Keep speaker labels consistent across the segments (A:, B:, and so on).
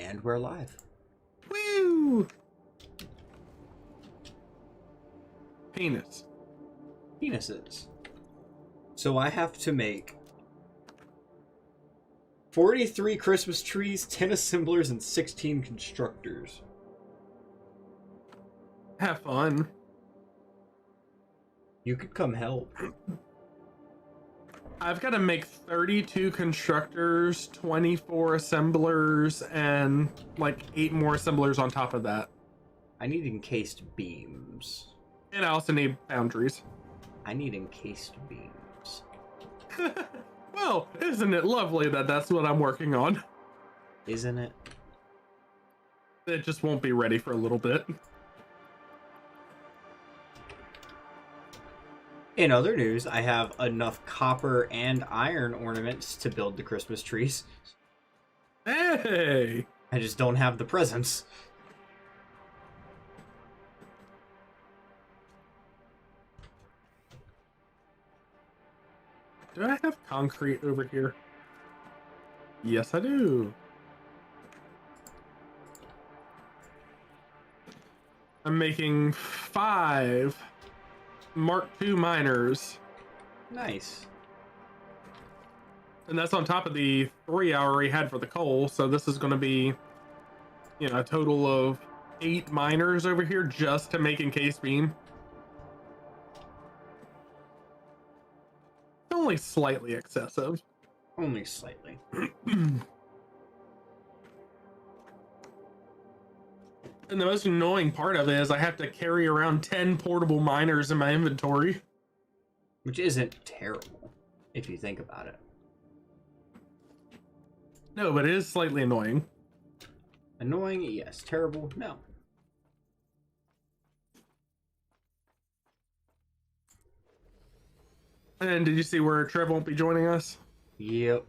A: And we're live.
B: Woo! Penis.
A: Penises. So I have to make 43 Christmas trees, 10 assemblers, and 16 constructors.
B: Have fun.
A: You could come help.
B: I've got to make 32 constructors, 24 assemblers, and like 8 more assemblers on top of that.
A: I need encased beams.
B: And I also need boundaries.
A: I need encased beams.
B: Well, isn't it lovely that that's what I'm working on?
A: Isn't it?
B: It just won't be ready for a little bit.
A: In other news, I have enough copper and iron ornaments to build the Christmas trees.
B: Hey!
A: I just don't have the presents.
B: Do I have concrete over here? Yes, I do. I'm making 5 Mark II miners.
A: Nice.
B: And that's on top of the 3 I already had for the coal. So this is going to be, you know, a total of 8 miners over here just to make encased beam. Only slightly excessive.
A: Only slightly.
B: And the most annoying part of it is I have to carry around 10 portable miners in my inventory.
A: Which isn't terrible, if you think about it.
B: No, but it is slightly annoying.
A: Annoying, yes. Terrible, no.
B: And did you see where Trev won't be joining us?
A: Yep.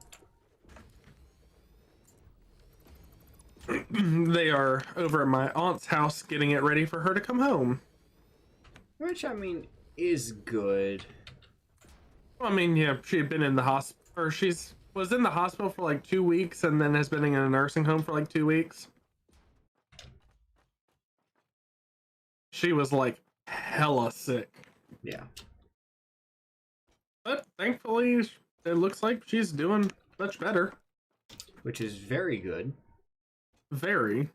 B: They are over at my aunt's house getting it ready for her to come home.
A: Which, I mean, is good.
B: Well, I mean, yeah, she had been in the hospital, or was in the hospital for like 2 weeks and then has been in a nursing home for like 2 weeks. She was like hella sick.
A: Yeah.
B: But thankfully, it looks like she's doing much better.
A: Which is very good.
B: Very.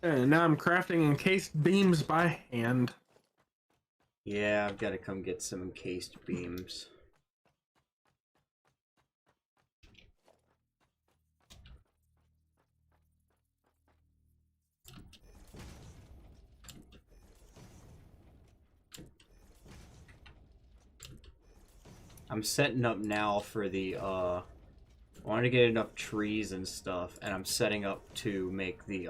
B: And now I'm crafting encased beams by hand.
A: Yeah, I've got to come get some encased beams. I'm setting up now for the, I wanted to get enough trees and stuff, and I'm setting up to make the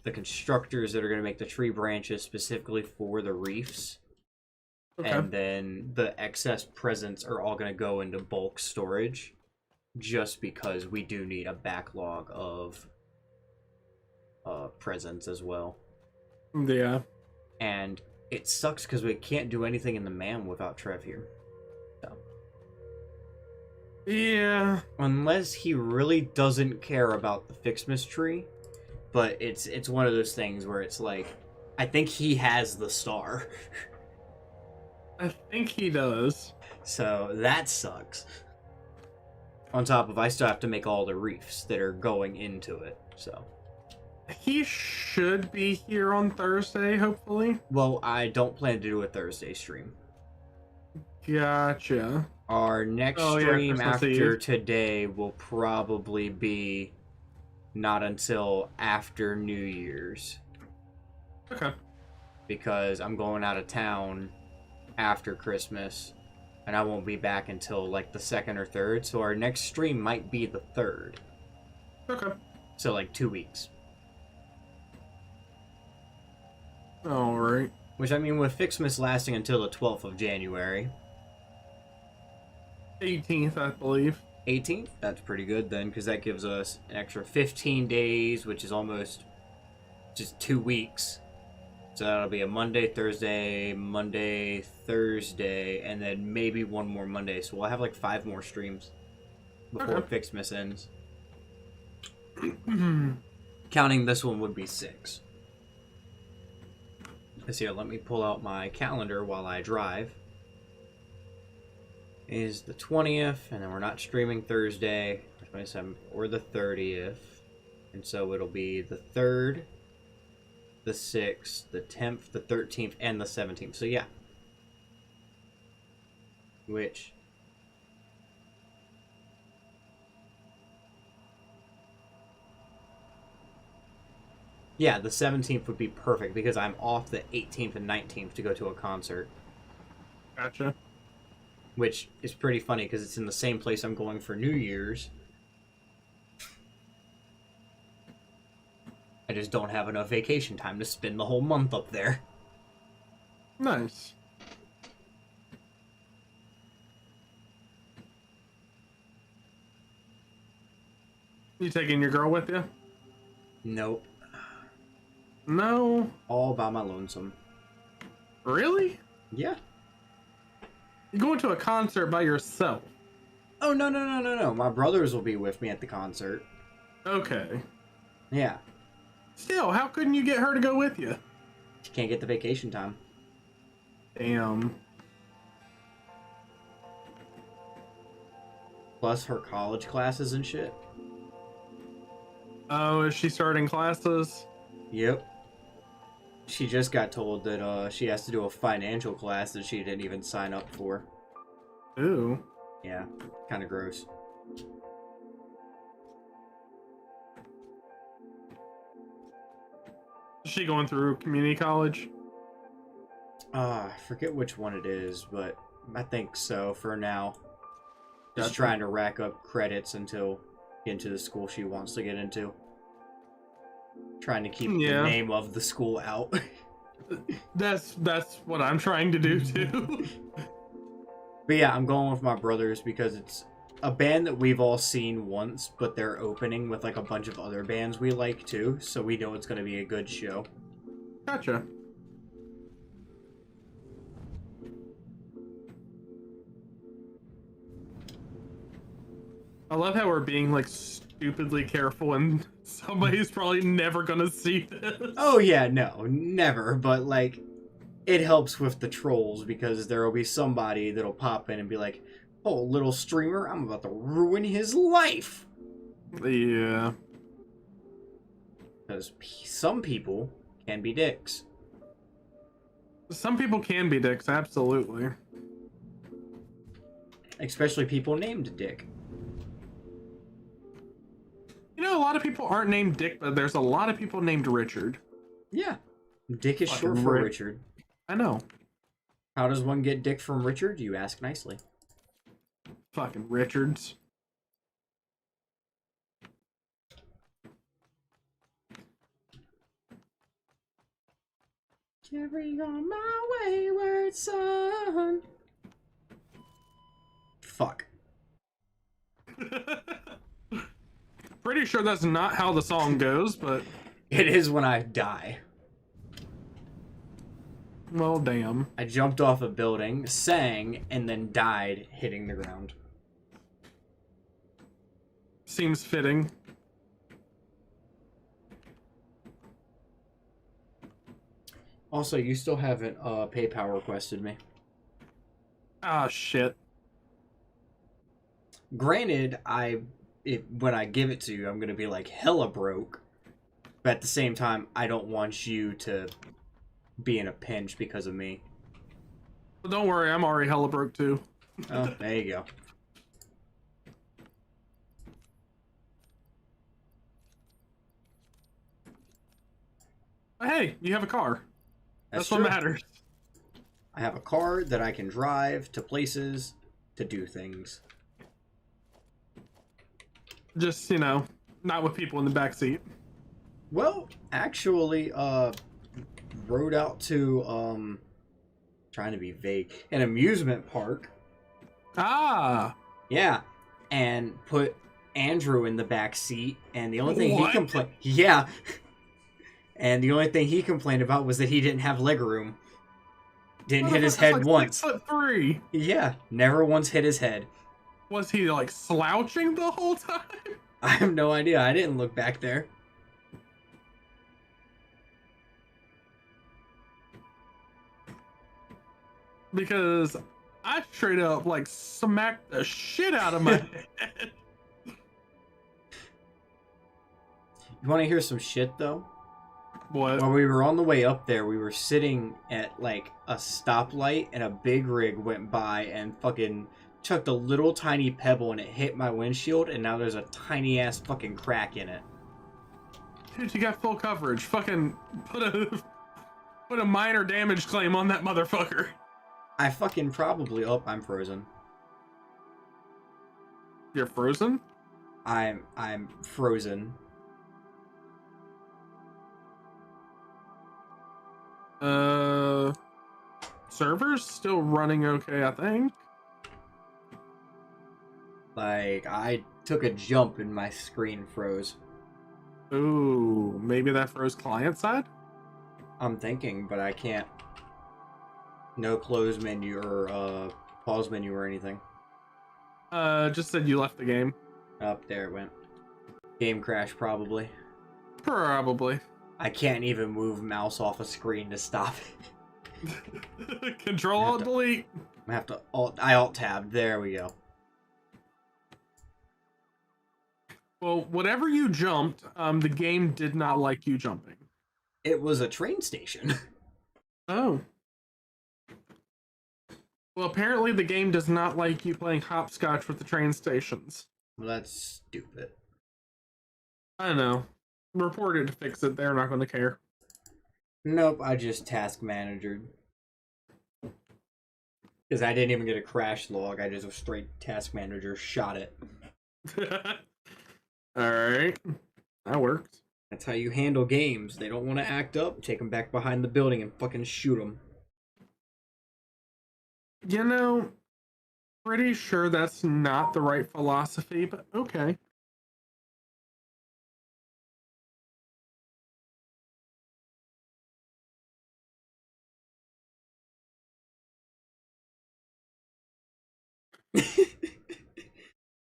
A: constructors that are going to make the tree branches specifically for the reefs. Okay. And then the excess presents are all going to go into bulk storage, just because we do need a backlog of presents as well.
B: Yeah.
A: And it sucks because we can't do anything in the man without Trev here.
B: Yeah.
A: Unless he really doesn't care about the Ficsmas tree, but it's one of those things where it's like, I think he has the star.
B: I think he does.
A: So that sucks. On top of, I still have to make all the reefs that are going into it, so.
B: He should be here on Thursday, hopefully.
A: Well, I don't plan to do a Thursday stream.
B: Gotcha.
A: Our next stream after today will probably be not until after New Year's.
B: Okay.
A: Because I'm going out of town after Christmas, and I won't be back until like the 2nd or 3rd, so our next stream might be the 3rd.
B: Okay.
A: So like 2 weeks.
B: Alright.
A: Which, I mean, with Ficsmas lasting until the 12th of January.
B: 18th, I believe.
A: 18th? That's pretty good then, because that gives us an extra 15 days, which is almost just 2 weeks So that'll be a Monday, Thursday, and then maybe one more Monday. So we'll have like 5 more streams before Ficsmas ends. Counting this one would be 6. Let's see, let me pull out my calendar while I drive. Is the 20th, and then we're not streaming Thursday, 27th, or the 30th. And so it'll be the 3rd, the 6th, the 10th, the 13th, and the 17th. So yeah. Which... yeah, the 17th would be perfect because I'm off the 18th and 19th to go to a concert.
B: Gotcha.
A: Which is pretty funny because it's in the same place I'm going for New Year's. I just don't have enough vacation time to spend the whole month up there.
B: Nice. You taking your girl with you?
A: Nope.
B: No.
A: All by my lonesome.
B: Really?
A: Yeah.
B: You're going to a concert by yourself?
A: Oh, no. My brothers will be with me at the concert.
B: Okay.
A: Yeah.
B: Still, how couldn't you get her to go with you?
A: She can't get the vacation time.
B: Damn.
A: Plus her college classes and shit.
B: Oh, is she starting classes?
A: Yep. She just got told that she has to do a financial class that she didn't even sign up for.
B: Ooh.
A: Yeah, kind of gross.
B: Is she going through community college?
A: I forget which one it is, but I think so for now. Just
B: Gotcha.
A: trying to rack up credits until into the school she wants to get into. Trying to keep the name of the school out.
B: That's what I'm trying to do too.
A: But yeah, I'm going with my brothers because it's a band that we've all seen once, but they're opening with like a bunch of other bands we like too, so we know it's going to be a good show.
B: Gotcha. I love how we're being like stupidly careful and somebody's probably never gonna see this.
A: Oh yeah, no, never, but like it helps with the trolls because there will be somebody that'll pop in and be like, "Oh, little streamer, I'm about to ruin his life."
B: Yeah.
A: Because some people can be dicks.
B: Some people can be dicks, absolutely.
A: Especially people named Dick.
B: You know, a lot of people aren't named Dick, but there's a lot of people named Richard.
A: Yeah. Dick is short
B: Fucking
A: for
B: Rick.
A: Richard.
B: I know.
A: How does one get Dick from Richard? You ask nicely.
B: Fucking Richards.
A: Carry on my wayward son. Fuck.
B: Pretty sure that's not how the song goes, but...
A: It is when I die.
B: well, damn.
A: I jumped off a building, sang, and then died hitting the ground.
B: Seems fitting.
A: Also, you still haven't PayPal requested me.
B: Ah, shit.
A: Granted, when I give it to you, I'm gonna be like hella broke. But at the same time, I don't want you to be in a pinch because of me.
B: But don't worry, I'm already hella broke too.
A: Oh, there you go.
B: But hey, you have a car. That's what
A: true.
B: matters.
A: I have a car that I can drive to places to do things.
B: Just, you know, not with people in the back seat.
A: Well, actually, rode out to, trying to be vague, an amusement park.
B: Ah!
A: Yeah, and put Andrew in the back seat, and the only thing
B: What?
A: he complained... Yeah. And the only thing he complained about was that he didn't have leg room. Didn't hit his
B: Motherfucker's
A: head
B: like
A: once.
B: 6'3".
A: Yeah, never once hit his head.
B: Was he like slouching the whole time?
A: I have no idea. I didn't look back there.
B: Because I straight up like smacked the shit out of my head.
A: You want to hear some shit, though?
B: What?
A: While we were on the way up there, we were sitting at, like, a stoplight, and a big rig went by and fucking chucked a little tiny pebble, and it hit my windshield, and now there's a tiny-ass fucking crack in it.
B: Dude, you got full coverage. Fucking put a minor damage claim on that motherfucker.
A: I fucking probably... Oh, I'm frozen.
B: You're frozen?
A: I'm frozen.
B: Server's still running okay, I think.
A: Like, I took a jump and my screen froze.
B: Ooh, maybe that froze client side?
A: I'm thinking, but I can't. No close menu or pause menu or anything.
B: Just said you left the game.
A: Up there it went. Game crash probably.
B: Probably.
A: I can't even move mouse off a screen to stop it.
B: Control Alt Delete.
A: I have to alt tab. There we go.
B: Well, whatever you jumped, the game did not like you jumping.
A: It was a train station.
B: Oh. Well, apparently the game does not like you playing hopscotch with the train stations.
A: Well, that's stupid.
B: I don't know. Report it to fix it. They're not going to care.
A: Nope, I just task managered. Because I didn't even get a crash log. I just a straight task manager shot it.
B: Alright. That worked.
A: That's how you handle games. They don't want to act up. Take them back behind the building and fucking shoot them.
B: You know, pretty sure that's not the right philosophy, but okay.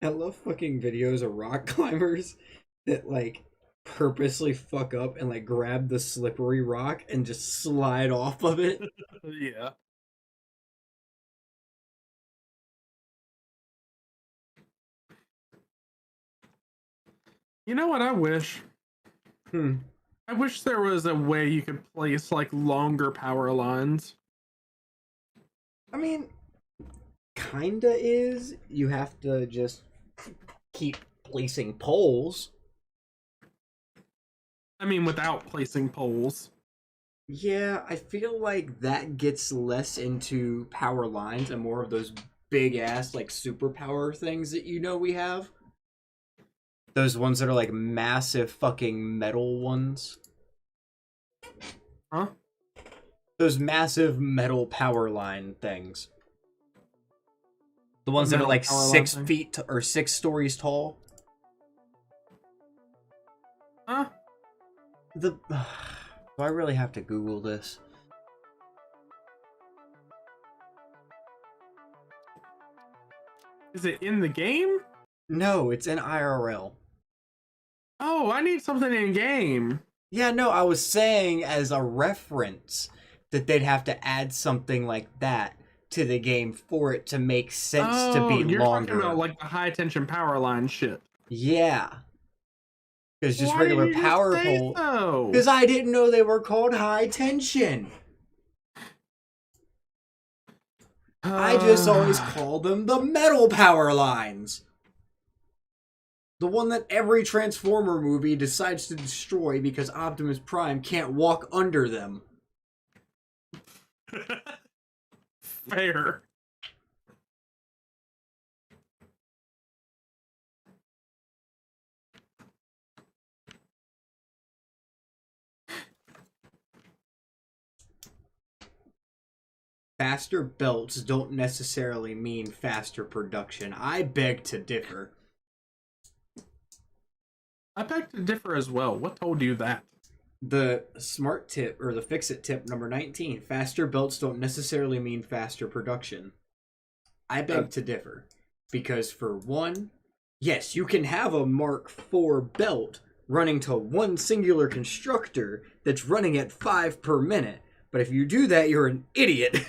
A: I love fucking videos of rock climbers that like purposely fuck up and like grab the slippery rock and just slide off of it.
B: Yeah. You know what I wish? I wish there was a way you could place like longer power lines.
A: I mean, kinda is. You have to just keep placing poles.
B: I mean, without placing poles.
A: Yeah, I feel like that gets less into power lines and more of those big ass like superpower things that you know we have. Those ones that are like massive fucking metal ones.
B: Huh?
A: Those massive metal power line things. The ones that are like 6 feet or 6 stories tall.
B: Huh?
A: Do I really have to Google this?
B: Is it in the game?
A: No, it's in IRL.
B: Oh, I need something in game.
A: Yeah, no, I was saying as a reference that they'd have to add something like that to the game for it to make sense to be
B: you're
A: longer.
B: Talking about like the high tension power line shit.
A: Yeah. Because just
B: Why
A: regular
B: did you
A: power
B: say
A: pole.
B: so?
A: Because I didn't know they were called high tension. I just always call them the metal power lines. The one that every Transformer movie decides to destroy because Optimus Prime can't walk under them.
B: Fair.
A: Faster belts don't necessarily mean faster production. I beg to differ.
B: I beg to differ as well. What told you that?
A: The smart tip, or the fix-it tip number 19, faster belts don't necessarily mean faster production. I beg to differ. Because for one, yes, you can have a Mark IV belt running to one singular constructor that's running at 5 per minute. But if you do that, you're an idiot.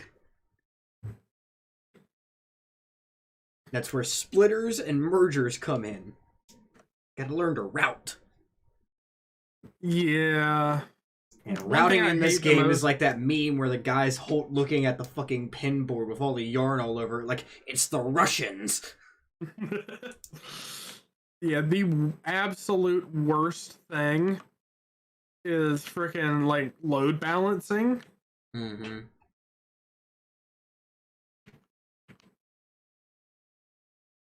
A: That's where splitters and mergers come in. Gotta learn to route.
B: Yeah.
A: And routing in this game is like that meme where the guy's looking at the fucking pin board with all the yarn all over it, like, it's the Russians.
B: Yeah, the absolute worst thing is freaking, like, load balancing.
A: Mm-hmm.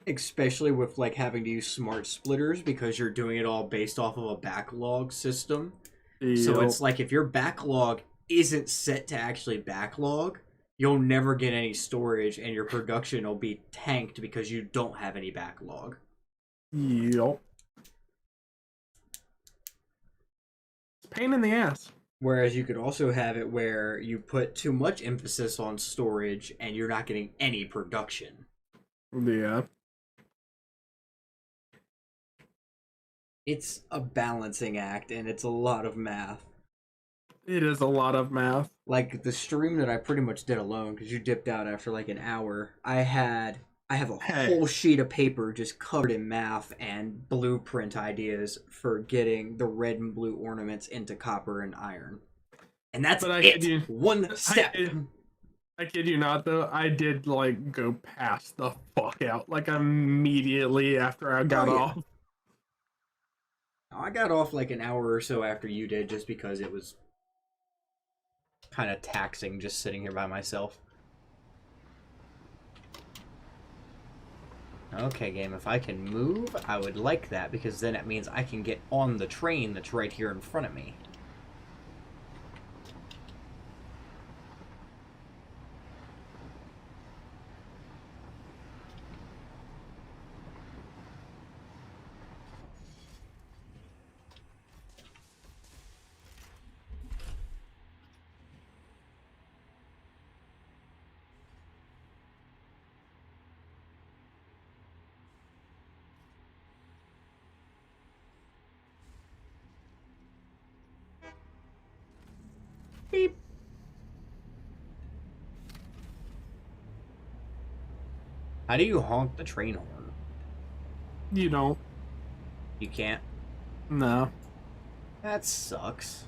A: Especially with, like, having to use smart splitters because you're doing it all based off of a backlog system. Yep. So it's like if your backlog isn't set to actually backlog, you'll never get any storage and your production will be tanked because you don't have any backlog.
B: Yep. It's a pain in the ass.
A: Whereas you could also have it where you put too much emphasis on storage and you're not getting any production.
B: Yeah.
A: It's a balancing act and it's a lot of math.
B: It is a lot of math.
A: Like the stream that I pretty much did alone because you dipped out after like an hour. I have a whole sheet of paper just covered in math and blueprint ideas for getting the red and blue ornaments into copper and iron. And that's one step.
B: I kid you not, though. I did, like, go past the fuck out, like, immediately after I got off.
A: I got off like an hour or so after you did just because it was kind of taxing just sitting here by myself. Okay, game, if I can move, I would like that because then it means I can get on the train that's right here in front of me. Beep. How do you honk the train horn?
B: You don't.
A: You can't?
B: No.
A: That sucks.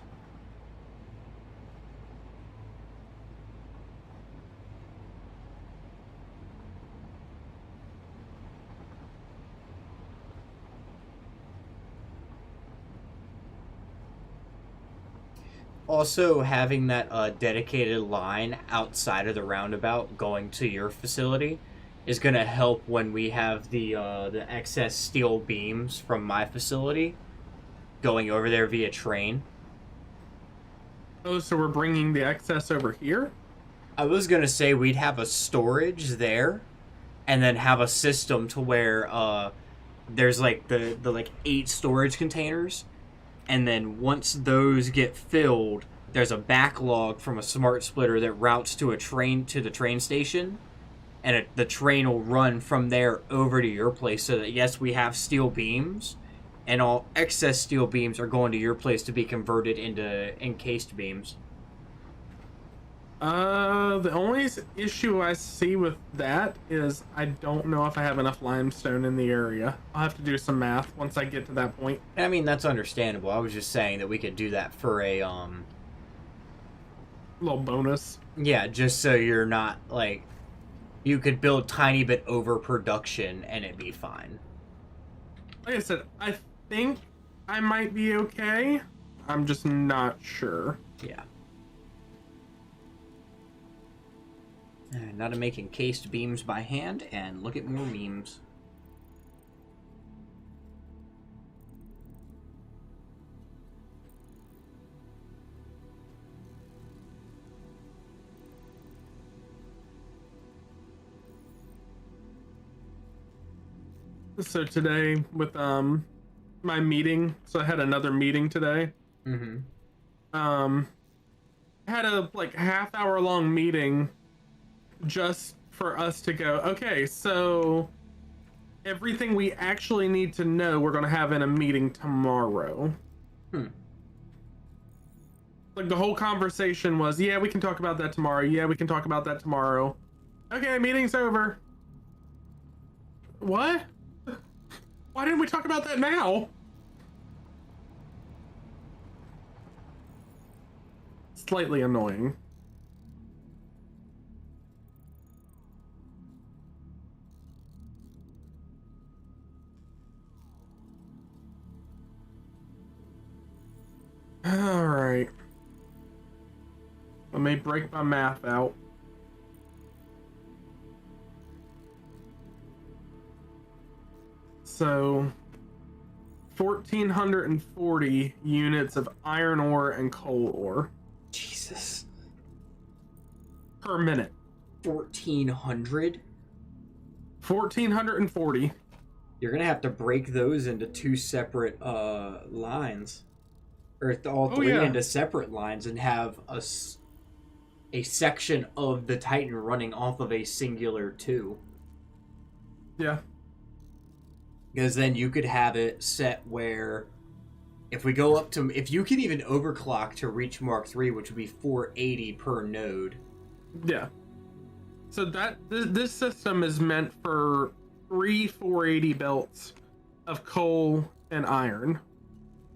A: Also, having that dedicated line outside of the roundabout going to your facility is going to help when we have the excess steel beams from my facility going over there via train.
B: Oh, so we're bringing the excess over here?
A: I was going to say we'd have a storage there and then have a system to where there's like the like 8 storage containers. And then once those get filled, there's a backlog from a smart splitter that routes to the train station, and the train will run from there over to your place. So that yes, we have steel beams, and all excess steel beams are going to your place to be converted into encased beams.
B: The only issue I see with that is I don't know if I have enough limestone in the area. I'll have to do some math once I get to that point.
A: I mean, that's understandable. I was just saying that we could do that for a
B: little bonus.
A: Yeah, just so you're not like you could build tiny bit overproduction and it'd be fine.
B: Like I said, I think I might be okay. I'm just not sure.
A: Yeah. Now to make encased beams by hand, and look at more memes.
B: So today with my meeting, so I had another meeting today.
A: Mm-hmm.
B: um, had a like half-hour long meeting just for us to go, okay, so everything we actually need to know, we're going to have in a meeting tomorrow.
A: Hmm.
B: Like the whole conversation was, yeah, we can talk about that tomorrow. Yeah, we can talk about that tomorrow. Okay, meeting's over. What? Why didn't we talk about that now? Slightly annoying. All right. Let me break my math out. So 1,440 units of iron ore and coal ore
A: Jesus.
B: per minute.
A: 1,400?
B: 1,440.
A: You're gonna have to break those into two separate lines, or all three
B: Yeah.
A: into separate lines, and have a section of the Titan running off of a singular two.
B: Yeah.
A: Because then you could have it set where if we go up to, if you can even overclock to reach Mark 3, which would be 480 per node.
B: Yeah. So this system is meant for 3 480 belts of coal and iron.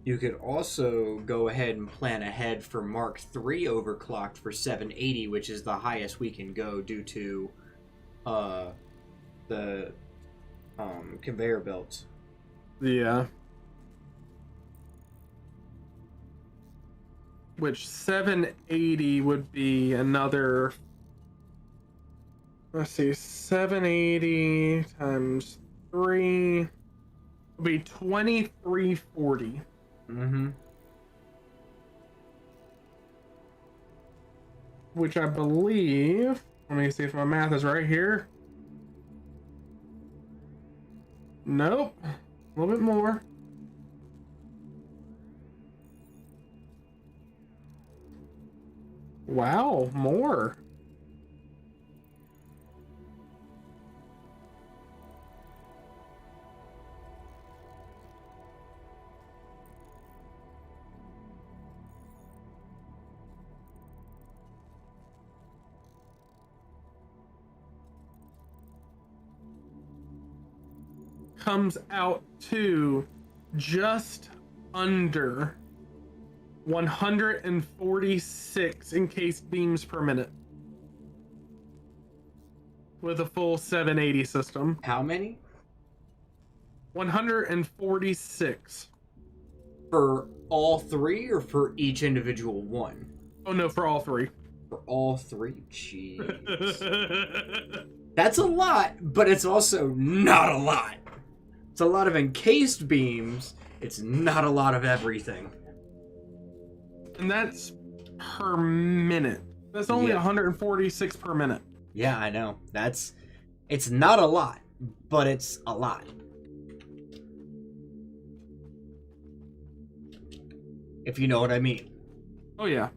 A: You could also go ahead and plan ahead for Mark 3 overclocked for 780, which is the highest we can go due to the conveyor belts.
B: Yeah. Which 780 would be another. Let's see, 780 times 3 would be 2340.
A: Mm-hmm.
B: Which I believe. Let me see if my math is right here. Nope. A little bit more. Wow, more. Comes out to just under 146 encased beams per minute with a full 780 system.
A: How many?
B: 146
A: For all three or for each individual one?
B: Oh no, for all three.
A: For all three? Jeez. That's a lot, but it's also not a lot. It's a lot of encased beams. It's not a lot of everything.
B: And that's per minute. That's only 146 per minute.
A: Yeah, I know. It's not a lot, but it's a lot. If you know what I mean.
B: Oh yeah.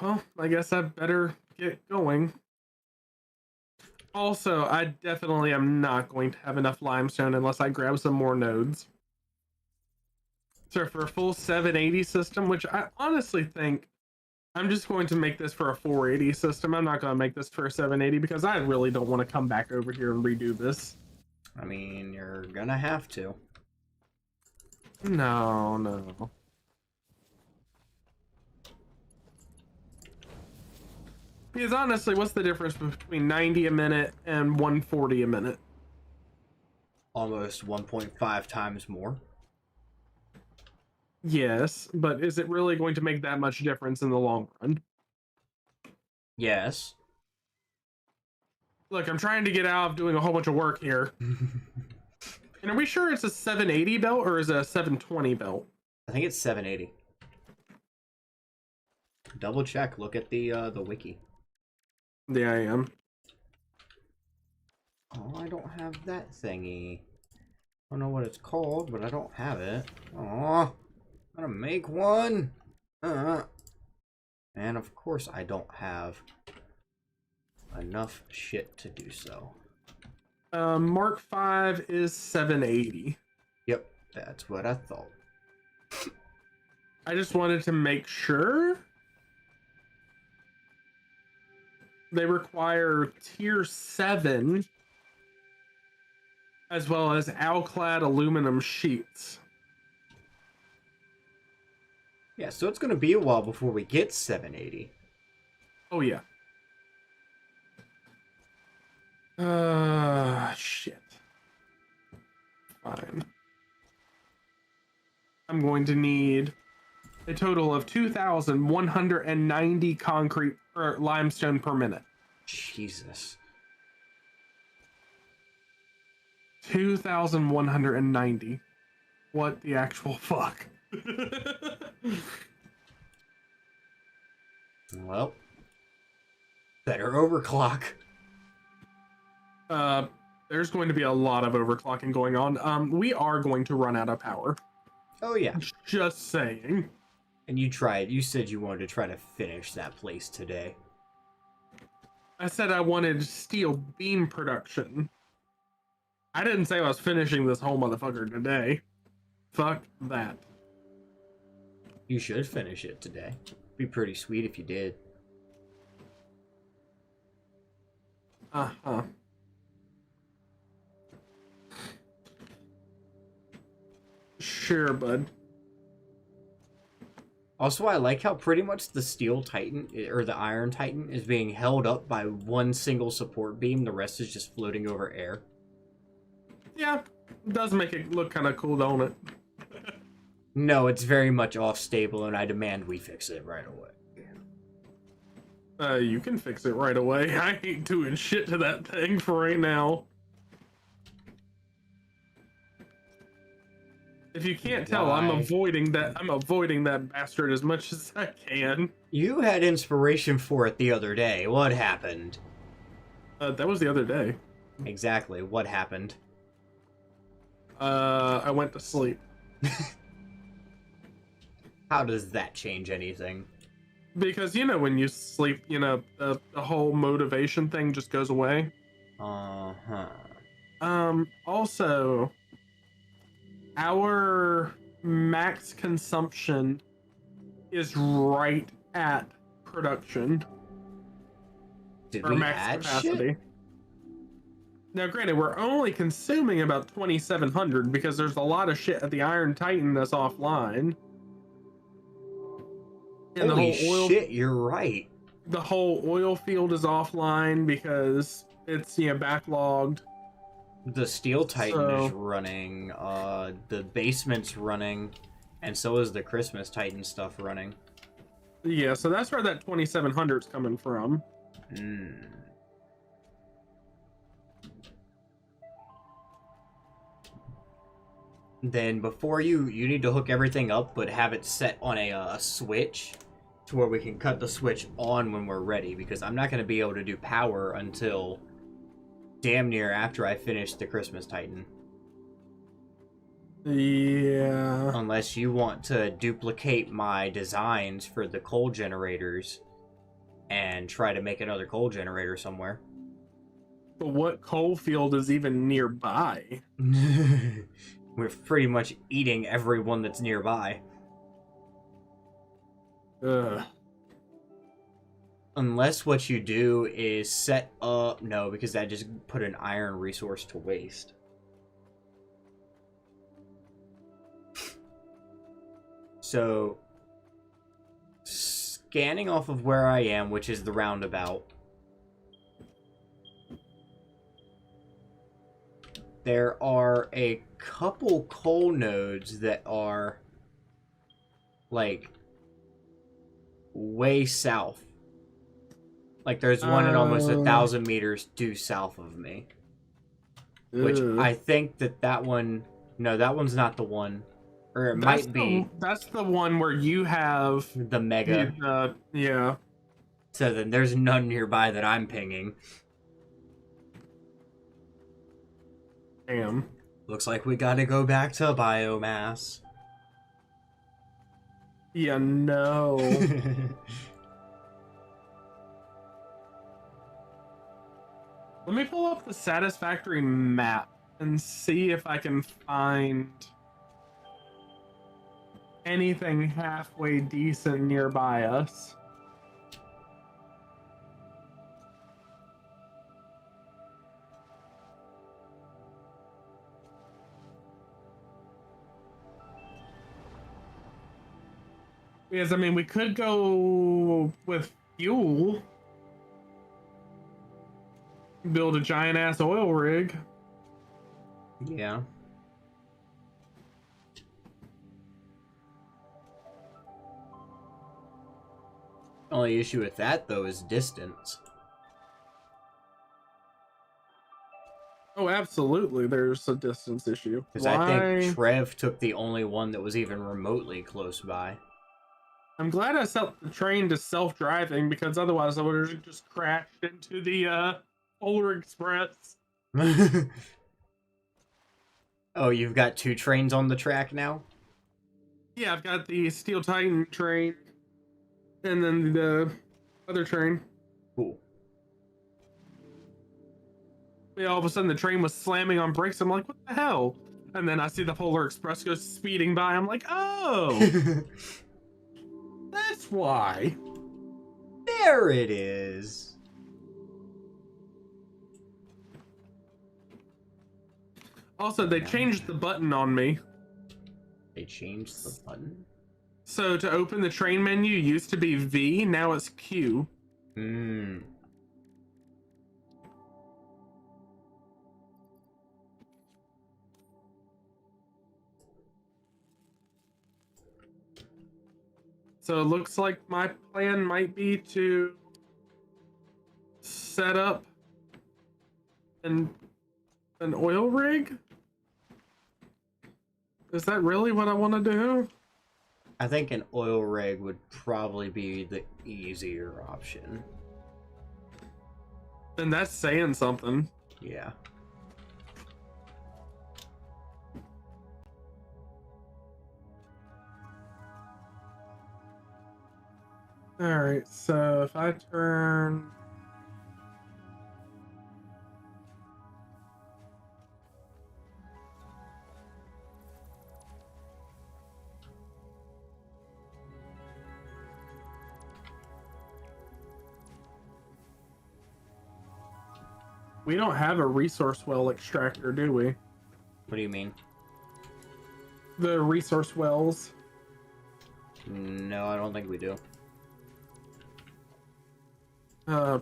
B: Well, I guess I better get going. Also, I definitely am not going to have enough limestone unless I grab some more nodes. So for a full 780 system, which I honestly think I'm just going to make this for a 480 system. I'm not going to make this for a 780 because I really don't want to come back over here and redo this.
A: I mean, you're gonna have to.
B: No, no. Because honestly, what's the difference between 90 a minute and 140 a minute?
A: Almost 1.5 times more.
B: Yes, but is it really going to make that much difference in the long run?
A: Yes.
B: Look, I'm trying to get out of doing a whole bunch of work here. And are we sure it's a 780 belt or is it a 720 belt?
A: I think it's 780. Double check. Look at the wiki.
B: Yeah, I am.
A: Oh, I don't have that thingy. I don't know what it's called, but I don't have it. Oh, I'm gonna make one. And of course I don't have enough shit to do so.
B: Mark 5 is 780.
A: Yep, that's what I thought.
B: I just wanted to make sure. They require tier 7 as well as alclad aluminum sheets.
A: Yeah, so it's gonna be a while before we get 780.
B: Oh yeah. Shit. Fine. I'm going to need a total of 2,190 concrete or limestone per minute.
A: Jesus.
B: 2,190. What the actual fuck?
A: Well, better overclock.
B: There's going to be a lot of overclocking going on. We are going to run out of power.
A: Oh yeah.
B: Just saying.
A: And you said you wanted to try to finish that place today.
B: I said I wanted steel beam production. I didn't say I was finishing this whole motherfucker today. Fuck that.
A: You should finish it today. Be pretty sweet if you did.
B: Uh-huh. Sure, bud.
A: Also, I like how pretty much the Steel Titan, or the Iron Titan, is being held up by one single support beam. The rest is just floating over air.
B: Yeah, it does make it look kind of cool, don't it?
A: No, it's very much off-stable, and I demand we fix it right away.
B: You can fix it right away. I ain't doing shit to that thing for right now. If you can't tell, I'm avoiding that bastard as much as I can.
A: You had inspiration for it the other day. What happened?
B: That was the other day.
A: Exactly. What happened?
B: I went to sleep.
A: How does that change anything?
B: Because, when you sleep, the whole motivation thing just goes away.
A: Uh-huh.
B: Also, our max consumption is right at production.
A: Did
B: or
A: we
B: max
A: add
B: capacity.
A: shit?
B: Now, granted, we're only consuming about 2,700 because there's a lot of shit at the Iron Titan that's offline. And
A: Holy
B: the whole oil,
A: shit, you're right.
B: The whole oil field is offline because it's backlogged.
A: The Steel Titan is running, the basement's running, and so is the Christmas Titan stuff running.
B: Yeah, so that's where that 2,700 is coming from.
A: Then before you need to hook everything up, but have it set on a switch to where we can cut the switch on when we're ready, because I'm not going to be able to do power until damn near after I finish the Christmas Titan.
B: Yeah.
A: Unless you want to duplicate my designs for the coal generators and try to make another coal generator somewhere.
B: But what coal field is even nearby?
A: We're pretty much eating everyone that's nearby.
B: Ugh.
A: Unless what you do is set up... No, because that just put an iron resource to waste. So, scanning off of where I am, which is the roundabout, there are a couple coal nodes that are, like, way south. Like, there's one at almost 1,000 meters due south of me. Which I think that one... No, that one's not the one. Or it might be.
B: That's the one where you have...
A: The mega.
B: Yeah.
A: So then there's none nearby that I'm pinging.
B: Damn.
A: Looks like we gotta go back to biomass.
B: Yeah, no. Let me pull up the Satisfactory map and see if I can find anything halfway decent nearby us. Because, I mean, we could go with fuel. Build a giant-ass oil rig.
A: Yeah. Only issue with that, though, is distance.
B: Oh, absolutely, there's a distance issue.
A: Because I think Trev took the only one that was even remotely close by.
B: I'm glad I set the train to self-driving, because otherwise I would have just crashed into the Polar Express.
A: Oh, you've got 2 trains on the track now?
B: Yeah, I've got the Steel Titan train, and then the other train.
A: Cool.
B: Yeah, all of a sudden the train was slamming on brakes. I'm like, what the hell? And then I see the Polar Express go speeding by. I'm like, oh! That's why.
A: There it is.
B: Also, they changed the button on me.
A: They changed the button?
B: So to open the train menu used to be V, now it's Q.
A: Hmm.
B: So it looks like my plan might be to set up an oil rig? Is that really what I want to do?
A: I think an oil rig would probably be the easier option.
B: And that's saying something.
A: Yeah.
B: Alright, so if I turn... We don't have a resource well extractor, do we?
A: What do you mean?
B: The resource wells.
A: No, I don't think we do.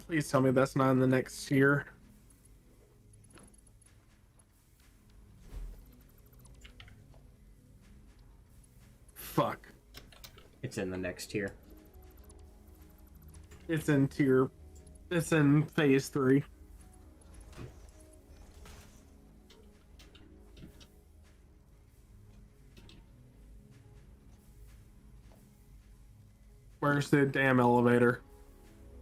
B: Please tell me that's not in the next tier. Fuck.
A: It's in the next tier.
B: It's in tier... It's in phase 3. Where's the damn elevator?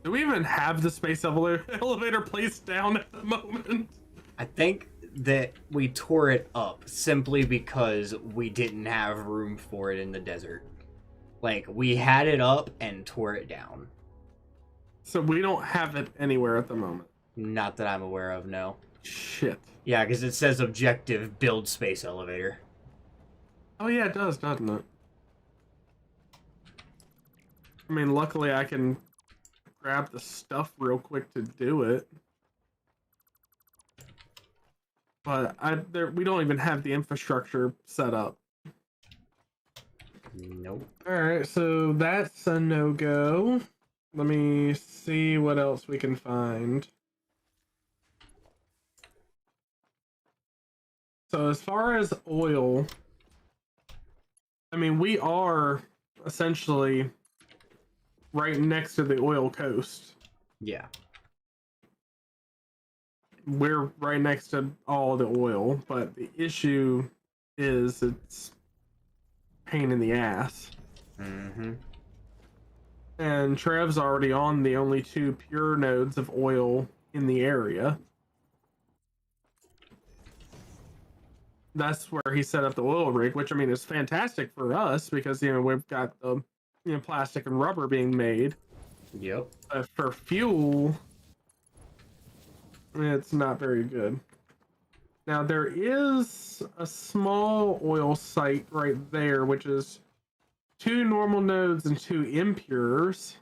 B: Do we even have the space elevator placed down at the moment?
A: I think that we tore it up simply because we didn't have room for it in the desert. Like, we had it up and tore it down.
B: So we don't have it anywhere at the moment.
A: Not that I'm aware of, no.
B: Shit.
A: Yeah, because it says objective, build space elevator.
B: Oh yeah, it does, doesn't it? I mean, luckily I can grab the stuff real quick to do it. But we don't even have the infrastructure set up.
A: Nope.
B: Alright, so that's a no-go. Let me see what else we can find. So as far as oil, I mean, we are essentially right next to the oil coast.
A: Yeah.
B: We're right next to all the oil, but the issue is it's pain in the ass.
A: Mm-hmm.
B: And Trev's already on the only 2 pure nodes of oil in the area. That's where he set up the oil rig, which I mean is fantastic for us because we've got the plastic and rubber being made.
A: Yep.
B: But for fuel, it's not very good. Now there is a small oil site right there, which is 2 normal nodes and 2 impures.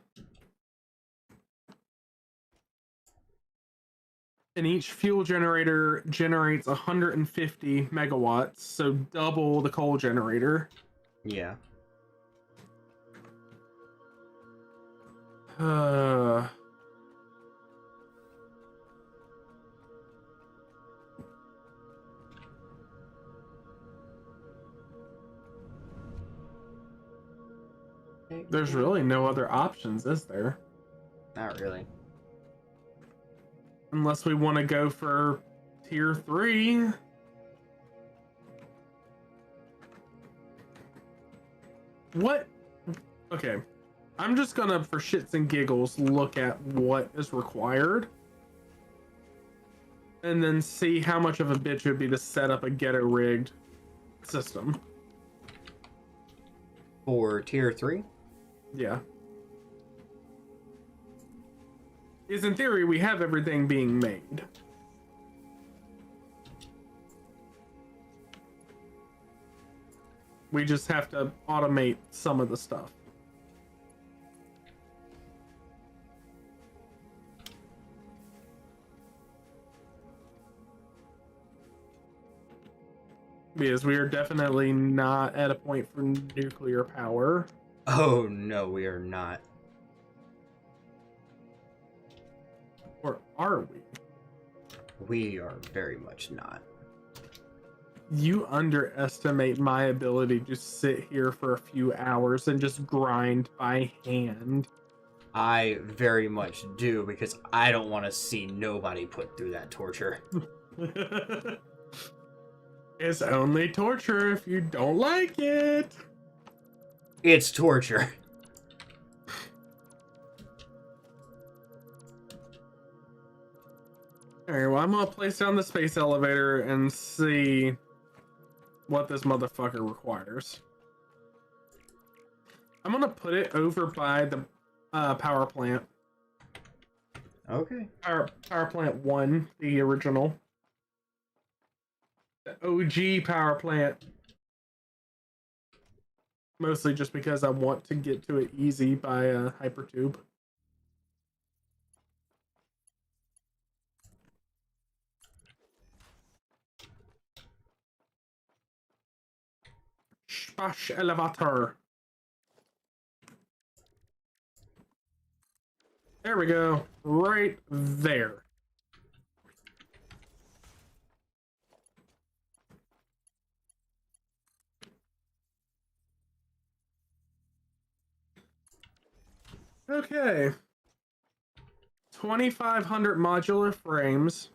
B: And each fuel generator generates 150 megawatts, so double the coal generator.
A: Yeah.
B: There's really no other options, is there?
A: Not really.
B: Unless we want to go for tier 3. What? Okay. I'm just gonna, for shits and giggles, look at what is required. And then see how much of a bitch it would be to set up a ghetto-rigged system.
A: For tier 3?
B: Yeah. Is in theory, we have everything being made. We just have to automate some of the stuff. Because we are definitely not at a point for nuclear power.
A: Oh, no, we are not.
B: Or are we?
A: We are very much not.
B: You underestimate my ability to sit here for a few hours and just grind by hand.
A: I very much do, because I don't want to see nobody put through that torture.
B: It's only torture if you don't like it.
A: It's torture.
B: Alright, well, I'm gonna place down the space elevator and see what this motherfucker requires. I'm gonna put it over by the power plant.
A: Okay.
B: Power plant 1, the original. The OG power plant. Mostly just because I want to get to it easy by a hypertube. Spash elevator. There we go. Right there. Okay. 2,500 modular frames.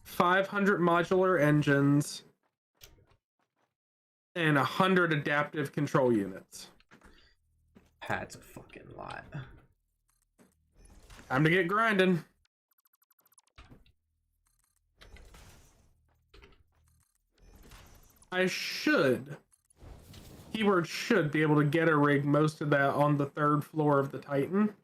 B: 500 modular engines. And 100 adaptive control units.
A: That's a fucking lot.
B: Time to get grinding. I should, keyword should, be able to get a rig most of that on the 3rd floor of the Titan.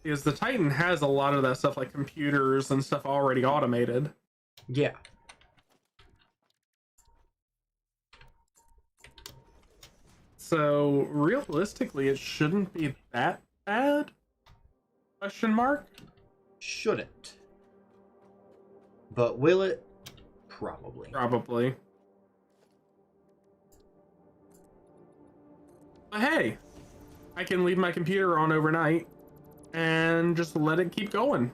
B: Because the Titan has a lot of that stuff, like computers and stuff already automated.
A: Yeah.
B: So realistically, it shouldn't be that bad? Question mark?
A: Shouldn't. But will it? Probably.
B: Probably. But hey, I can leave my computer on overnight and just let it keep going.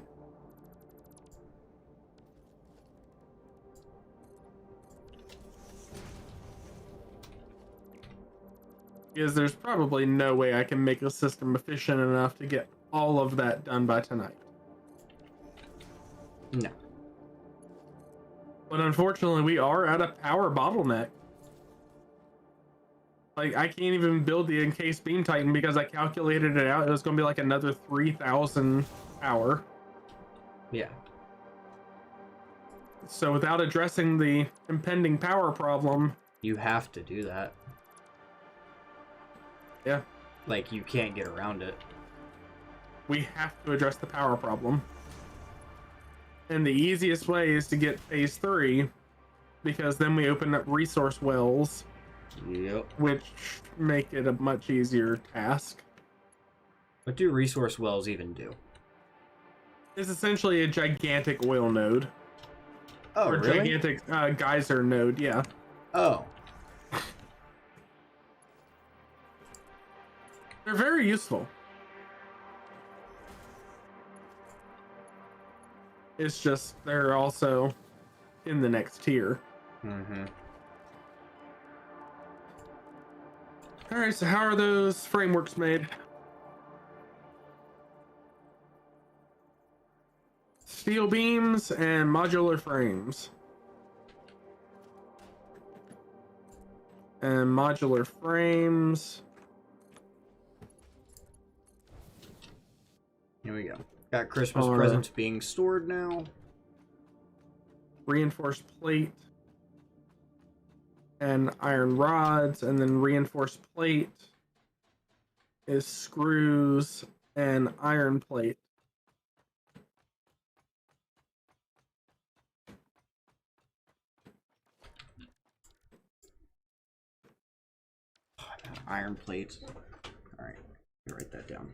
B: Because there's probably no way I can make the system efficient enough to get all of that done by tonight.
A: No.
B: But unfortunately, we are at a power bottleneck. Like, I can't even build the encased beam titan because I calculated it out. It was going to be like another 3,000 power.
A: Yeah.
B: So without addressing the impending power problem...
A: You have to do that.
B: Yeah.
A: Like, you can't get around it.
B: We have to address the power problem. And the easiest way is to get phase 3, because then we open up resource wells.
A: Yep.
B: Which make it a much easier task.
A: What do resource wells even do?
B: It's essentially a gigantic oil node.
A: Oh,
B: or
A: really?
B: Gigantic geyser node, yeah.
A: Oh.
B: They're very useful. It's just they're also in the next tier.
A: Mm-hmm.
B: Alright, so how are those frameworks made? Steel beams and modular frames. And modular frames.
A: Here we go. Got Christmas presents being stored now.
B: Reinforced plate. And iron rods, and then reinforced plate is screws and iron plate.
A: Iron plates. Alright, let me write that down.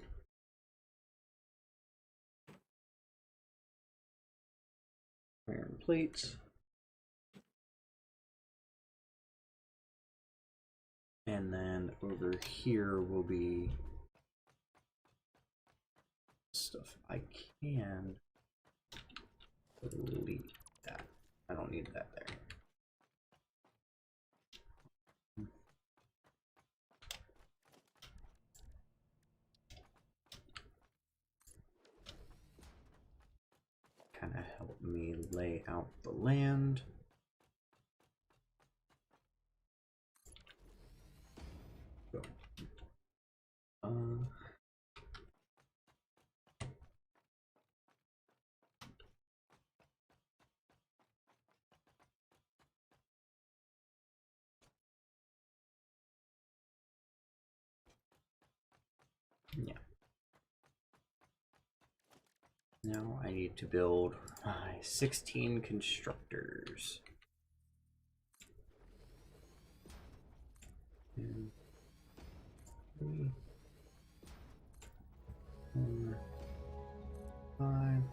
A: Iron plates. And then over here will be stuff I can delete that. I don't need that there. Kind of help me lay out the land. Go. Yeah. Now I need to build 16 constructors. And 3, 4, 5,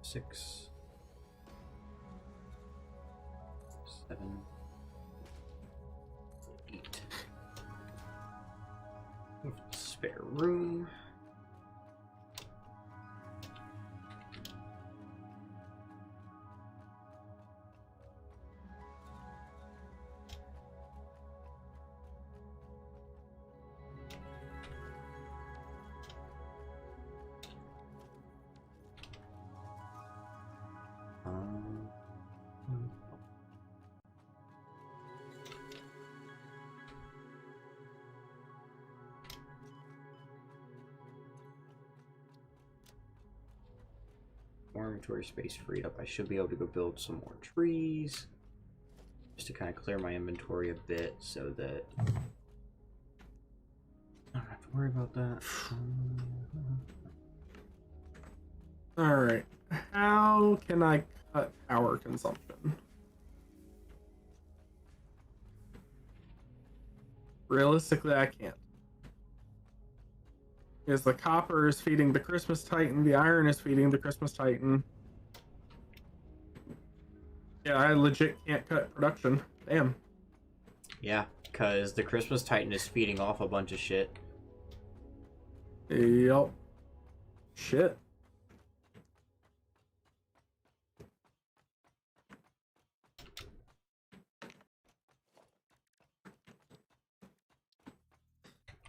A: 6, 7, 8. With spare room. More inventory space freed up. I should be able to go build some more trees. Just to kind of clear my inventory a bit so that I don't have to worry about that.
B: Alright. How can I cut power consumption? Realistically, I can't. Because the copper is feeding the Christmas Titan, the iron is feeding the Christmas Titan. Yeah, I legit can't cut production. Damn.
A: Yeah, because the Christmas Titan is feeding off a bunch of shit.
B: Yup. Shit.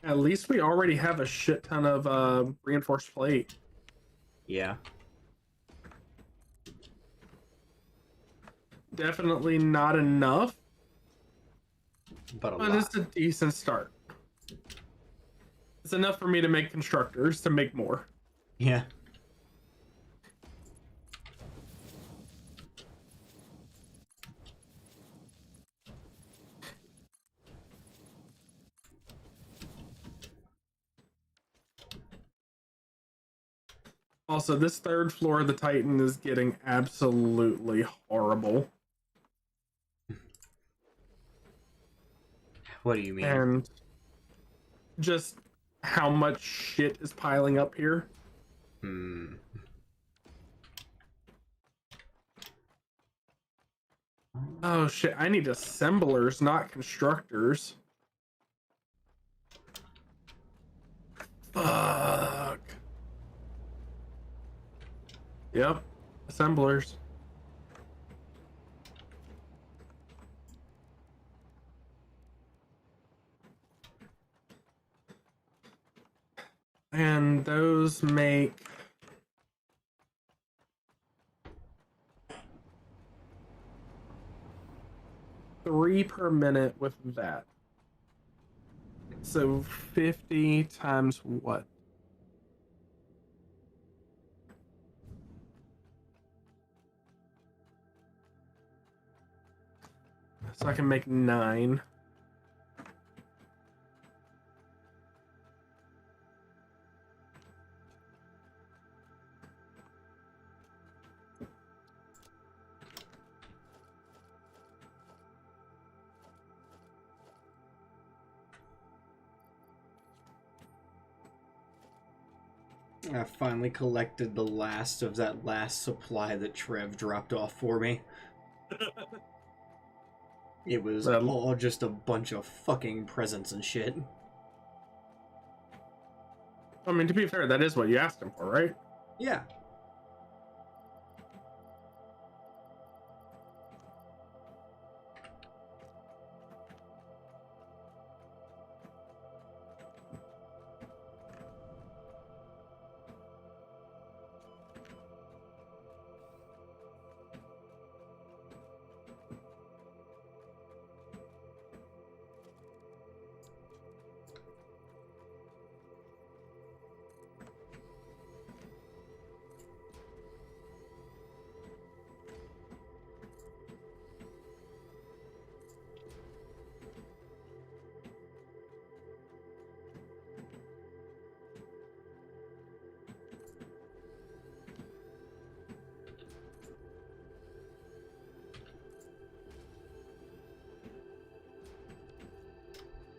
B: At least we already have a shit ton of reinforced plate.
A: Yeah.
B: Definitely not enough,
A: But a
B: but
A: lot.
B: it's a decent start. It's enough for me to make constructors to make more.
A: Yeah.
B: Also, this third floor of the Titan is getting absolutely horrible.
A: What do you mean?
B: And just how much shit is piling up here.
A: Hmm.
B: Oh shit, I need assemblers, not constructors. Fuck. Yep, assemblers. And those make 3 per minute with that. So 50 times what? So I can make 9.
A: I finally collected the last of that last supply that Trev dropped off for me. It was all just a bunch of fucking presents and shit.
B: I mean, to be fair, that is what you asked him for, right?
A: Yeah.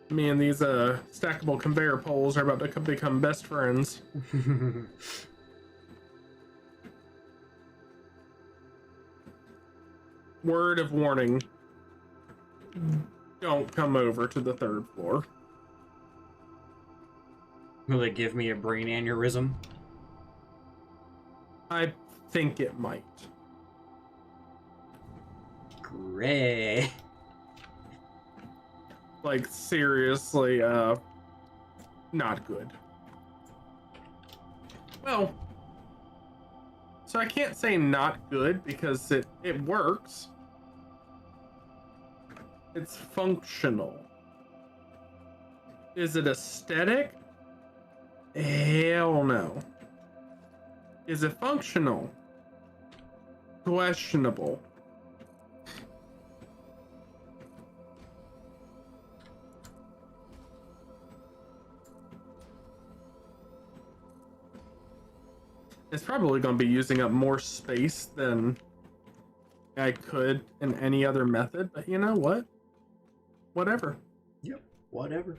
B: Me and these stackable conveyor poles are about to become best friends. Word of warning. Don't come over to the 3rd floor.
A: Will it give me a brain aneurysm?
B: I think it might.
A: Great.
B: Like, seriously, not good. Well, so I can't say not good because it works. It's functional. Is it aesthetic? Hell no. Is it functional? Questionable. It's probably going to be using up more space than I could in any other method, but you know what? Whatever.
A: Yep. whatever.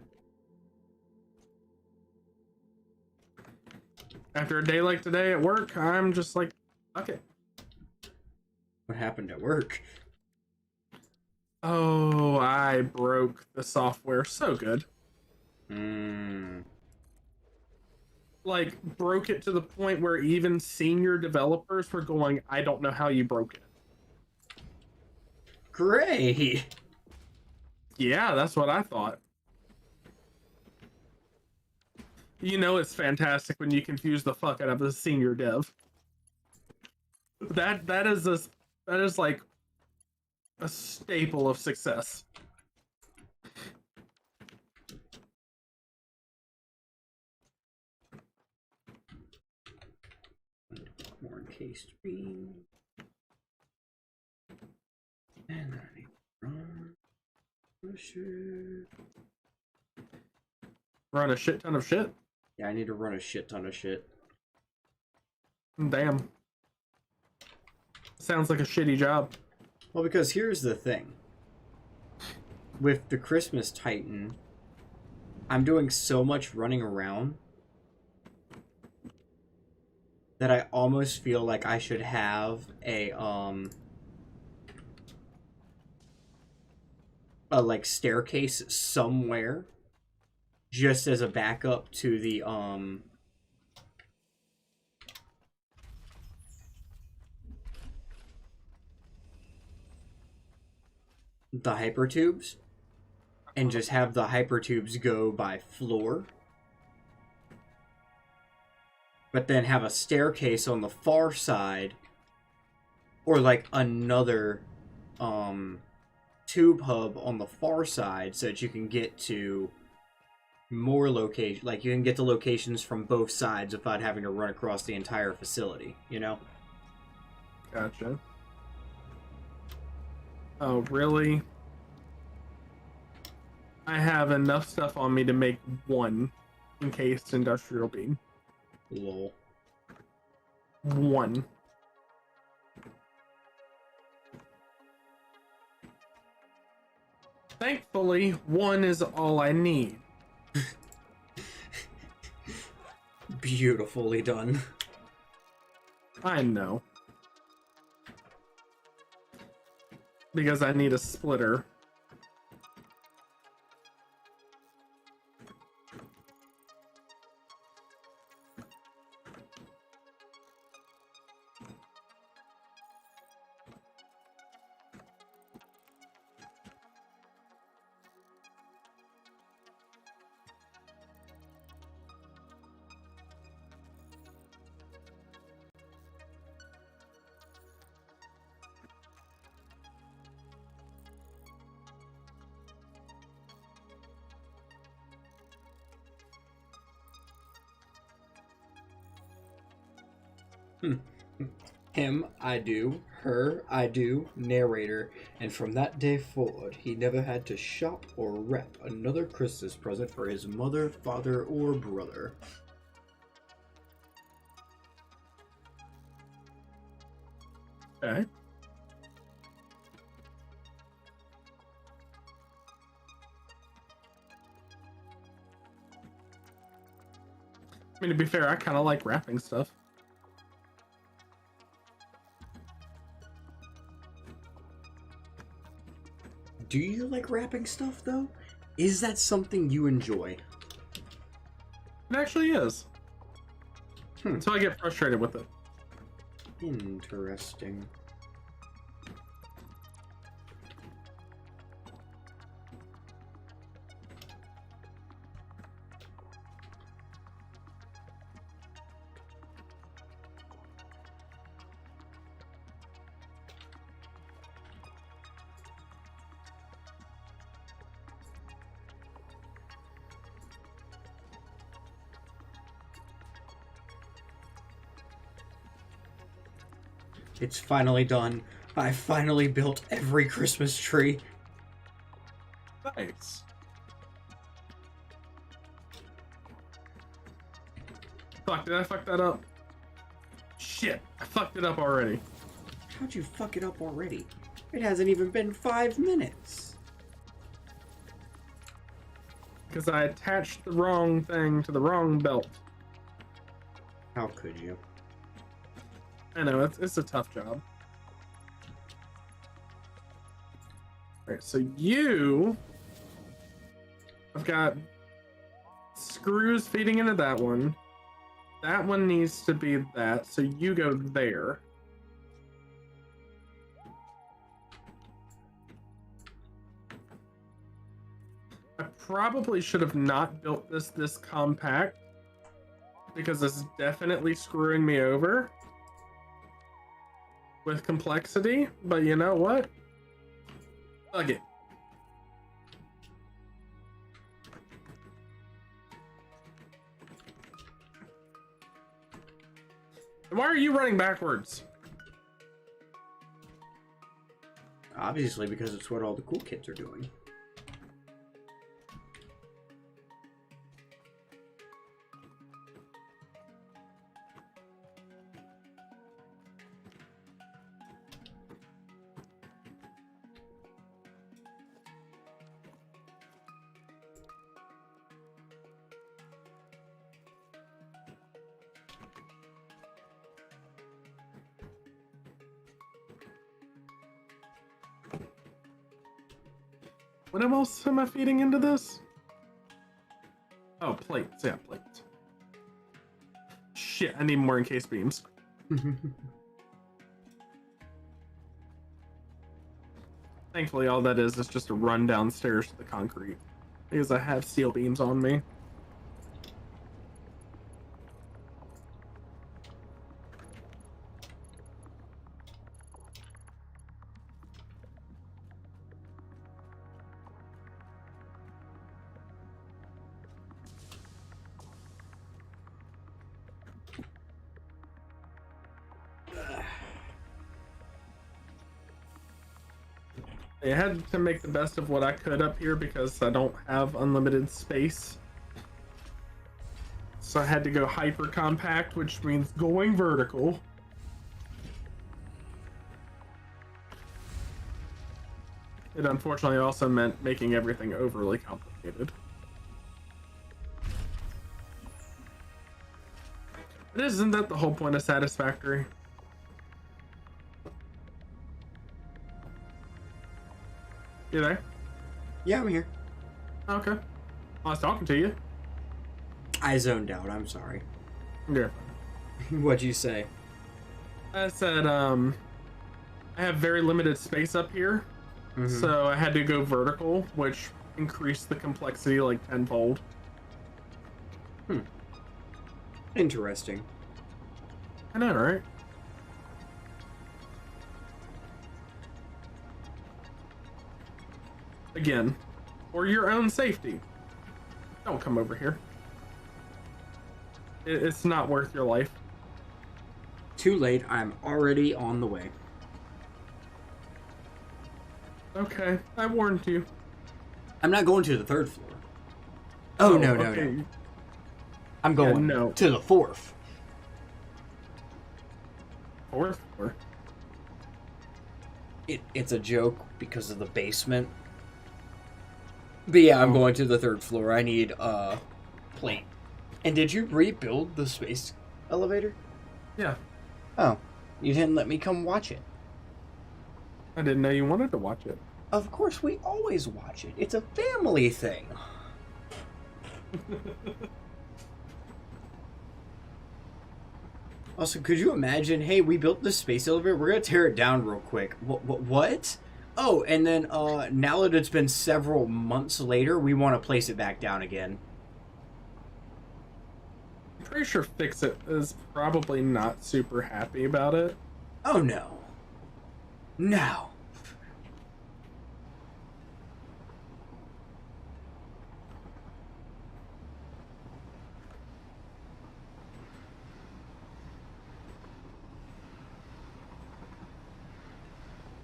B: After a day like today at work, I'm just like, okay.
A: What happened at work?
B: Oh, I broke the software so good. Like, broke it to the point where even senior developers were going, I don't know how you broke it.
A: Great!
B: Yeah, that's what I thought. You know it's fantastic when you confuse the fuck out of a senior dev. That is like a staple of success.
A: More encased beam. And then I need to
B: Run a shit ton of shit?
A: Yeah, I need to run a shit ton of shit.
B: Damn. Sounds like a shitty job.
A: Well, because here's the thing. With the Christmas Titan, I'm doing so much running around that I almost feel like I should have a like staircase somewhere just as a backup to the hypertubes, and just have the hypertubes go by floor, but then have a staircase on the far side, or like another tube hub on the far side, so that you can get to more location, like you can get to locations from both sides without having to run across the entire facility, you know?
B: Gotcha. Oh, really? I have enough stuff on me to make one encased industrial beam.
A: Lol.
B: One. Thankfully, one is all I need.
A: Beautifully done.
B: I know. Because I need a splitter.
A: Him, I do. Her, I do. Narrator. And from that day forward, he never had to shop or wrap another Christmas present for his mother, father, or brother.
B: Okay. I mean, to be fair, I kind of like wrapping stuff.
A: Do you like wrapping stuff, though? Is that something you enjoy?
B: It actually is. Until I get frustrated with it.
A: Interesting. It's finally done. I finally built every Christmas tree.
B: Nice. Fuck, did I fuck that up? Shit, I fucked it up already.
A: How'd you fuck it up already? It hasn't even been 5 minutes.
B: because I attached the wrong thing to the wrong belt.
A: How could you?
B: I know, it's a tough job. Alright, so I've got screws feeding into that one. That one needs to be that, so you go there. I probably should have not built this compact, because this is definitely screwing me over with complexity, but you know what? Fuck it. And why are you running backwards?
A: Obviously, because it's what all the cool kids are doing.
B: What else am I feeding into this? Oh, plates. Yeah, plates. Shit, I need more encase beams. Thankfully, all that is just a run downstairs to the concrete, because I have steel beams on me. I had to make the best of what I could up here because I don't have unlimited space. So I had to go hyper compact, which means going vertical. It unfortunately also meant making everything overly complicated. But isn't that the whole point of Satisfactory? You there?
A: Yeah, I'm here.
B: Okay. I was talking to you.
A: I zoned out. I'm sorry.
B: Yeah.
A: What'd you say?
B: I said, I have very limited space up here, so I had to go vertical, which increased the complexity like tenfold.
A: Interesting.
B: I know, right? Again, for your own safety, don't come over here. It's not worth your life.
A: Too late. I'm already on the way.
B: Okay, I warned you.
A: I'm not going to the 3rd floor. Oh, no. I'm going to the 4th.
B: 4th floor?
A: It's a joke because of the basement. But yeah, I'm going to the 3rd floor. I need a plate. And did you rebuild the space elevator?
B: Yeah.
A: Oh, you didn't let me come watch it.
B: I didn't know you wanted to watch it.
A: Of course, we always watch it. It's a family thing. Also, could you imagine, hey, we built this space elevator, we're going to tear it down real quick. What? Oh, and then now that it's been several months later, we want to place it back down again.
B: I'm pretty sure Fix-It is probably not super happy about it.
A: Oh, no. No.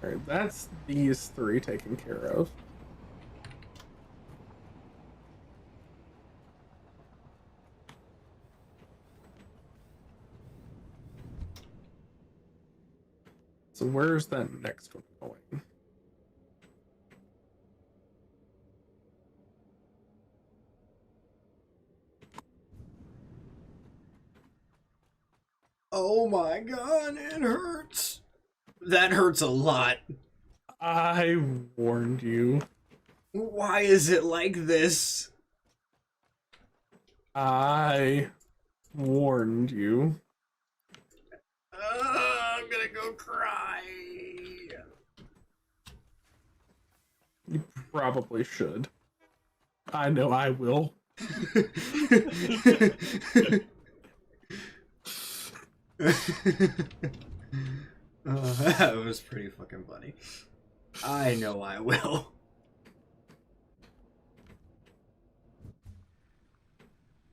B: Alright, that's these 3 taken care of. So where's that next one going?
A: Oh my god, it hurts. That hurts a lot.
B: I warned you.
A: Why is it like this?
B: I warned you.
A: I'm gonna go cry.
B: You probably should. I know I will.
A: That was pretty fucking funny. I know I will.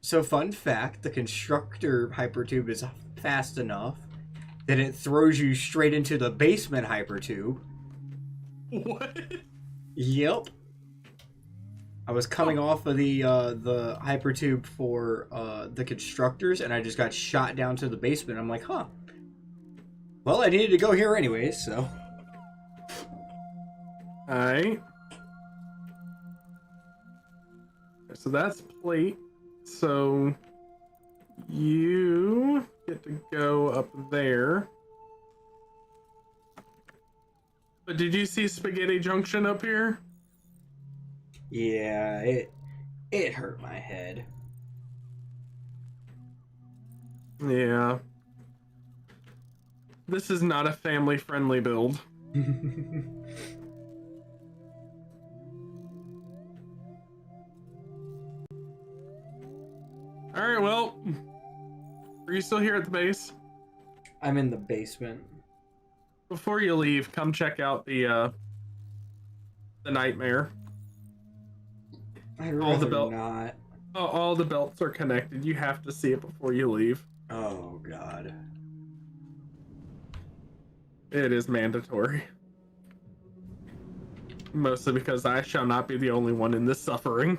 A: So, fun fact, the constructor hypertube is fast enough that it throws you straight into the basement hypertube.
B: What?
A: Yep. I was coming off of the hypertube for the constructors, and I just got shot down to the basement. I'm like, huh. Well, I needed to go here anyways, so.
B: Alright. So that's plate. So you get to go up there. But did you see Spaghetti Junction up here?
A: Yeah, it hurt my head.
B: Yeah. This is not a family-friendly build. Alright, well. Are you still here at the base?
A: I'm in the basement.
B: Before you leave, come check out the nightmare.
A: I'd
B: All the
A: rather not.
B: All the belts are connected. You have to see it before you leave.
A: Oh, God.
B: It is mandatory. Mostly because I shall not be the only one in this suffering.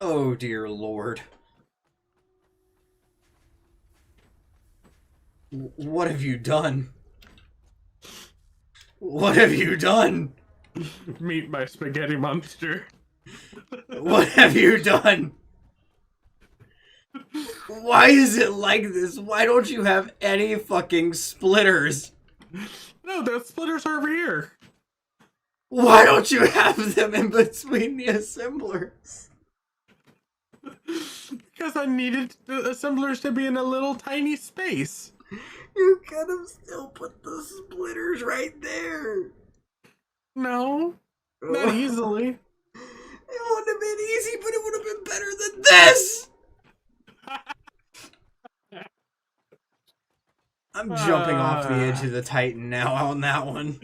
A: Oh, dear Lord. What have you done? What have you done?
B: Meet my spaghetti monster.
A: What have you done? Why is it like this? Why don't you have any fucking splitters?
B: No, the splitters are over here.
A: Why don't you have them in between the assemblers?
B: Because I needed the assemblers to be in a little tiny space.
A: You could have still put the splitters right there.
B: No, not easily.
A: It wouldn't have been easy, but it would have been better than this! I'm jumping off the edge of the Titan now on that one.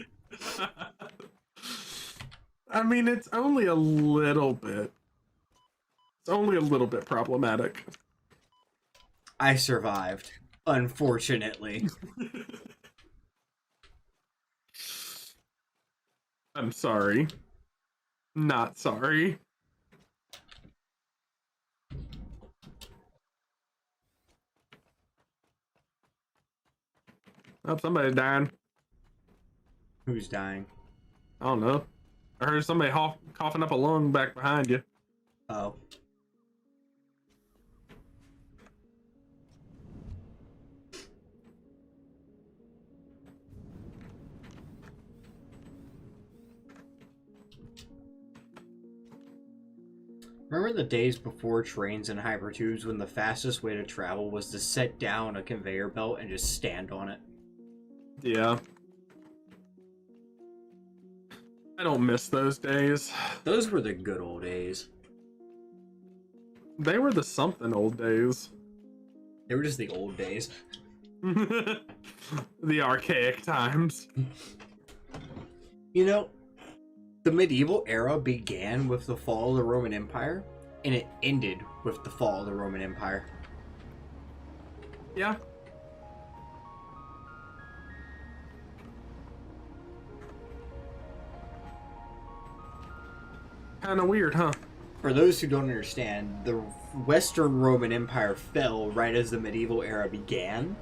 B: I mean, it's only a little bit. It's only a little bit problematic.
A: I survived, unfortunately.
B: I'm sorry. Not sorry. Oh, somebody's dying.
A: Who's dying?
B: I don't know. I heard somebody coughing up a lung back behind you.
A: Oh. Remember the days before trains and hypertubes when the fastest way to travel was to set down a conveyor belt and just stand on it?
B: Yeah. I don't miss those days.
A: Those were the good old days.
B: They were the something old days.
A: They were just the old days.
B: The archaic times.
A: You know, the medieval era began with the fall of the Roman Empire, and it ended with the fall of the Roman Empire.
B: Yeah. Kind of weird, huh?
A: For those who don't understand, the Western Roman Empire fell right as the medieval era began,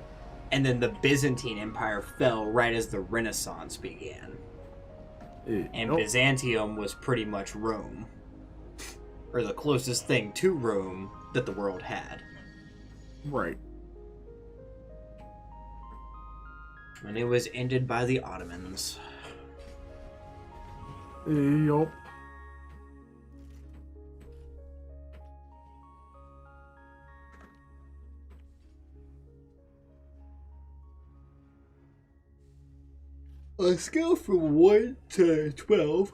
A: and then the Byzantine Empire fell right as the Renaissance began. And Byzantium was pretty much Rome, or the closest thing to Rome that the world had.
B: Right.
A: And it was ended by the Ottomans.
B: Yup.
A: On a scale from 1 to 12,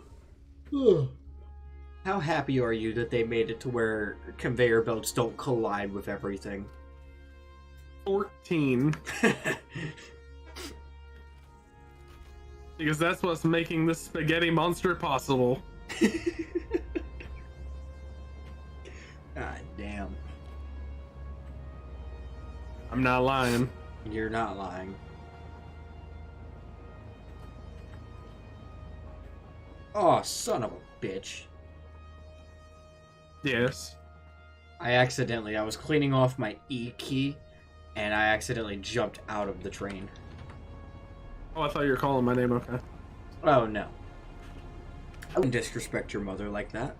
A: how happy are you that they made it to where conveyor belts don't collide with everything?
B: 14. Because that's what's making this spaghetti monster possible.
A: God damn.
B: I'm not lying.
A: You're not lying. Oh, son of a bitch.
B: Yes.
A: I was cleaning off my E key, and I accidentally jumped out of the train.
B: Oh, I thought you were calling my name, okay.
A: Oh, no. I wouldn't disrespect your mother like that.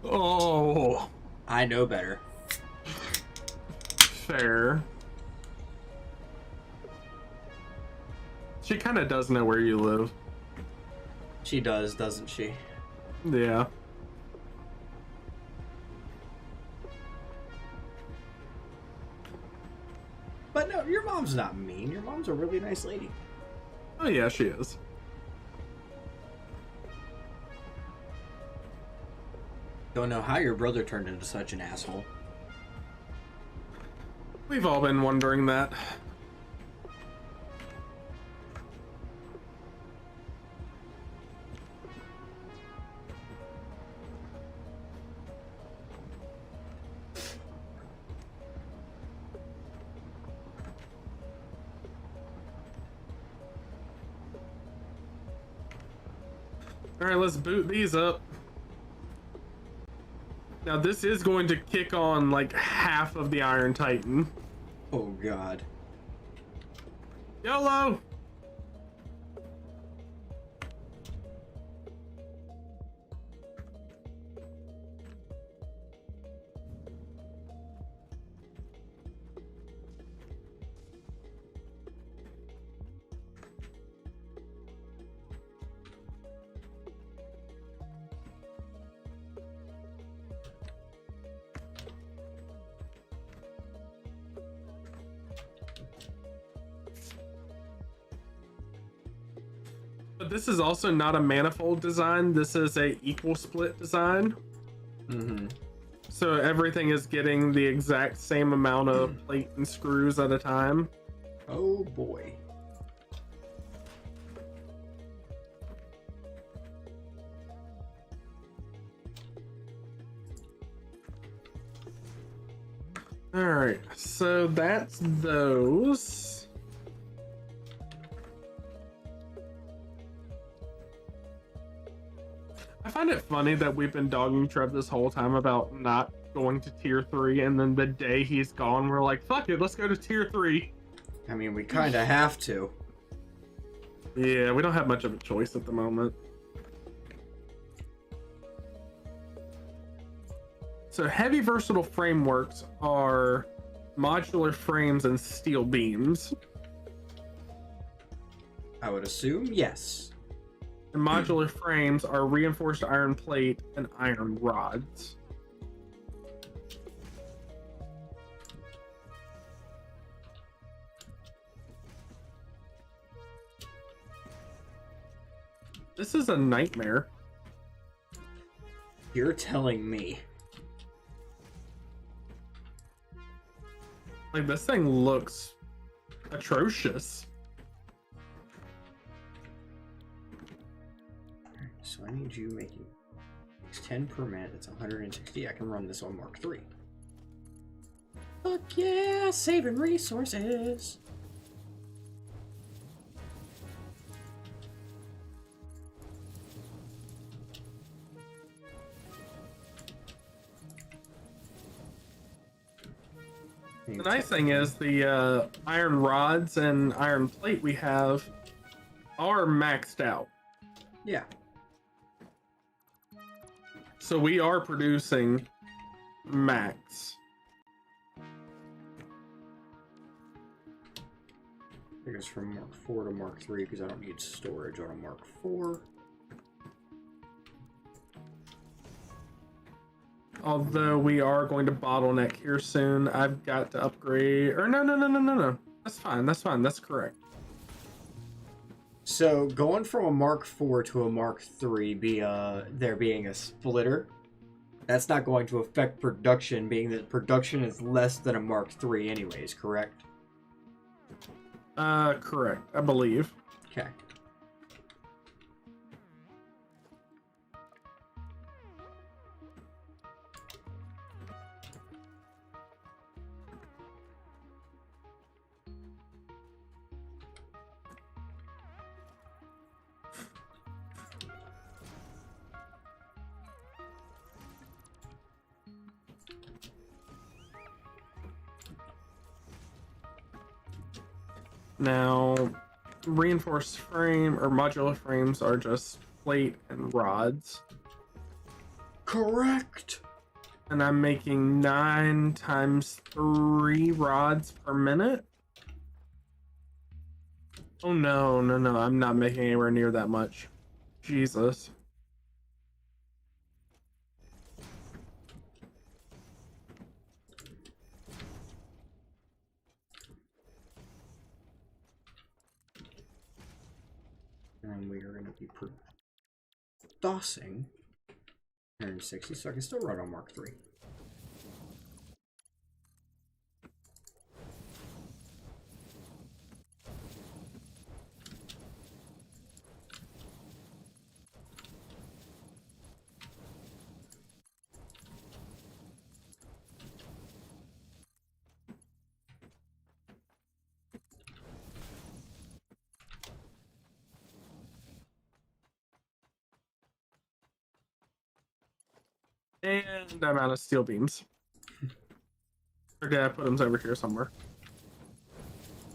B: Oh.
A: I know better.
B: Fair. She kind of does know where you live.
A: She does, doesn't she?
B: Yeah.
A: But no, your mom's not mean. Your mom's a really nice lady.
B: Oh, yeah, she is.
A: Don't know how your brother turned into such an asshole.
B: We've all been wondering that. Alright, let's boot these up. Now this is going to kick on like half of the Iron Titan.
A: Oh god.
B: YOLO! But this is also not a manifold design. This is a equal split design.
A: Mm-hmm.
B: So everything is getting the exact same amount of plate and screws at a time.
A: Oh boy.
B: Alright, so that's those. I find it funny that we've been dogging Trev this whole time about not going to tier 3, and then the day he's gone, we're like, fuck it, let's go to tier 3.
A: I mean, we kind of have to.
B: Yeah, we don't have much of a choice at the moment. So heavy versatile frameworks are modular frames and steel beams.
A: I would assume yes.
B: And modular frames are reinforced iron plate and iron rods. This is a nightmare.
A: You're telling me.
B: Like, this thing looks atrocious.
A: So I need you making it's 10 per minute. It's 160. I can run this on Mark III. Fuck yeah, saving resources.
B: The nice thing is the iron rods and iron plate we have are maxed out.
A: Yeah.
B: So we are producing max.
A: I think it's from Mark 4 to Mark 3 because I don't need storage on a Mark 4.
B: Although we are going to bottleneck here soon. I've got to upgrade. Or no. That's fine. That's correct.
A: So going from a Mark 4 to a Mark 3, there being a splitter, that's not going to affect production, being that production is less than a Mark 3 anyways, correct?
B: Correct, I believe.
A: Okay.
B: Now, reinforced frame or modular frames are just plate and rods.
A: Correct.
B: And I'm making 9 times 3 rods per minute. Oh no, I'm not making anywhere near that much. Jesus.
A: And we are going to be DOSing 160, so I can still run on Mark 3.
B: And I'm out of steel beams. Or did I put them over here somewhere?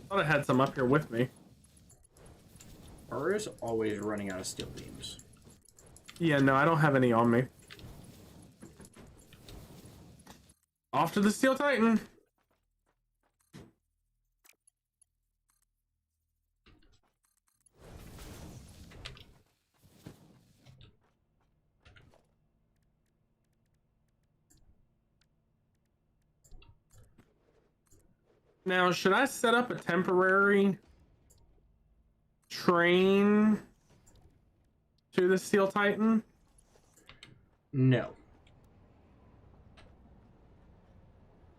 B: Thought I had some up here with me.
A: R is always running out of steel beams.
B: Yeah, no, I don't have any on me. Off to the Steel Titan. Now, should I set up a temporary train to the Steel Titan?
A: No.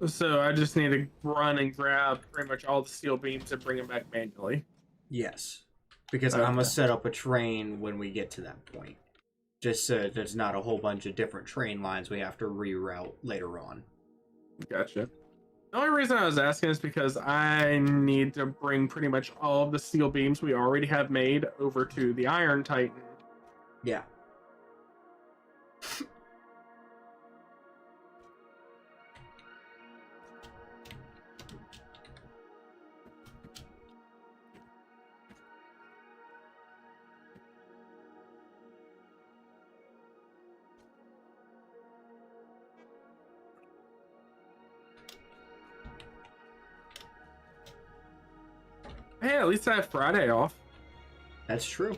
B: So I just need to run and grab pretty much all the steel beams and bring them back manually.
A: Yes. Because
B: Okay.
A: I'm going to set up a train when we get to that point. Just so there's not a whole bunch of different train lines we have to reroute later on.
B: Gotcha. The only reason I was asking is because I need to bring pretty much all of the steel beams we already have made over to the Iron Titan.
A: Yeah.
B: Hey, at least I have Friday off.
A: That's true.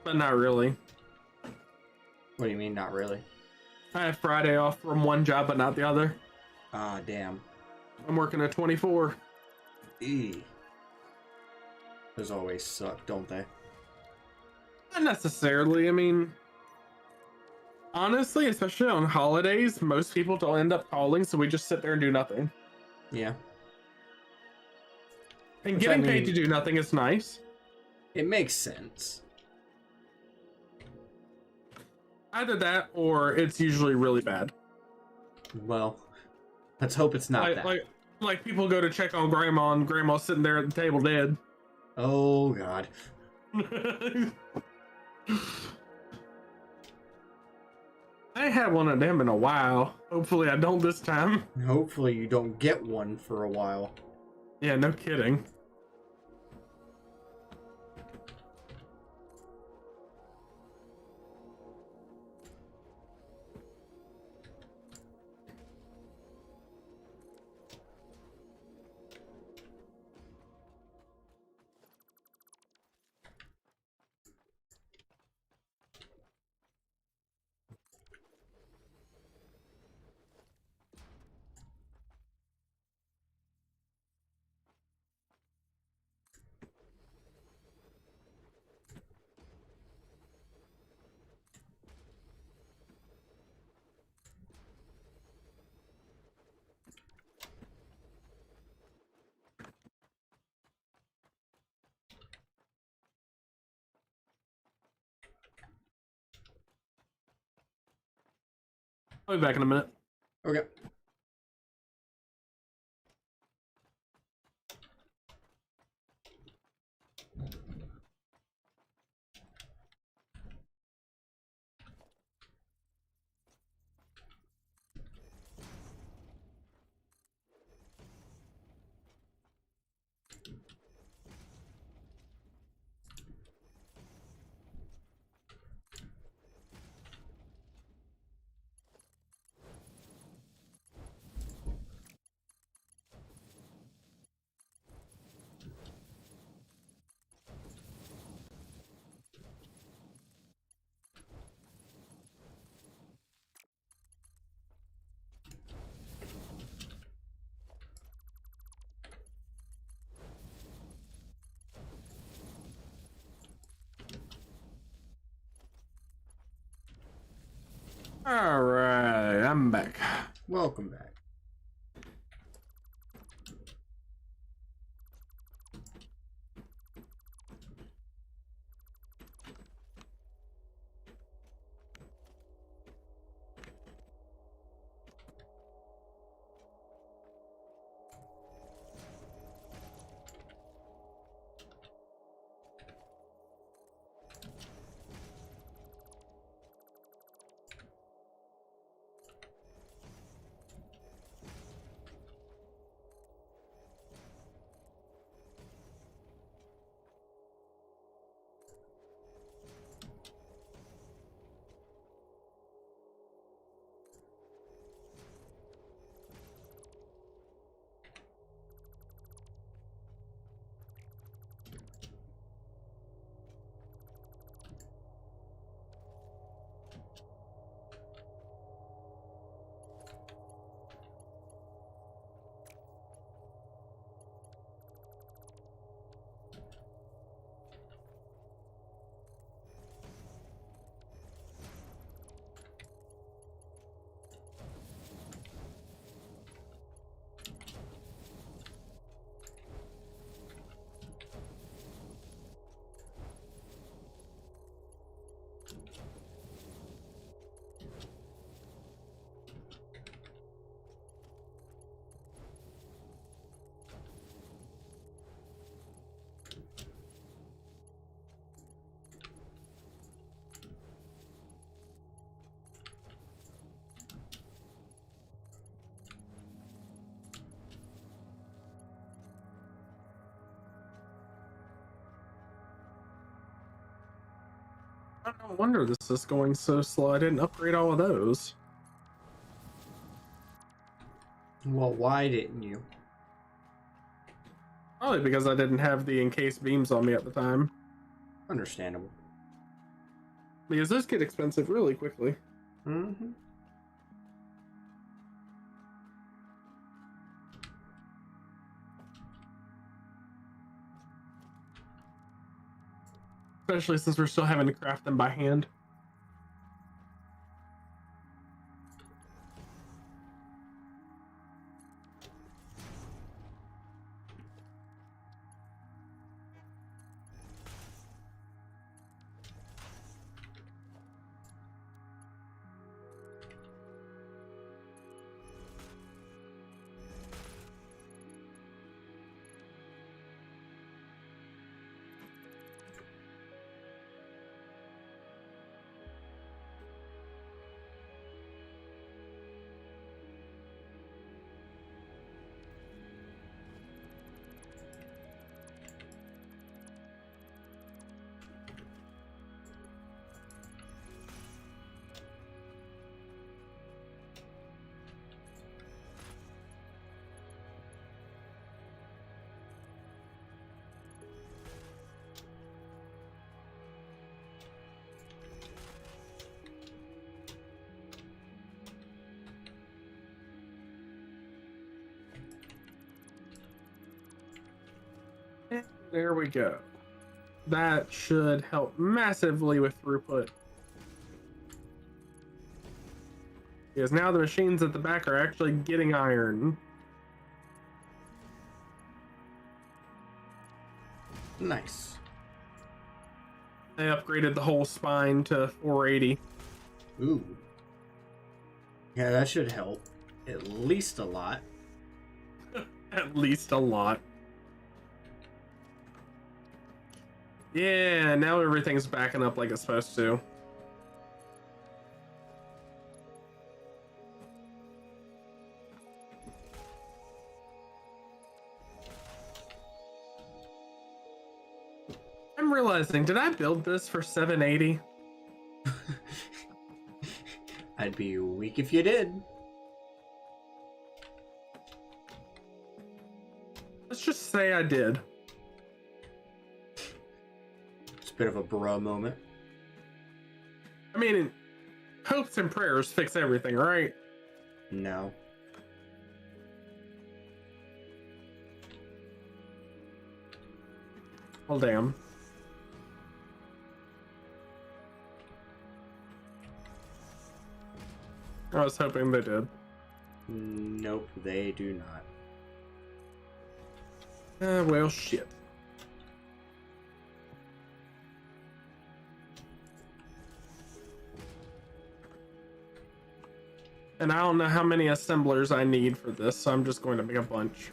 B: But not really.
A: What do you mean, not really?
B: I have Friday off from one job, but not the other.
A: Ah, damn.
B: I'm working at 24.
A: Eee. Those always suck, don't they?
B: Not necessarily. I mean, honestly, especially on holidays, most people don't end up calling, so we just sit there and do nothing.
A: Yeah.
B: And
A: Which,
B: getting
A: I
B: paid
A: mean,
B: to do nothing is nice.
A: It makes sense.
B: Either that, or it's usually really bad.
A: Well, let's hope it's not that.
B: Like people go to check on grandma, and grandma's sitting there at the table dead.
A: Oh, God.
B: I I had one of them in a while. Hopefully I don't this time.
A: Hopefully you don't get one for a while.
B: Yeah, no kidding. I'll be back in a minute.
A: Okay.
B: Alright, I'm back.
A: Welcome back.
B: No wonder this is going so slow. I didn't upgrade all of those.
A: Well, why didn't you?
B: Probably because I didn't have the encased beams on me at the time.
A: Understandable.
B: Because those get expensive really quickly.
A: Mm-hmm.
B: Especially since we're still having to craft them by hand. There we go. That should help massively with throughput. Because now the machines at the back are actually getting iron.
A: Nice.
B: They upgraded the whole spine to 480.
A: Ooh. Yeah, that should help. At least a lot.
B: At least a lot. Yeah, now everything's backing up like it's supposed to. I'm realizing, did I build this for 780?
A: I'd be weak if you did.
B: Let's just say I did.
A: It's a bit of a bruh moment.
B: I mean, hopes and prayers fix everything, right?
A: No.
B: Well, damn. I was hoping they did.
A: Nope, they do not.
B: Well, shit. And I don't know how many assemblers I need for this, so I'm just going to make a bunch.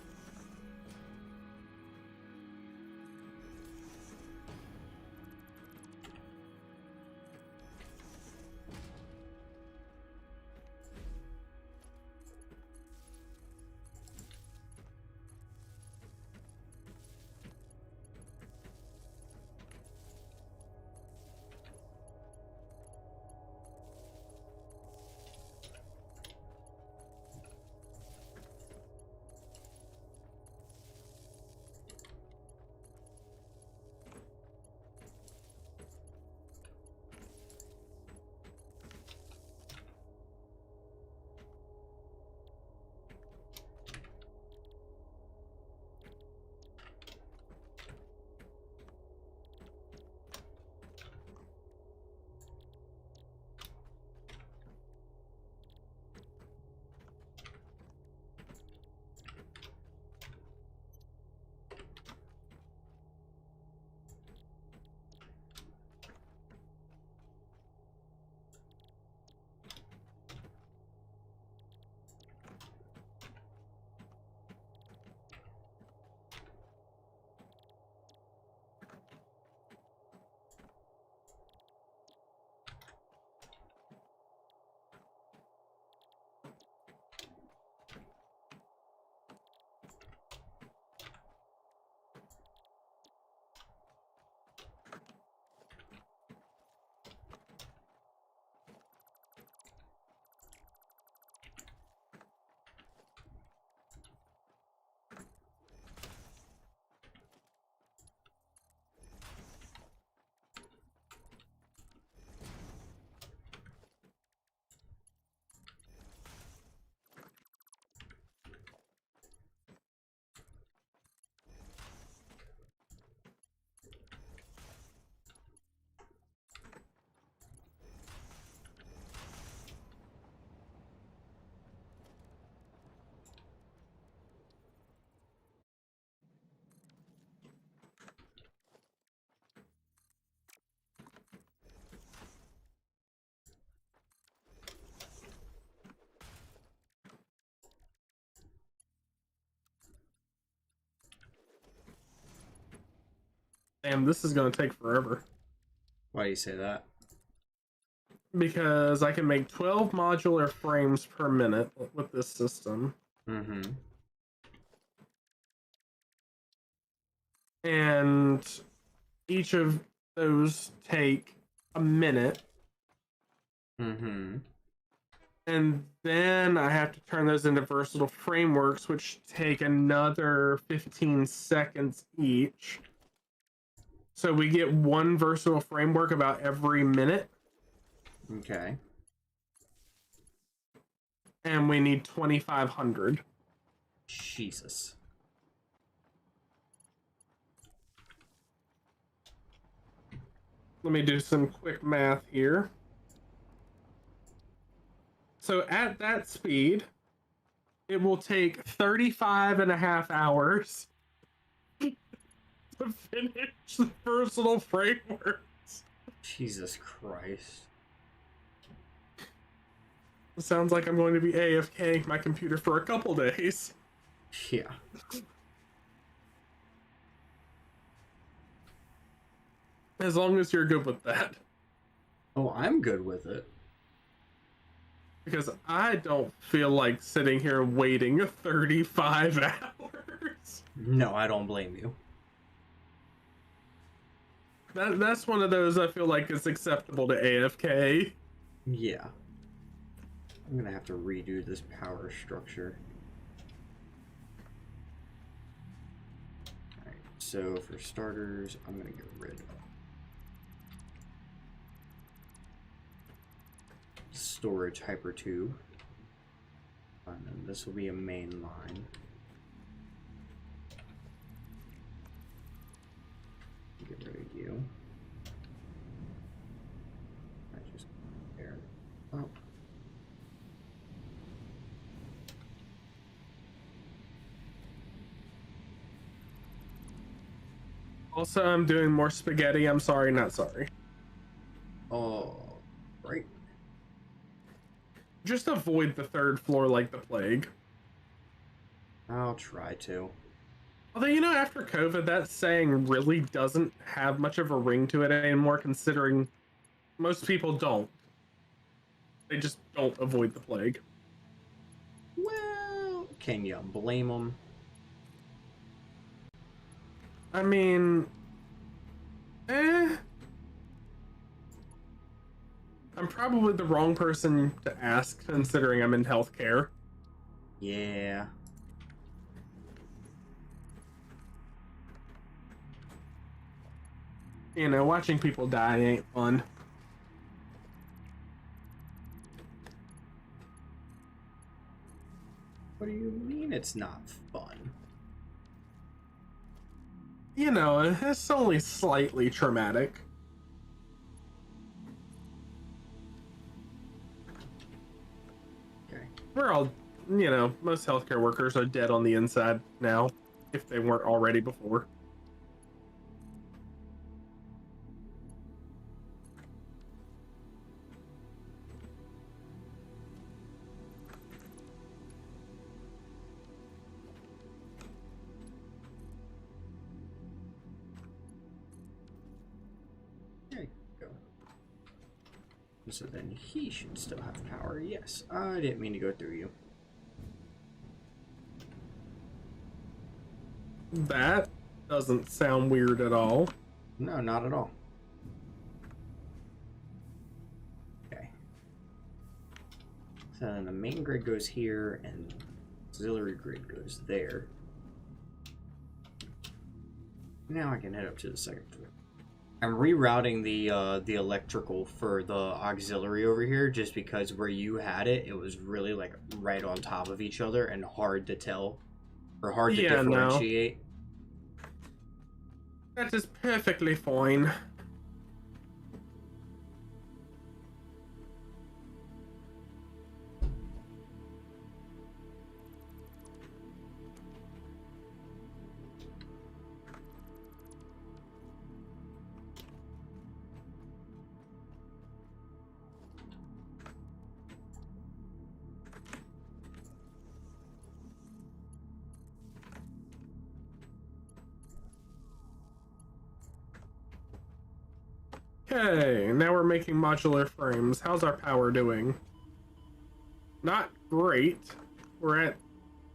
B: Damn, this is going to take forever.
A: Why do you say that?
B: Because I can make 12 modular frames per minute with this system.
A: Mm-hmm.
B: And each of those take a minute.
A: Mm-hmm.
B: And then I have to turn those into versatile frameworks, which take another 15 seconds each. So we get one versatile framework about every minute.
A: Okay.
B: And we need 2,500.
A: Jesus.
B: Let me do some quick math here. So at that speed, it will take 35 and a half hours to finish the personal frameworks.
A: Jesus Christ.
B: It sounds like I'm going to be AFK my computer for a couple days.
A: Yeah.
B: As long as you're good with that.
A: Oh, I'm good with it.
B: Because I don't feel like sitting here waiting 35 hours.
A: No, I don't blame you.
B: That's one of those I feel like is acceptable to AFK.
A: Yeah. I'm gonna have to redo this power structure. Alright, so for starters, I'm gonna get rid of storage hyper 2. And then this will be a main line. Get rid of you. I just there. Oh.
B: Also, I'm doing more spaghetti. I'm sorry, not sorry.
A: Oh, right.
B: Just avoid the third floor like the plague.
A: I'll try to.
B: Although, you know, after COVID, that saying really doesn't have much of a ring to it anymore, considering most people don't. They just don't avoid the plague.
A: Well, can you blame them?
B: I mean, I'm probably the wrong person to ask, considering I'm in healthcare.
A: Yeah.
B: You know, watching people die ain't fun.
A: What do you mean it's not fun?
B: You know, it's only slightly traumatic.
A: Okay.
B: We're all, you know, most healthcare workers are dead on the inside now, if they weren't already before.
A: There you go. So then he should still have power. Yes, I didn't mean to go through you.
B: That doesn't sound weird at all.
A: No, not at all. Okay. So then the main grid goes here, and auxiliary grid goes there. Now I can head up to the second floor. I'm rerouting the electrical for the auxiliary over here, just because where you had it, it was really like right on top of each other and hard to tell, or hard to differentiate.
B: No. That is perfectly fine. Okay, now we're making modular frames. How's our power doing? Not great. We're at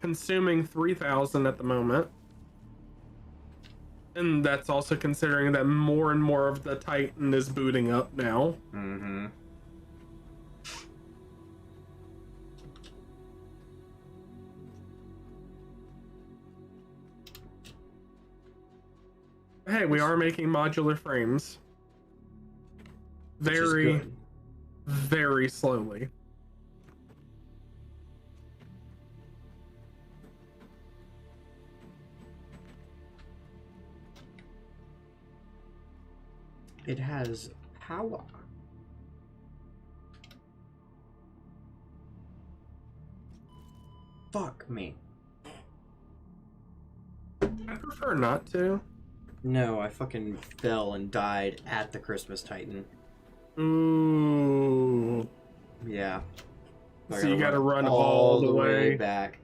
B: consuming 3,000 at the moment. And that's also considering that more and more of the Titan is booting up now.
A: Mm-hmm.
B: Hey, we are making modular frames. Very, very slowly.
A: It has power. Fuck me.
B: I prefer not to.
A: No, I fucking fell and died at the Christmas Titan.
B: Ooh.
A: Yeah.
B: So you gotta run all the way
A: back.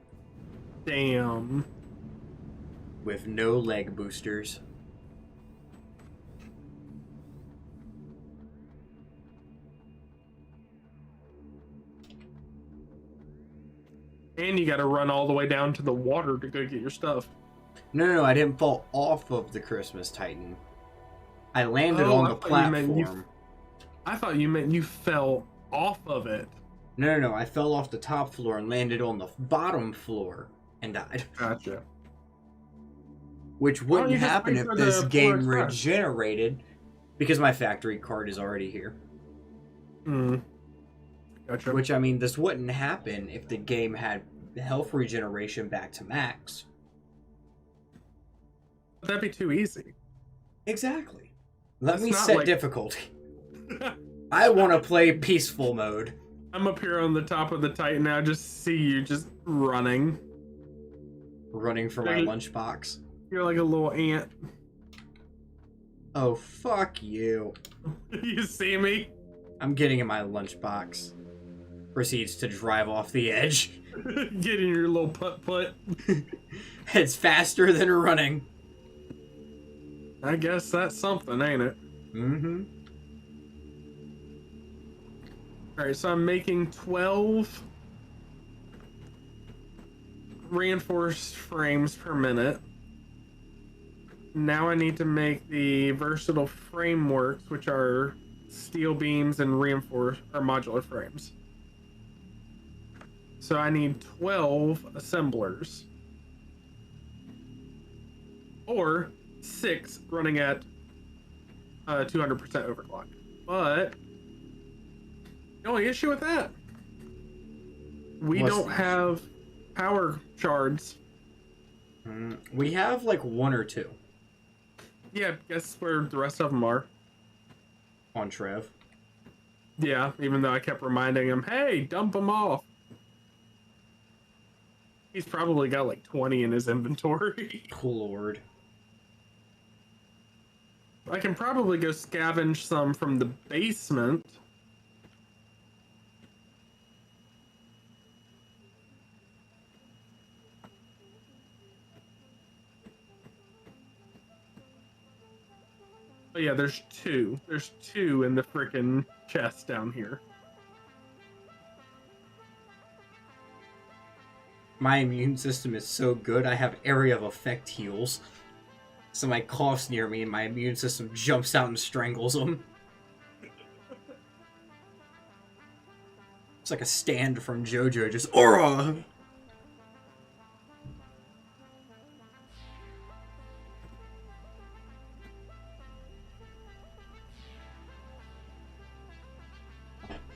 B: Damn.
A: With no leg boosters.
B: And you gotta run all the way down to the water to go get your stuff.
A: No, I didn't fall off of the Christmas Titan. I landed on the platform.
B: I thought you meant you fell off of it.
A: No, I fell off the top floor and landed on the bottom floor and died.
B: Gotcha.
A: Which wouldn't happen if this game regenerated, because my factory card is already here.
B: Gotcha.
A: Which, I mean, this wouldn't happen if the game had health regeneration back to max.
B: That'd be too easy.
A: Exactly. Let me set difficulty. I want to play peaceful mode.
B: I'm up here on the top of the Titan now, just see you just running.
A: Running for my lunchbox.
B: You're like a little ant.
A: Oh, fuck you.
B: You see me?
A: I'm getting in my lunchbox. Proceeds to drive off the edge.
B: Get in your little putt-putt.
A: It's faster than running.
B: I guess that's something, ain't it?
A: Mm-hmm.
B: Alright, so I'm making 12 reinforced frames per minute. Now I need to make the versatile frameworks, which are steel beams and reinforced or modular frames. So I need 12 assemblers. Or 6 running at 200% overclock. But the only issue with that, we don't have power shards.
A: We have like 1 or 2.
B: Yeah, guess where the rest of them are.
A: On Trev.
B: Yeah, even though I kept reminding him, hey, dump them off. He's probably got like 20 in his inventory.
A: Lord.
B: I can probably go scavenge some from the basement. Oh yeah, there's 2. There's 2 in the frickin' chest down here.
A: My immune system is so good, I have area of effect heals. Somebody coughs near me and my immune system jumps out and strangles them. It's like a stand from JoJo, just aura!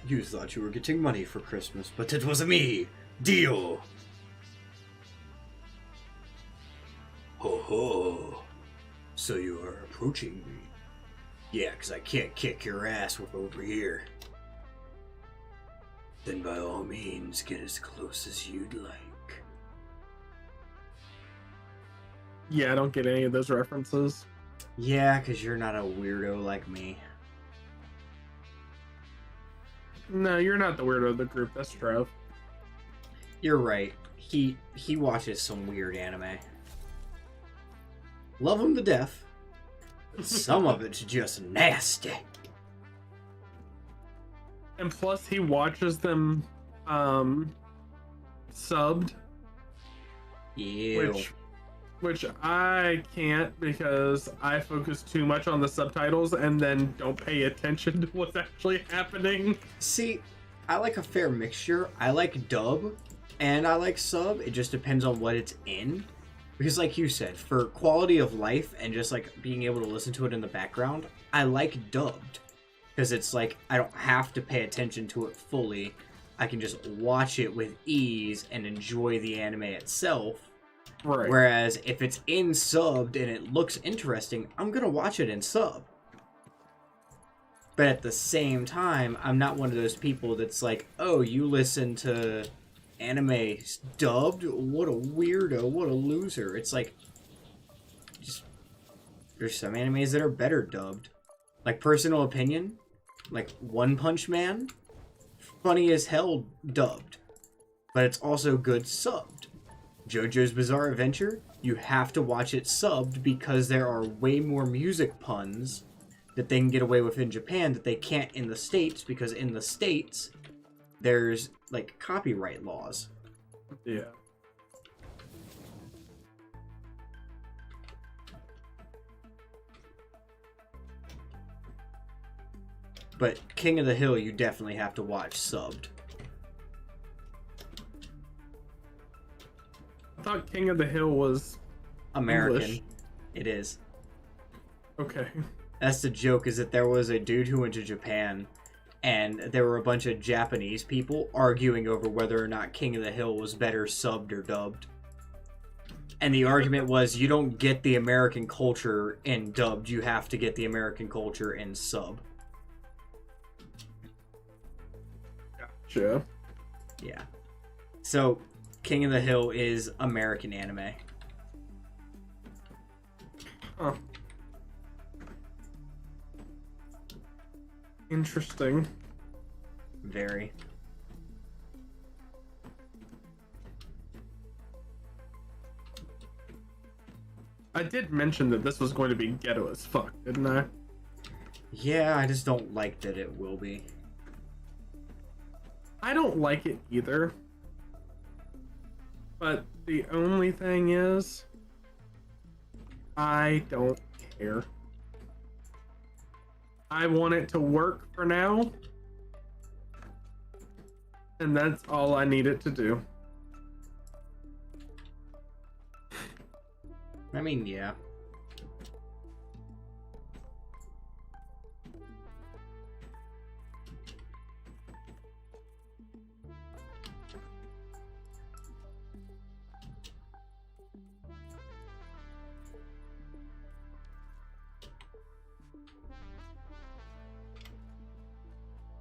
A: You thought you were getting money for Christmas, but it was me! Deal! Ho ho! So you are approaching me? Yeah, 'cause I can't kick your ass with over here. Then by all means, get as close as you'd like.
B: Yeah, I don't get any of those references.
A: Yeah, 'cause you're not a weirdo like me.
B: No, you're not the weirdo of the group, that's Trev.
A: You're right. He watches some weird anime. Love him to death. But some of it's just nasty.
B: And plus he watches them subbed.
A: Ew.
B: Which I can't because I focus too much on the subtitles and then don't pay attention to what's actually happening.
A: See, I like a fair mixture. I like dub and I like sub. It just depends on what it's in. Because like you said, for quality of life and just like being able to listen to it in the background, I like dubbed. Because it's like, I don't have to pay attention to it fully. I can just watch it with ease and enjoy the anime itself.
B: Right.
A: Whereas if it's in subbed and it looks interesting, I'm gonna watch it in sub. But at the same time, I'm not one of those people that's like, oh, you listen to anime dubbed? What a weirdo, what a loser. It's like, just, there's some animes that are better dubbed. Like, personal opinion, like One Punch Man, funny as hell dubbed. But it's also good subbed. JoJo's Bizarre Adventure, you have to watch it subbed because there are way more music puns that they can get away with in Japan that they can't in the States, because in the States, there's, like, copyright laws.
B: Yeah.
A: But King of the Hill, you definitely have to watch subbed.
B: I thought King of the Hill was
A: American.
B: English.
A: It is.
B: Okay.
A: That's the joke, is that there was a dude who went to Japan, and there were a bunch of Japanese people arguing over whether or not King of the Hill was better subbed or dubbed. And the argument was, you don't get the American culture in dubbed, you have to get the American culture in sub.
B: Gotcha.
A: Yeah. So, King of the Hill is American anime.
B: Huh. Interesting.
A: Very.
B: I did mention that this was going to be ghetto as fuck, didn't I?
A: Yeah, I just don't like that it will be.
B: I don't like it either. But the only thing is, I don't care. I want it to work for now. And that's all I need it to do.
A: I mean, yeah.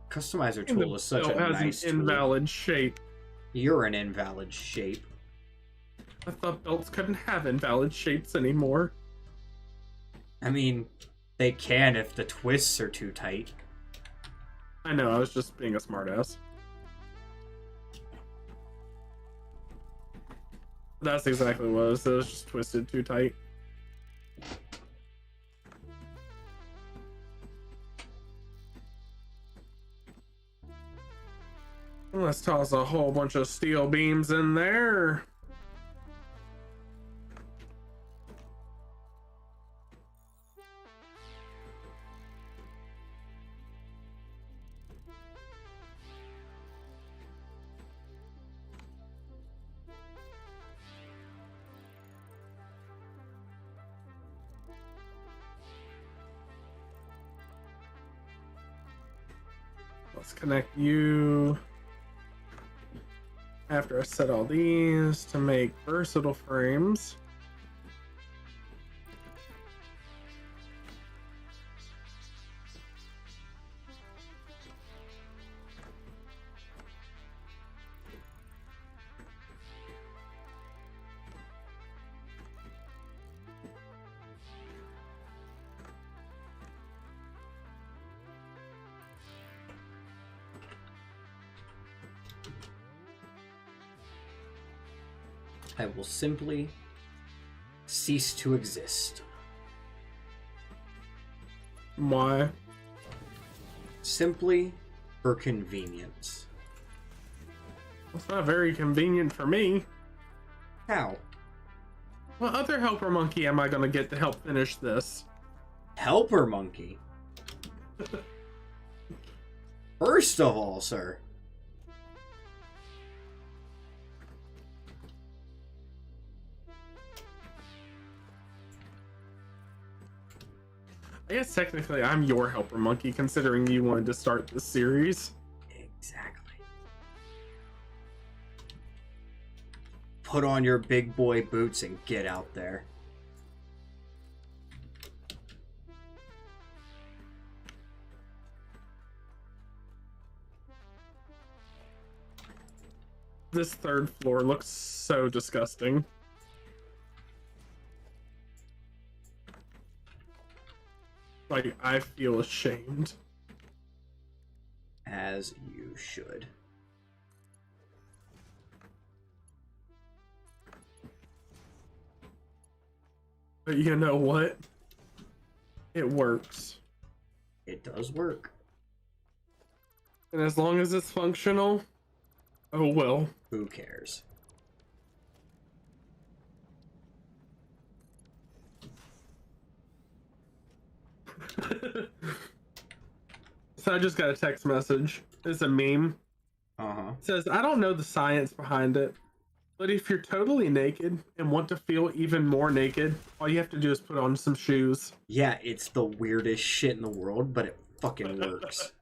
A: Customizer tool is such a nice
B: an
A: tool.
B: invalid shape.
A: You're an invalid shape.
B: I thought belts couldn't have invalid shapes anymore.
A: I mean, they can if the twists are too tight.
B: I know, I was just being a smartass. That's exactly what it was. It was just twisted too tight. Let's toss a whole bunch of steel beams in there. Let's connect you. After I set all these to make versatile frames.
A: I will simply cease to exist.
B: Why?
A: Simply for convenience.
B: It's not very convenient for me.
A: How?
B: What other helper monkey am I gonna get to help finish this?
A: Helper monkey? First of all, sir.
B: I guess technically I'm your helper monkey, considering you wanted to start this series.
A: Exactly. Put on your big boy boots and get out there.
B: This third floor looks so disgusting. Like, I feel ashamed.
A: As you should.
B: But you know what? It works.
A: It does work.
B: And as long as it's functional, oh well.
A: Who cares?
B: So I just got a text message. It's a meme. It says, I don't know the science behind it, but if you're totally naked and want to feel even more naked, all you have to do is put on some shoes.
A: Yeah, it's the weirdest shit in the world, but it fucking works.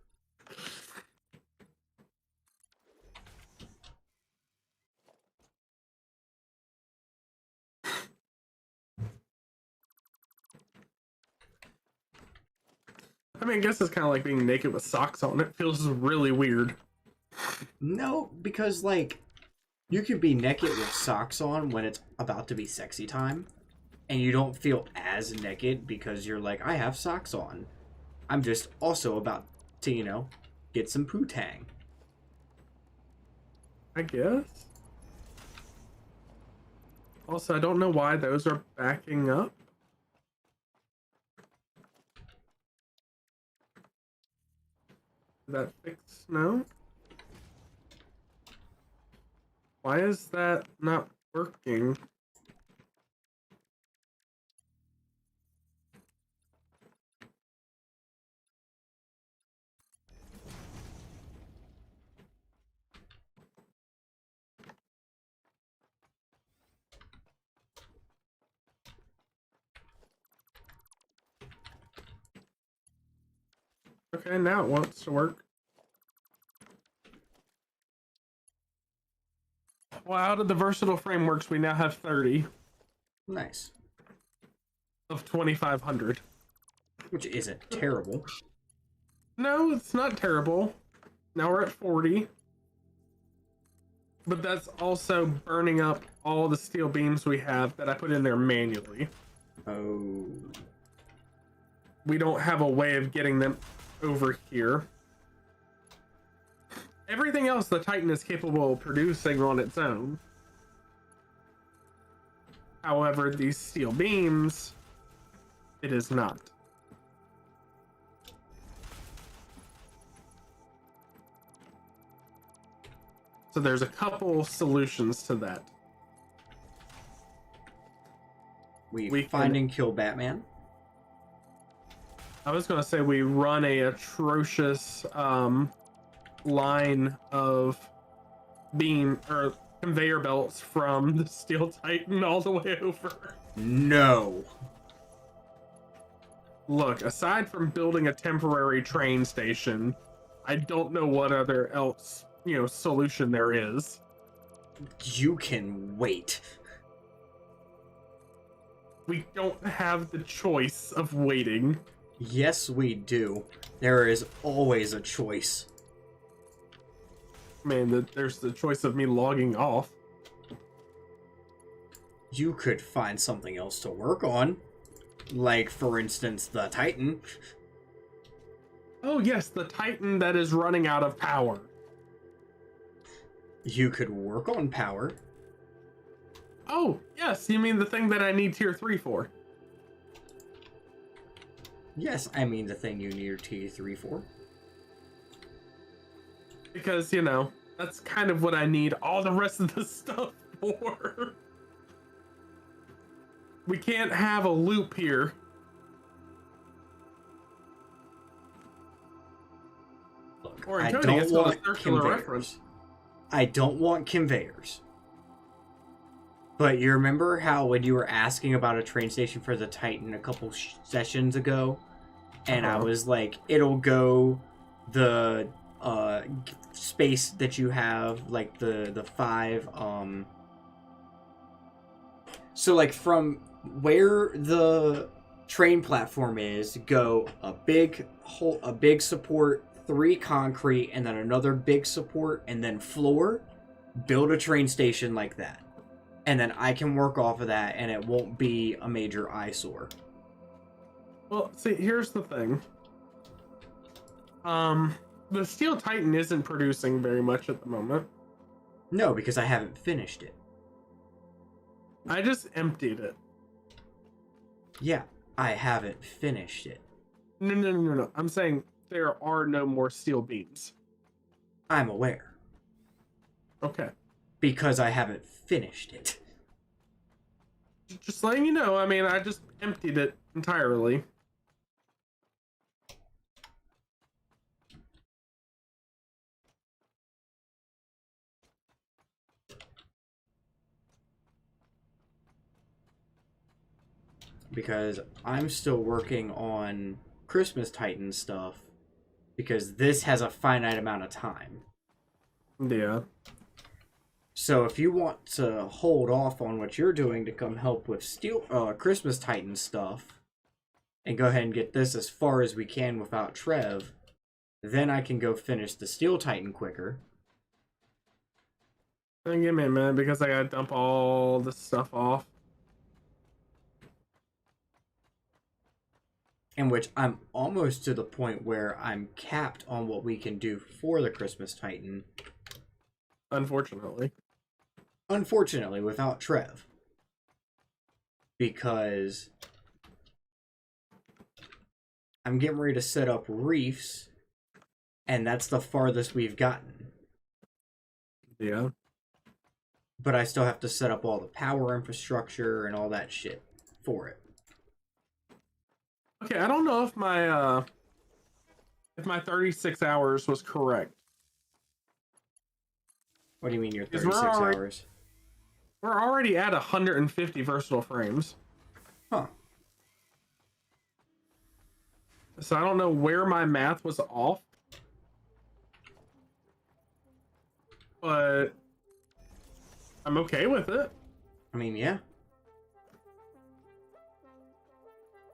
B: I mean, I guess it's kind of like being naked with socks on. It feels really weird.
A: No, because, like, you could be naked with socks on when it's about to be sexy time, and you don't feel as naked because you're like, I have socks on. I'm just also about to, you know, get some poo-tang.
B: I guess. Also, I don't know why those are backing up. Did that fix? No? Why is that not working? Okay, now it wants to work. Well, out of the versatile frameworks, we now have 30
A: Nice.
B: of 2,500.
A: Which isn't terrible.
B: No, it's not terrible. Now we're at 40. But that's also burning up all the steel beams we have that I put in there manually.
A: Oh.
B: We don't have a way of getting them over here. Everything else the Titan is capable of producing on its own. However, these steel beams, it is not. So there's a couple solutions to that.
A: We find and kill Batman.
B: I was going to say we run a atrocious line of beam or conveyor belts from the Steel Titan all the way over.
A: No.
B: Look, aside from building a temporary train station, I don't know what other else, solution there is.
A: You can wait.
B: We don't have the choice of waiting.
A: Yes, we do. There is always a choice.
B: Man, there's the choice of me logging off.
A: You could find something else to work on. Like, for instance, the Titan.
B: Oh yes, the Titan that is running out of power.
A: You could work on power.
B: Oh, yes, you mean the thing that I need tier 3 for.
A: Yes, I mean the thing you need your T3 for.
B: Because, that's kind of what I need all the rest of the stuff for. We can't have a loop here.
A: Look,
B: Or in
A: I
B: coding,
A: don't
B: it's called a
A: want
B: circular
A: conveyors.
B: reference.
A: I don't want conveyors. But you remember how when you were asking about a train station for the Titan a couple sessions ago, and I was like, it'll go the space that you have, like the 5 so like from where the train platform is, go a big support, 3 concrete, and then another big support, and then floor. build a train station like that. And then I can work off of that and it won't be a major eyesore.
B: Well, see, here's the thing. The Steel Titan isn't producing very much at the moment.
A: No, because I haven't finished it.
B: I just emptied it.
A: Yeah, I haven't finished it.
B: No. I'm saying there are no more steel beams.
A: I'm aware.
B: Okay.
A: Because I haven't finished it.
B: Just letting you know, I mean, I just emptied it entirely.
A: Because I'm still working on Christmas Titan stuff. Because this has a finite amount of time.
B: Yeah.
A: So if you want to hold off on what you're doing to come help with Christmas Titan stuff, and go ahead and get this as far as we can without Trev, then I can go finish the Steel Titan quicker.
B: Then give me a minute because I gotta dump all this stuff off.
A: In which I'm almost to the point where I'm capped on what we can do for the Christmas Titan.
B: Unfortunately.
A: Unfortunately, without Trev. Because I'm getting ready to set up reefs, and that's the farthest we've gotten.
B: Yeah.
A: But I still have to set up all the power infrastructure and all that shit for it.
B: Okay, I don't know if my 36 hours was correct.
A: What do you mean your
B: 'Cause
A: 36
B: already-
A: hours?
B: We're already at 150 versatile frames.
A: Huh.
B: So I don't know where my math was off. But I'm okay with it.
A: I mean, yeah.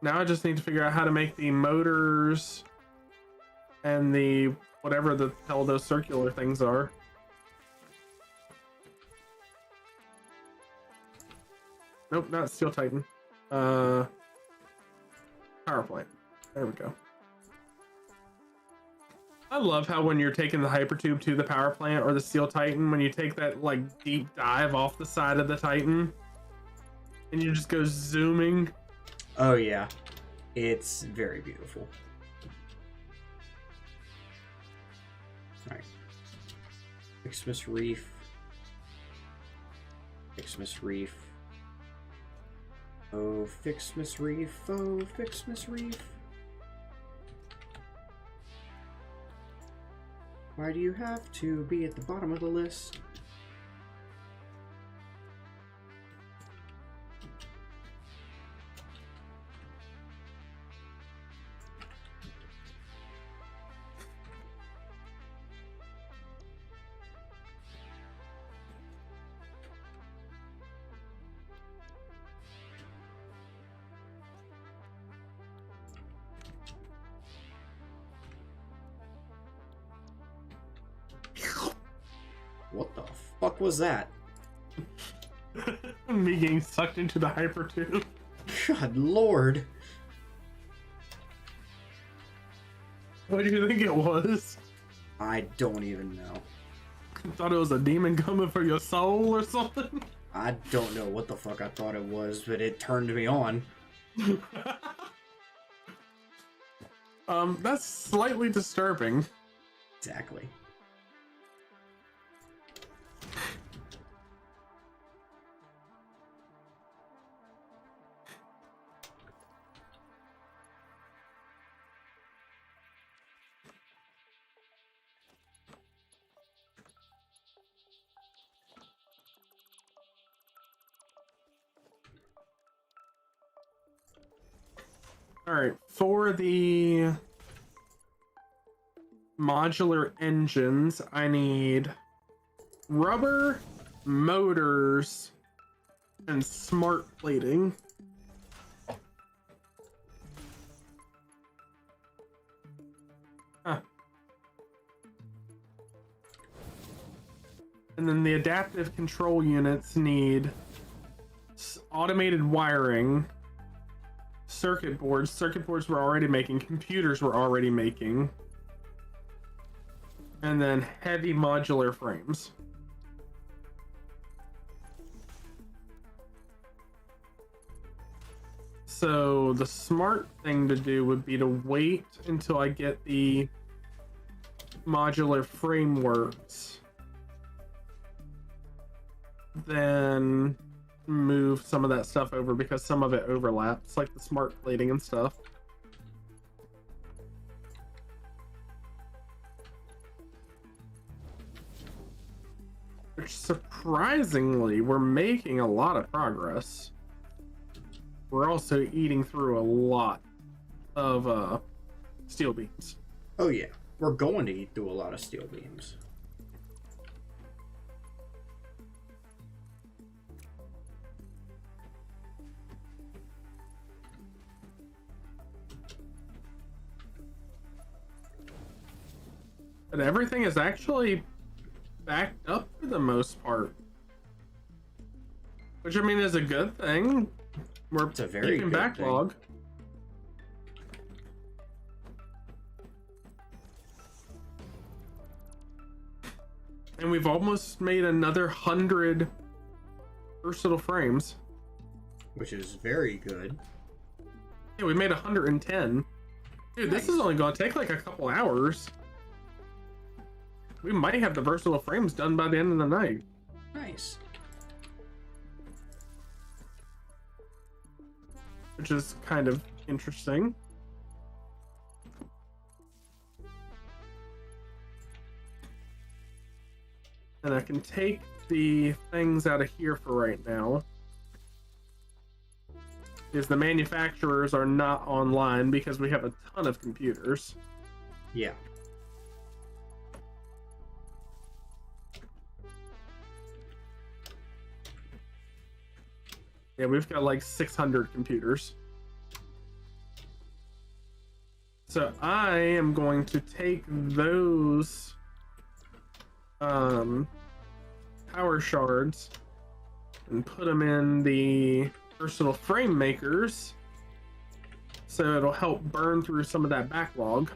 B: Now I just need to figure out how to make the motors and the whatever the hell those circular things are. Nope, not Steel Titan. Power plant. There we go. I love how when you're taking the hypertube to the power plant or the Steel Titan, when you take that like deep dive off the side of the Titan and you just go zooming.
A: Oh, yeah. It's very beautiful. Alright. Ficsmas Reef. Ficsmas Reef. Oh, Ficsmas Reef. Oh, Ficsmas Reef. Why do you have to be at the bottom of the list? What the fuck was that?
B: Me getting sucked into the hypertube.
A: God lord.
B: What do you think it was?
A: I don't even know.
B: Thought it was a demon coming for your soul or something?
A: I don't know what the fuck I thought it was, but it turned me on.
B: That's slightly disturbing.
A: Exactly.
B: Alright, for the modular engines, I need rubber, motors, and smart plating. Huh. And then the adaptive control units need automated wiring, circuit boards. Circuit boards we're already making, computers we're already making, and then heavy modular frames. So the smart thing to do would be to wait until I get the modular frameworks, then move some of that stuff over because some of it overlaps, like the smart plating and stuff. Which, surprisingly, we're making a lot of progress. We're also eating through a lot of steel beams.
A: Oh yeah, we're going to eat through a lot of steel beams.
B: But everything is actually backed up for the most part. Which, I mean, is a good thing. We're
A: a very
B: keeping
A: good
B: backlog. And we've almost made another 100 versatile frames.
A: Which is very good.
B: Yeah, we made 110. Dude,
A: Nice.
B: This is only gonna take like a couple hours. We might have the versatile frames done by the end of the night.
A: Nice.
B: Which is kind of interesting. And I can take the things out of here for right now. Because the manufacturers are not online because we have a ton of computers.
A: Yeah.
B: Yeah, we've got like 600 computers. So I am going to take those power shards and put them in the versatile frame makers, so it'll help burn through some of that backlog.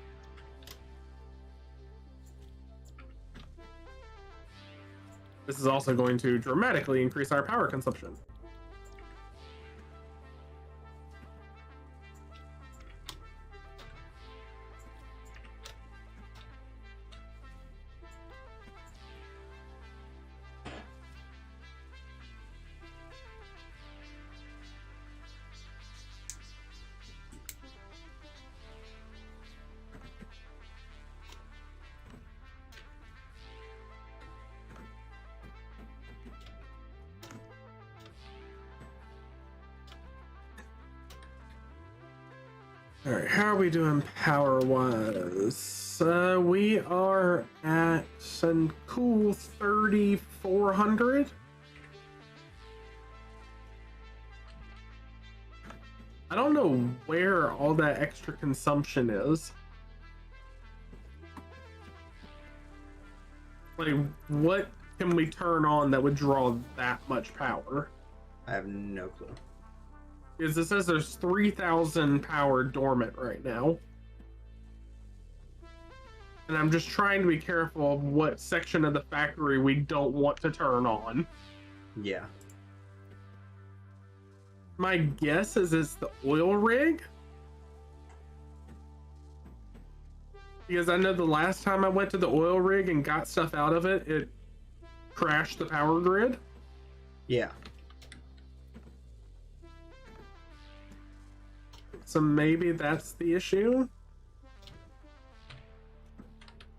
B: This is also going to dramatically increase our power consumption. All right, how are we doing power-wise? We are at some cool 3,400. I don't know where all that extra consumption is. Like, what can we turn on that would draw that much power?
A: I have no clue.
B: Because it says there's 3,000 power dormant right now. And I'm just trying to be careful of what section of the factory we don't want to turn on.
A: Yeah.
B: My guess is it's the oil rig. Because I know the last time I went to the oil rig and got stuff out of it, it crashed the power grid.
A: Yeah.
B: So maybe that's the issue.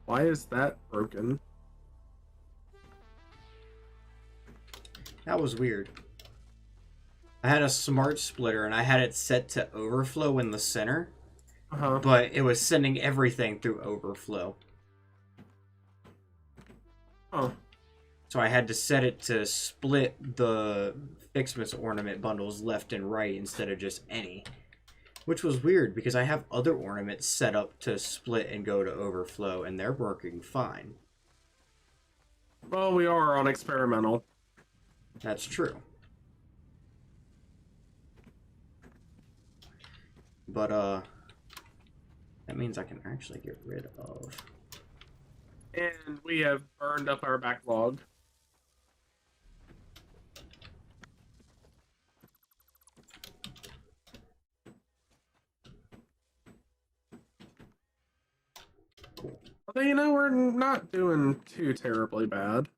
B: Why is that broken?
A: That was weird. I had a smart splitter and I had it set to overflow in the center, but it was sending everything through overflow.
B: Oh.
A: So I had to set it to split the Ficsmas ornament bundles left and right instead of just any. Which was weird because I have other ornaments set up to split and go to overflow and they're working fine.
B: Well, we are on experimental.
A: That's true. But, that means I can actually get rid of...
B: And we have burned up our backlog. Although, you know, we're not doing too terribly bad.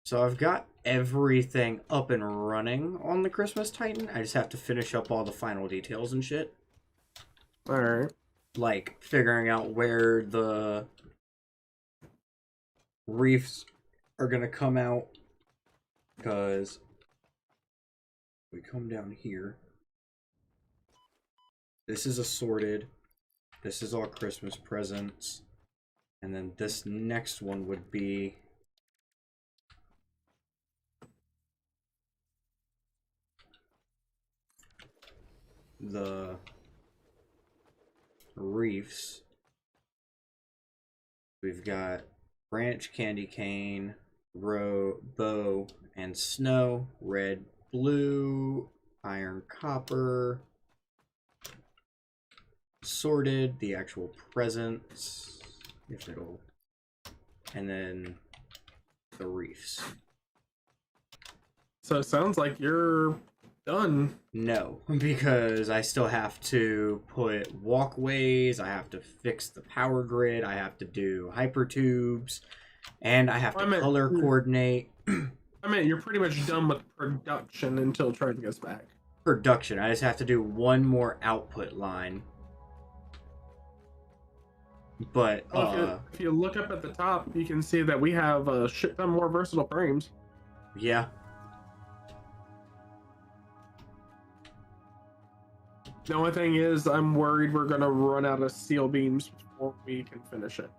A: So I've got everything up and running on the Christmas Titan. I just have to finish up all the final details and shit.
B: Alright.
A: Like, figuring out where the reefs are gonna come out. Because we come down here. This is assorted. This is all Christmas presents. And then this next one would be... the reefs. We've got branch, candy cane, bow, and snow. Red, blue, iron, copper. Sorted, the actual presents, if it'll, and then the reefs.
B: So it sounds like you're done.
A: No, because I still have to put walkways, I have to fix the power grid, I have to do hypertubes, and I have to color coordinate.
B: I mean, you're pretty much done with production until Trent gets back.
A: Production, I just have to do one more output line. But
B: if you look up at the top, you can see that we have a shit ton more versatile frames.
A: Yeah.
B: The only thing is, I'm worried we're gonna run out of steel beams before we can finish it.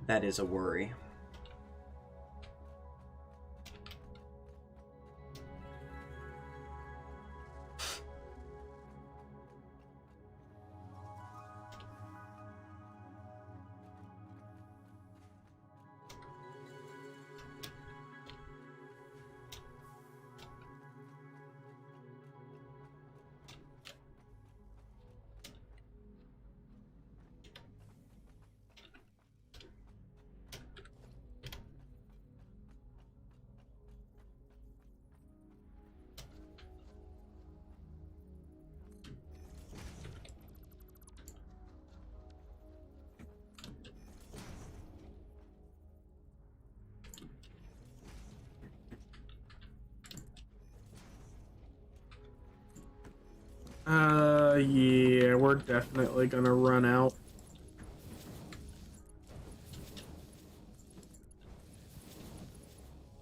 A: That is a worry.
B: Yeah, we're definitely gonna run out.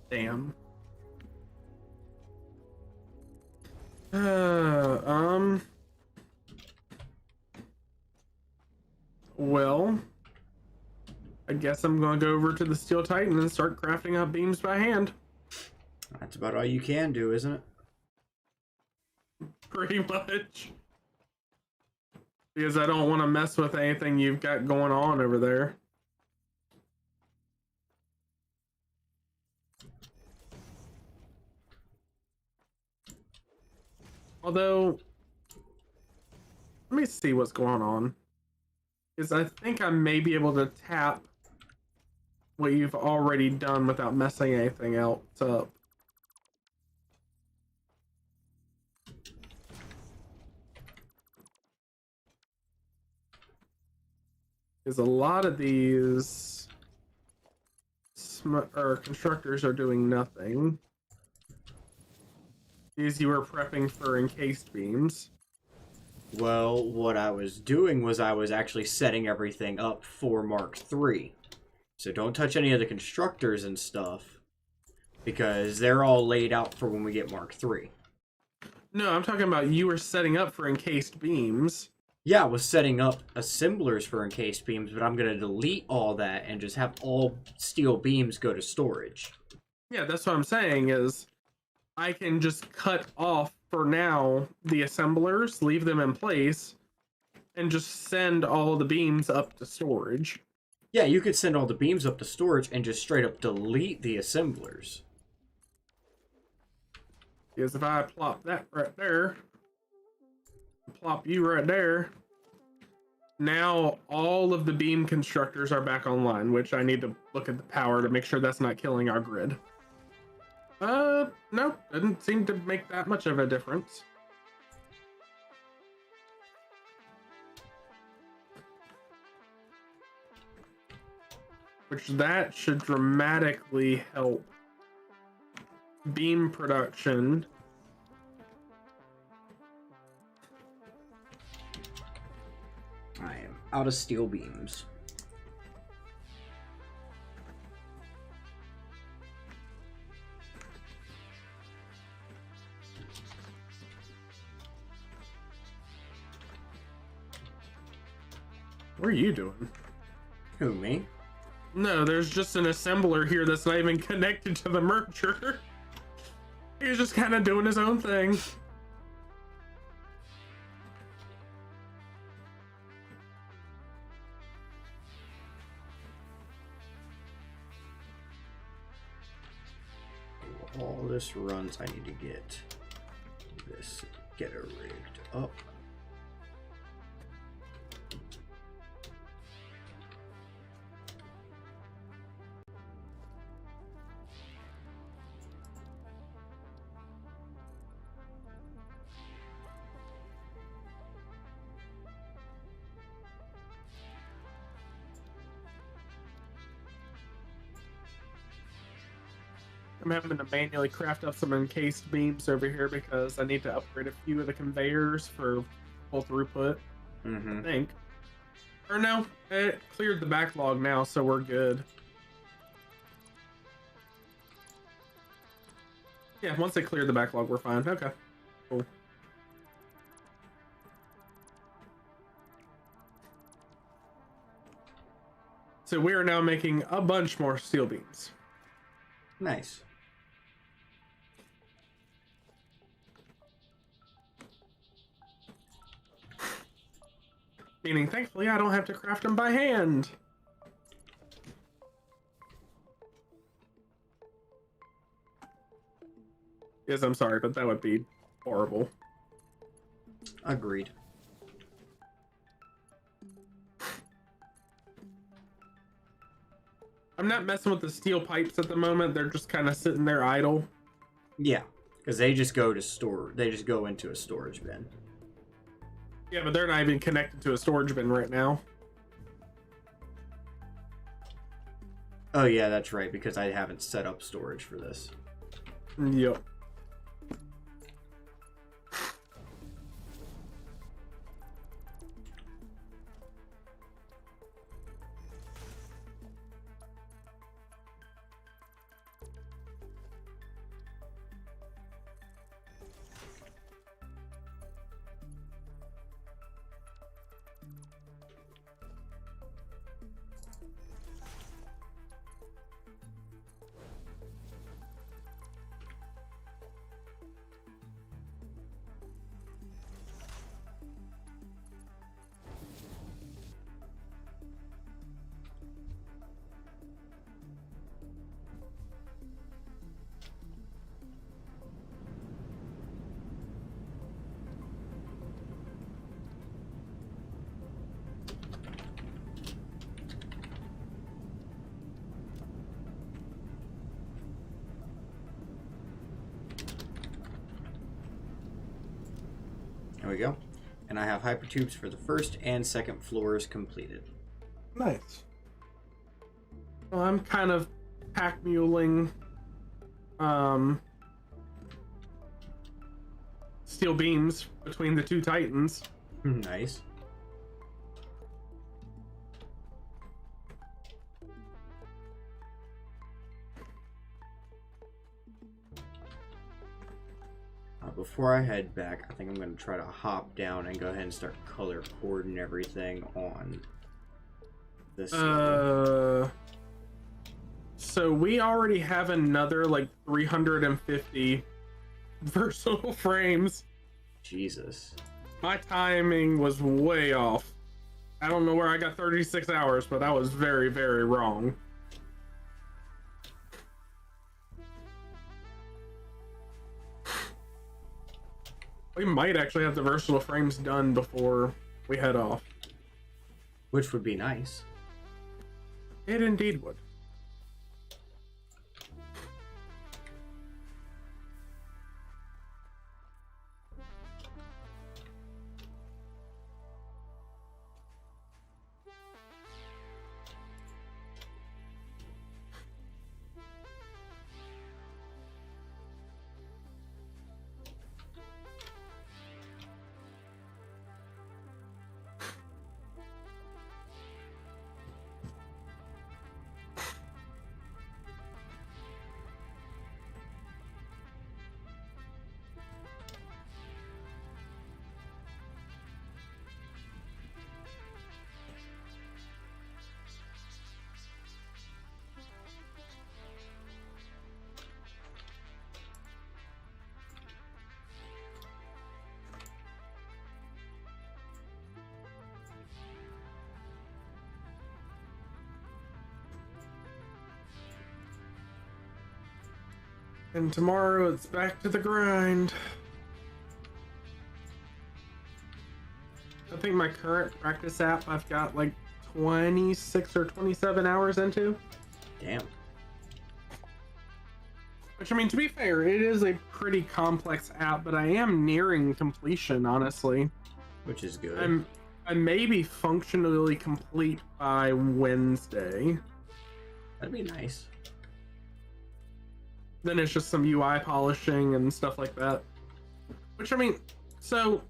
B: Damn. Well, I guess I'm gonna go over to the Steel Titan and start crafting out beams by hand.
A: That's about all you can do, isn't it?
B: Pretty much. Because I don't want to mess with anything you've got going on over there. Although, let me see what's going on. Because I think I may be able to tap what you've already done without messing anything else up. Because a lot of these constructors are doing nothing. These you were prepping for encased beams.
A: Well, what I was doing was I was actually setting everything up for Mark III. So don't touch any of the constructors and stuff, because they're all laid out for when we get Mark III.
B: No, I'm talking about you were setting up for encased beams.
A: Yeah, I was setting up assemblers for encased beams, but I'm going to delete all that and just have all steel beams go to storage.
B: Yeah, that's what I'm saying is I can just cut off for now the assemblers, leave them in place, and just send all the beams up to storage.
A: Yeah, you could send all the beams up to storage and just straight up delete the assemblers.
B: Because if I plop that right there, plop you right there, now all of the beam constructors are back online, which I need to look at the power to make sure that's not killing our grid. No, didn't seem to make that much of a difference. Which that should dramatically help beam production.
A: I am out of steel beams.
B: What are you doing?
A: Who, me?
B: No, there's just an assembler here that's not even connected to the merger. He's just kind of doing his own thing.
A: All this runs, I need to get this getter rigged up.
B: I'm having to manually craft up some encased beams over here because I need to upgrade a few of the conveyors for full throughput. I think. Or no, it cleared the backlog now, so we're good. Yeah, once they clear the backlog, we're fine. Okay, cool. So we are now making a bunch more steel beams.
A: Nice.
B: Meaning, thankfully, I don't have to craft them by hand. Yes, I'm sorry, but that would be horrible.
A: Agreed.
B: I'm not messing with the steel pipes at the moment. They're just kind of sitting there idle.
A: Yeah, because they just go to store. They just go into a storage bin.
B: Yeah, but they're not even connected to a storage bin right now.
A: Oh yeah, that's right, because I haven't set up storage for this.
B: Yep.
A: There we go. And I have hypertubes for the first and second floors completed.
B: Nice. Well, I'm kind of pack muling steel beams between the two titans.
A: Nice. Before I head back, I think I'm going to try to hop down and go ahead and start color coding everything on this.
B: So we already have another like 350 versatile frames.
A: Jesus.
B: My timing was way off. I don't know where I got 36 hours, but I was very, very wrong. We might actually have the versatile frames done before we head off.
A: Which would be nice.
B: It indeed would. And tomorrow it's back to the grind. I think my current practice app I've got like 26 or 27 hours into.
A: Damn.
B: Which, I mean, to be fair, it is a pretty complex app, but I am nearing completion, honestly.
A: Which is good.
B: I may be functionally complete by Wednesday.
A: That'd be nice.
B: Then it's just some UI polishing and stuff like that. Which, I mean, so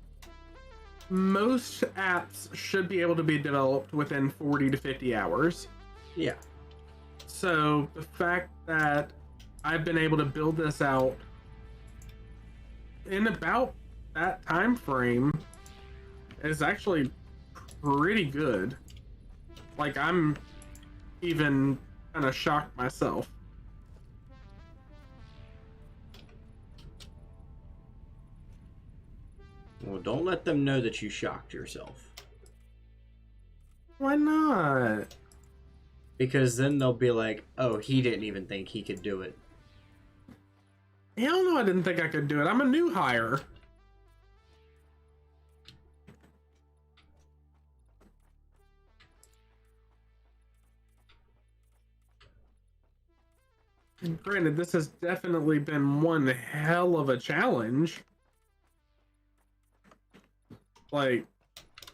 B: most apps should be able to be developed within 40 to 50 hours.
A: Yeah.
B: So the fact that I've been able to build this out in about that time frame is actually pretty good. Like, I'm even kind of shocked myself.
A: Well, don't let them know that you shocked yourself.
B: Why not?
A: Because then they'll be like, oh, he didn't even think he could do it.
B: Hell no, I didn't think I could do it. I'm a new hire. And granted, this has definitely been one hell of a challenge. Like,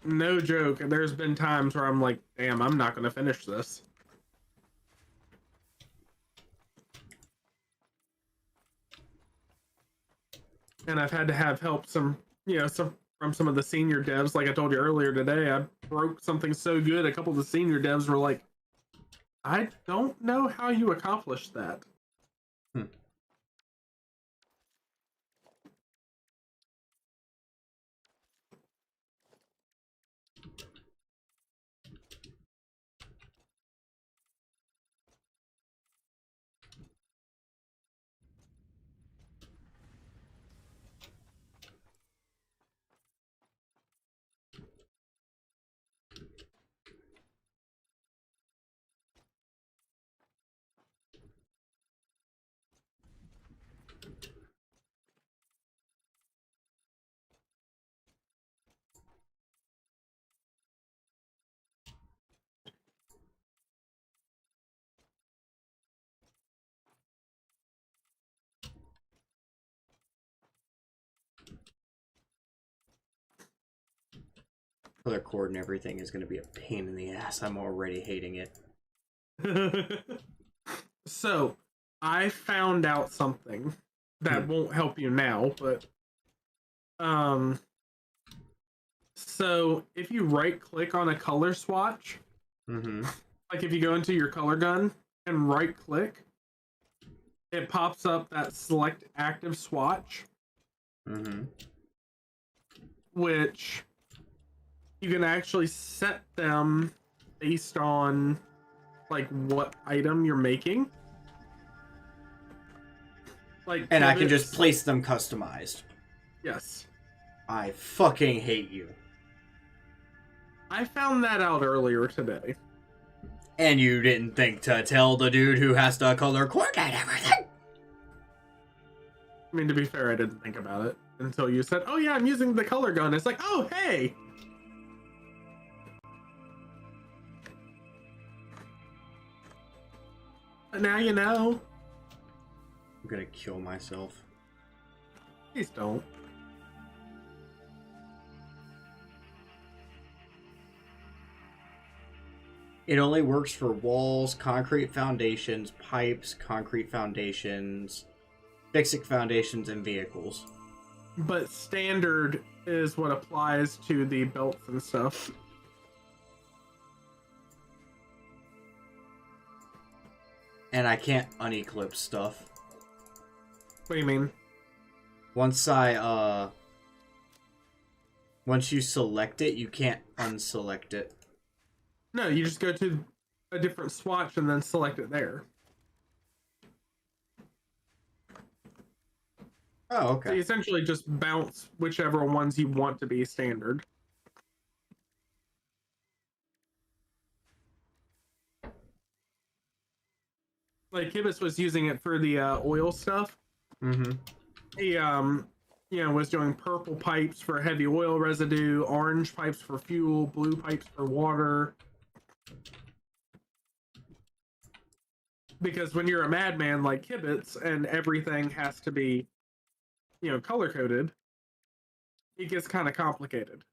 B: no joke, there's been times where I'm like, damn, I'm not going to finish this. And I've had to have help from some of the senior devs. Like I told you earlier today, I broke something so good, a couple of the senior devs were like, I don't know how you accomplished that.
A: Color cord and everything is going to be a pain in the ass. I'm already hating it.
B: So, I found out something that won't help you now, but so if you right click on a color swatch, like if you go into your color gun and right click, it pops up that select active swatch, which you can actually set them based on like what item you're making. Like,
A: and I can just place them customized.
B: Yes.
A: I fucking hate you.
B: I found that out earlier today.
A: And you didn't think to tell the dude who has to color coordinate everything?
B: I mean, to be fair, I didn't think about it until you said, oh yeah, I'm using the color gun. It's like, oh, hey! But now you know.
A: I'm gonna kill myself.
B: Please don't.
A: It only works for walls, concrete foundations, pipes, concrete foundations, fixing foundations, and vehicles.
B: But standard is what applies to the belts and stuff.
A: And I can't uneclipse stuff.
B: What do you mean?
A: Once you select it, you can't unselect it.
B: No, you just go to a different swatch and then select it there.
A: Oh, okay.
B: So you essentially just bounce whichever ones you want to be standard. Like Kibbutz was using it for the oil stuff.
A: Mm-hmm.
B: He was doing purple pipes for heavy oil residue, orange pipes for fuel, blue pipes for water. Because when you're a madman like Kibbutz and everything has to be, color coded, it gets kind of complicated.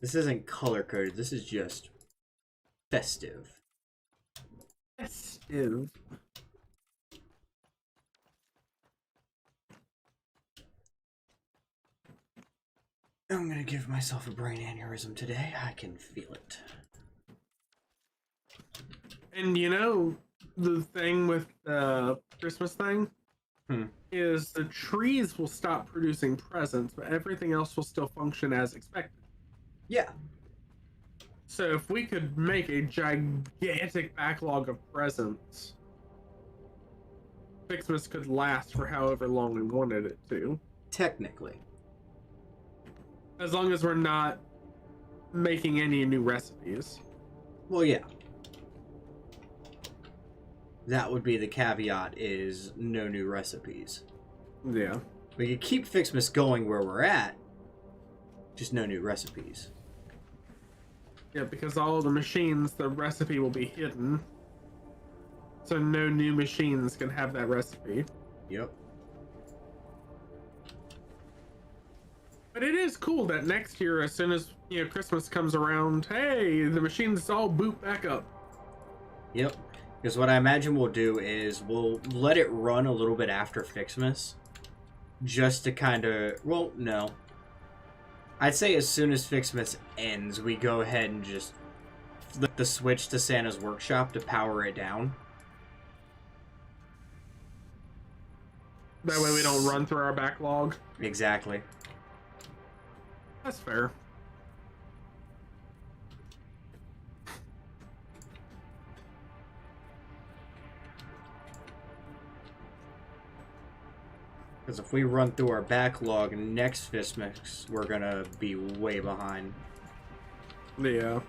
A: This isn't color coded. This is just festive.
B: Festive.
A: I'm gonna give myself a brain aneurysm today. I can feel it.
B: And the thing with the Christmas thing is the trees will stop producing presents, but everything else will still function as expected.
A: Yeah.
B: So if we could make a gigantic backlog of presents, Ficsmas could last for however long we wanted it to.
A: Technically.
B: As long as we're not making any new recipes.
A: Well, yeah. That would be the caveat, is no new recipes.
B: Yeah.
A: We could keep Ficsmas going where we're at, just no new recipes.
B: Yeah, because all the machines, the recipe will be hidden. So no new machines can have that recipe.
A: Yep.
B: But it is cool that next year, as soon as Christmas comes around, hey, the machines all boot back up.
A: Yep. Because what I imagine we'll do is we'll let it run a little bit after Ficsmas, just to kind of, well, no. I'd say as soon as Ficsmas ends, we go ahead and just flip the switch to Santa's Workshop to power it down.
B: That way we don't run through our backlog.
A: Exactly.
B: That's fair.
A: Because if we run through our backlog next Ficsmas, we're gonna be way behind.
B: Yeah.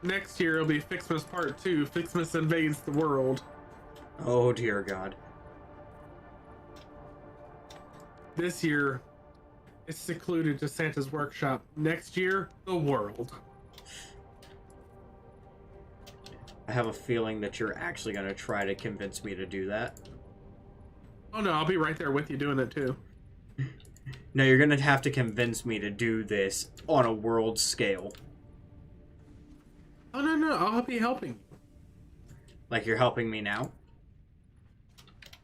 B: Next year it'll be Ficsmas Part 2. Ficsmas invades the world.
A: Oh dear God.
B: This year, it's secluded to Santa's Workshop. Next year, the world.
A: I have a feeling that you're actually gonna try to convince me to do that.
B: Oh no, I'll be right there with you doing it too.
A: No, you're gonna have to convince me to do this on a world scale.
B: Oh no, I'll be helping you.
A: Like you're helping me now?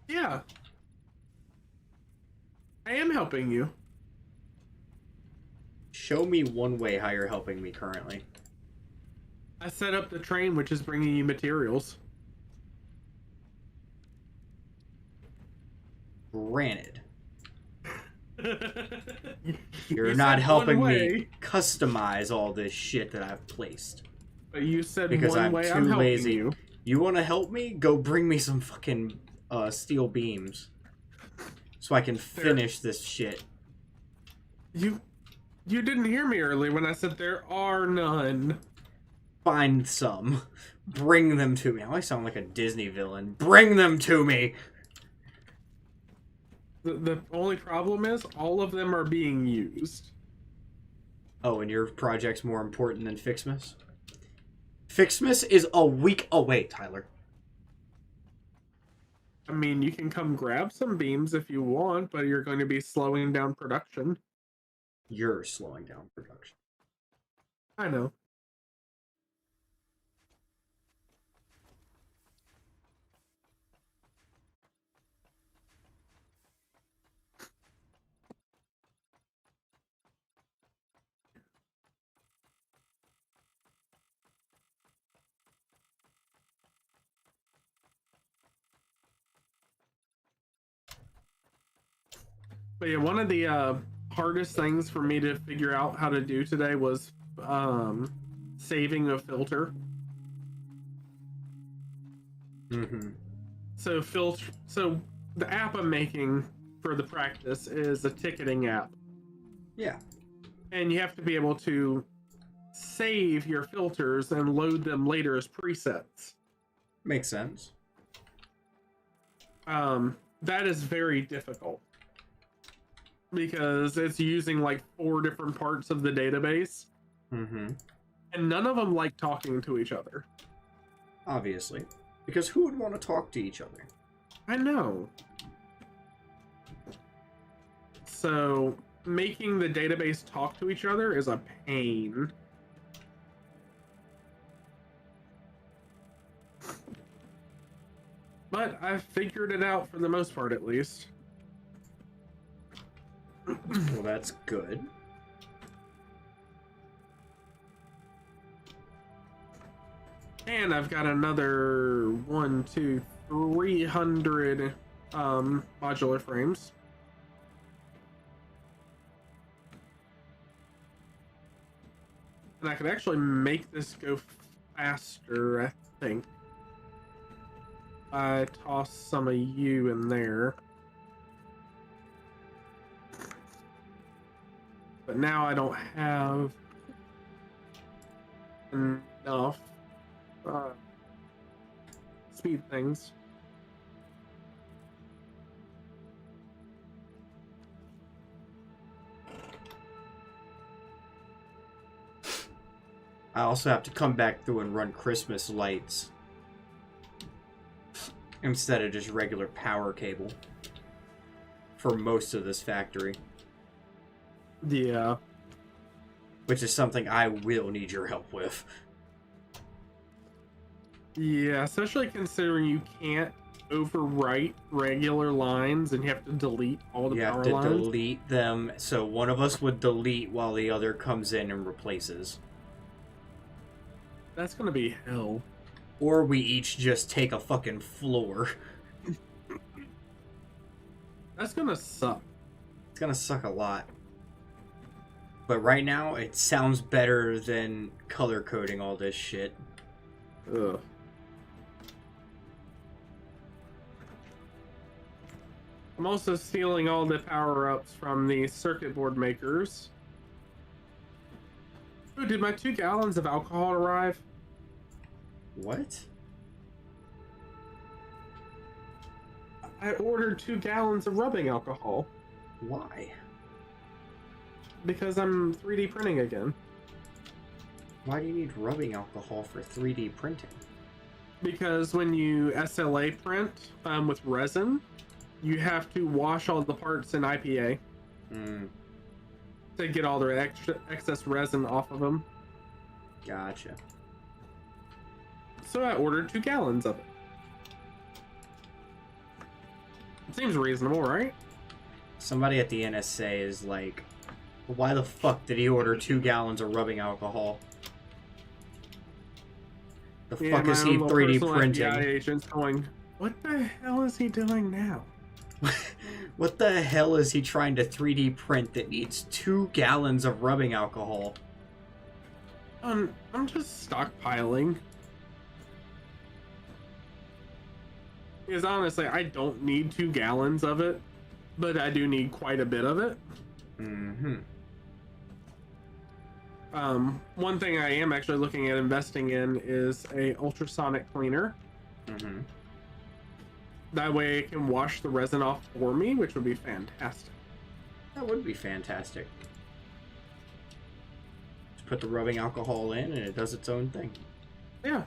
B: Yeah. I am helping you.
A: Show me one way how you're helping me currently.
B: I set up the train, which is bringing you materials.
A: Granted,
B: You
A: you're
B: said
A: not
B: one
A: helping me
B: way,
A: customize all this shit that I've placed.
B: but you said
A: Because
B: one
A: I'm
B: way.
A: too
B: I'm helping
A: lazy.
B: you.
A: You want to help me? Go bring me some fucking steel beams. So I can finish this shit.
B: You didn't hear me earlier when I said there are none.
A: Find some. Bring them to me. Now I sound like a Disney villain. Bring them to me!
B: The only problem is all of them are being used.
A: Oh, and your project's more important than Ficsmas? Ficsmas is a week away, Tyler.
B: I mean, you can come grab some beams if you want, but you're going to be slowing down production.
A: You're slowing down production.
B: I know. But yeah, one of the hardest things for me to figure out how to do today was saving a filter.
A: Mm-hmm.
B: So the app I'm making for the practice is a ticketing app.
A: Yeah.
B: And you have to be able to save your filters and load them later as presets.
A: Makes sense.
B: That is very difficult because it's using like 4 different parts of the database.
A: Mm-hmm.
B: And none of them like talking to each other.
A: Obviously. Because who would want to talk to each other?
B: I know. So making the database talk to each other is a pain. But I've figured it out for the most part, at least.
A: Well, that's good.
B: And I've got another 300 modular frames. And I could actually make this go faster, I think. I toss some of you in there. But now I don't have enough speed things.
A: I also have to come back through and run Christmas lights instead of just regular power cable for most of this factory.
B: Yeah.
A: Which is something I will need your help with.
B: Yeah, especially considering you can't overwrite regular lines and you have to delete all the power lines.
A: You have to delete them, so one of us would delete while the other comes in and replaces.
B: That's gonna be hell.
A: Or we each just take a fucking floor.
B: That's gonna suck.
A: It's gonna suck a lot. But right now, it sounds better than color coding all this shit.
B: Ugh. I'm also stealing all the power-ups from the circuit board makers. Ooh, did my 2 gallons of alcohol arrive?
A: What?
B: I ordered 2 gallons of rubbing alcohol.
A: Why?
B: Because I'm 3D printing again.
A: Why do you need rubbing alcohol for 3D printing?
B: Because when you SLA print with resin, you have to wash all the parts in IPA to get all the excess resin off of them.
A: Gotcha.
B: So I ordered 2 gallons of it. Seems reasonable, right?
A: Somebody at the NSA is like, why the fuck did he order 2 gallons of rubbing alcohol? The fuck is he 3D printing?
B: FBI agent's going, what the hell is he doing now?
A: What the hell is he trying to 3D print that needs 2 gallons of rubbing alcohol?
B: I'm just stockpiling. Because honestly, I don't need 2 gallons of it, but I do need quite a bit of it.
A: Mm-hmm.
B: One thing I am actually looking at investing in is a ultrasonic cleaner.
A: Mm-hmm.
B: That way it can wash the resin off for me, which would be fantastic.
A: That would be fantastic. Just put the rubbing alcohol in and it does its own thing.
B: Yeah.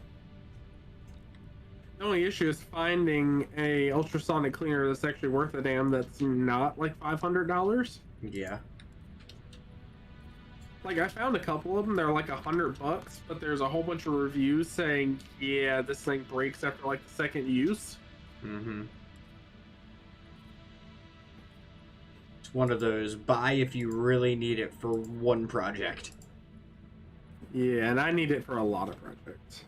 B: The only issue is finding a ultrasonic cleaner that's actually worth a damn that's not like $500.
A: Yeah.
B: Like, I found a couple of them, they're like $100, but there's a whole bunch of reviews saying, yeah, this thing breaks after like the second use.
A: Mm-hmm. It's one of those buy if you really need it for one project.
B: Yeah, and I need it for a lot of projects.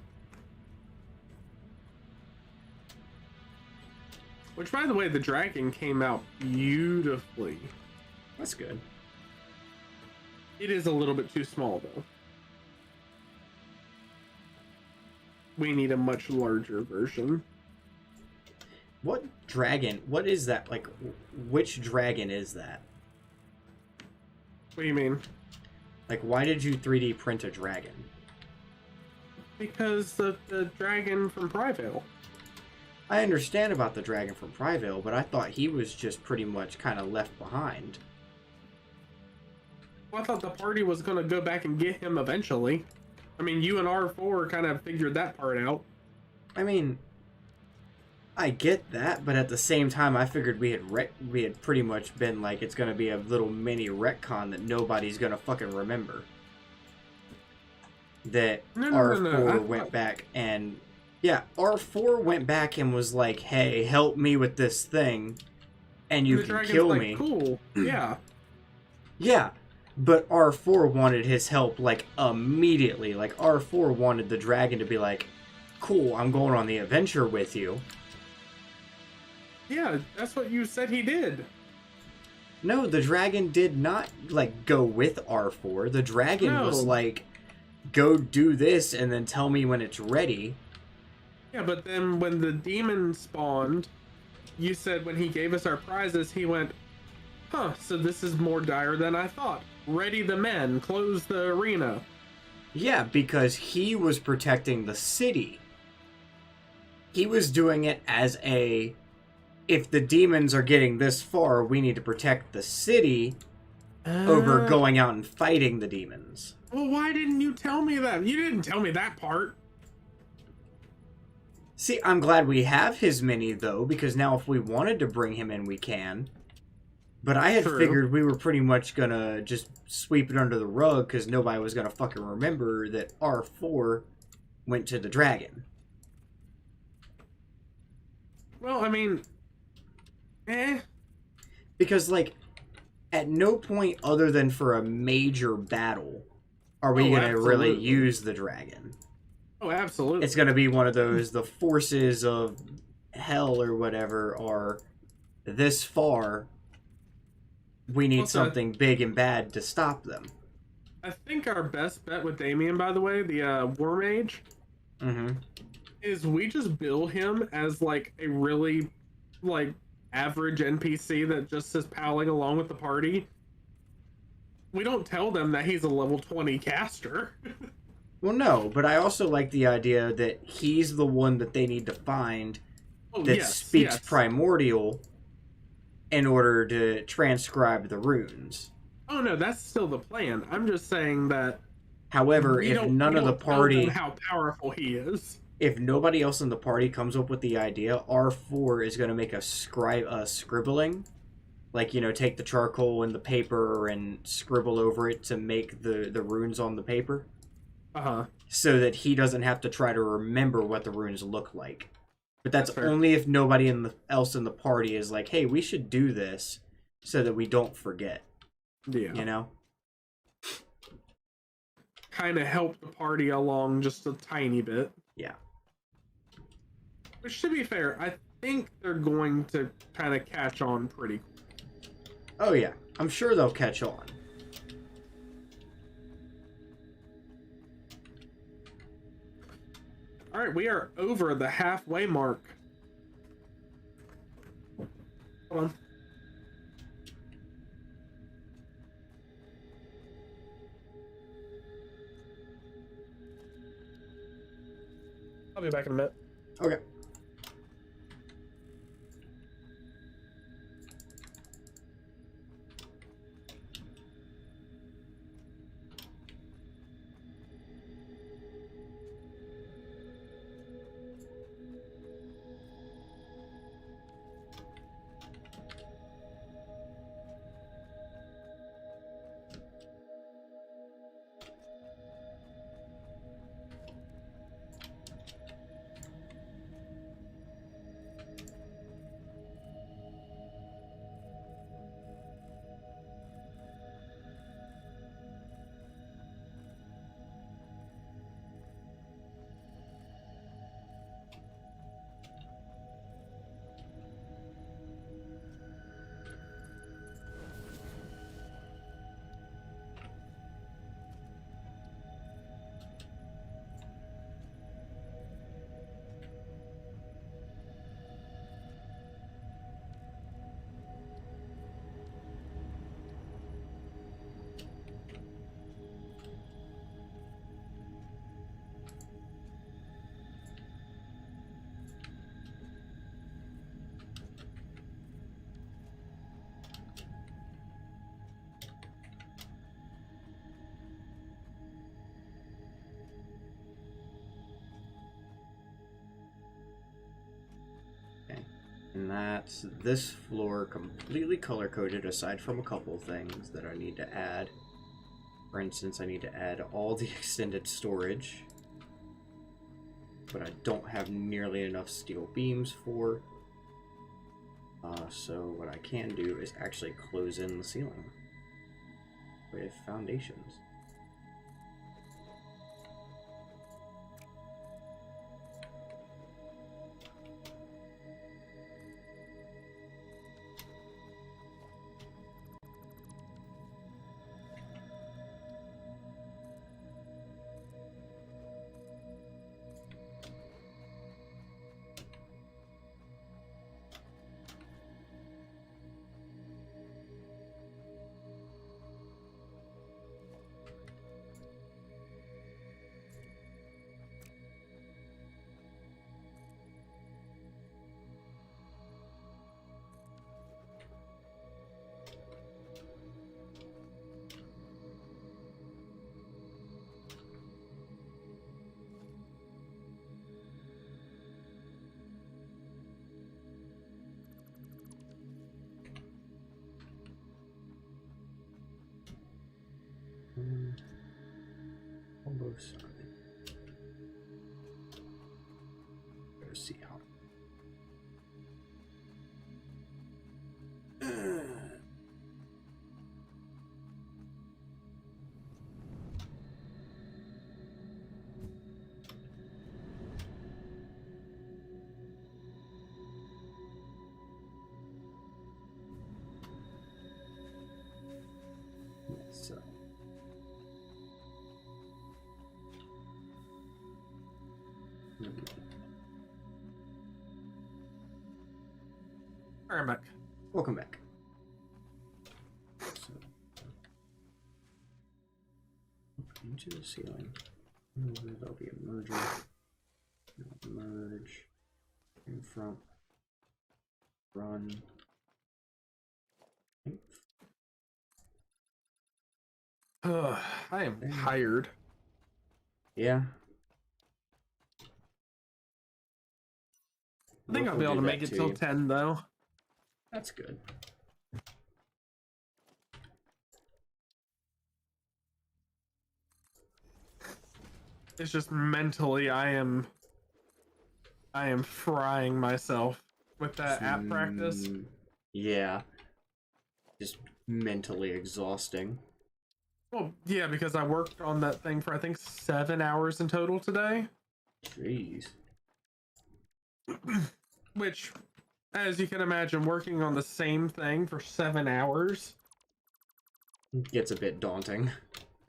B: Which, by the way, the dragon came out beautifully.
A: That's good.
B: It is a little bit too small, though. We need a much larger version.
A: What dragon? What is that? Like, which dragon is that?
B: What do you mean?
A: Like, why did you 3D print a dragon?
B: Because the dragon from Pryvale.
A: I understand about the dragon from Pryvale, but I thought he was just pretty much kind of left behind.
B: Well, I thought the party was going to go back and get him eventually. I mean, you and R4 kind of figured that part out.
A: I mean, I get that, but at the same time, I figured we had pretty much been like, it's going to be a little mini retcon that nobody's going to fucking remember. That R4 went back and... Yeah, R4 went back and was like, hey, help me with this thing, and you can kill me.
B: Cool, yeah.
A: Yeah, but R4 wanted his help, like, immediately. Like, R4 wanted the dragon to be like, cool, I'm going on the adventure with you.
B: Yeah, that's what you said he did.
A: No, the dragon did not, like, go with R4. The dragon was like, go do this and then tell me when it's ready.
B: Yeah, but then when the demon spawned, you said when he gave us our prizes, he went, huh, so this is more dire than I thought. Ready the men, close the arena.
A: Yeah, because he was protecting the city. He was doing it as a, if the demons are getting this far, we need to protect the city over going out and fighting the demons.
B: Well, why didn't you tell me that? You didn't tell me that part.
A: See, I'm glad we have his mini, though, because now if we wanted to bring him in, we can. But I had figured we were pretty much gonna just sweep it under the rug, because nobody was gonna fucking remember that R4 went to the dragon.
B: Well, I mean...
A: Because, like, at no point other than for a major battle are we gonna really use the dragon.
B: Oh, absolutely.
A: It's going to be one of those, the forces of hell or whatever are this far. We need something big and bad to stop them.
B: I think our best bet with Damien, by the way, the War Mage, is we just bill him as, like, a really, like, average NPC that just is palling along with the party. We don't tell them that he's a level 20 caster.
A: Well, no, but I also like the idea that he's the one that they need to find that speaks primordial in order to transcribe the runes.
B: Oh, no, that's still the plan. I'm just saying that...
A: However, if none of the party...
B: how powerful he is.
A: If nobody else in the party comes up with the idea, R4 is going to make a scribbling. Like, you know, take the charcoal and the paper and scribble over it to make the runes on the paper. So that he doesn't have to try to remember what the runes look like. But that's only if nobody else in the party is like, hey, we should do this so that we don't forget.
B: Yeah.
A: You know?
B: Kind of help the party along just a tiny bit.
A: Yeah.
B: Which, to be fair, I think they're going to kind of catch on pretty quick.
A: Oh yeah, I'm sure they'll catch on.
B: All right, we are over the halfway mark. Hold on. I'll be back in a minute.
A: Okay. And that's this floor completely color-coded aside from a couple things that I need to add. For instance, I need to add all the extended storage, but I don't have nearly enough steel beams for. So what I can do is actually close in the ceiling with foundations. Almost. Let's see how. So.
B: Alright, back.
A: Welcome back. So, into the ceiling. There'll be a merger. Merge. In front. Run.
B: I am tired.
A: Yeah.
B: I think I'll be able to make it till 10 though.
A: That's good.
B: It's just mentally I am frying myself with that app practice.
A: Yeah. Just mentally exhausting.
B: Well, yeah, because I worked on that thing for I think 7 hours in total today.
A: Jeez.
B: Which as you can imagine, working on the same thing for 7 hours.
A: Gets a bit daunting.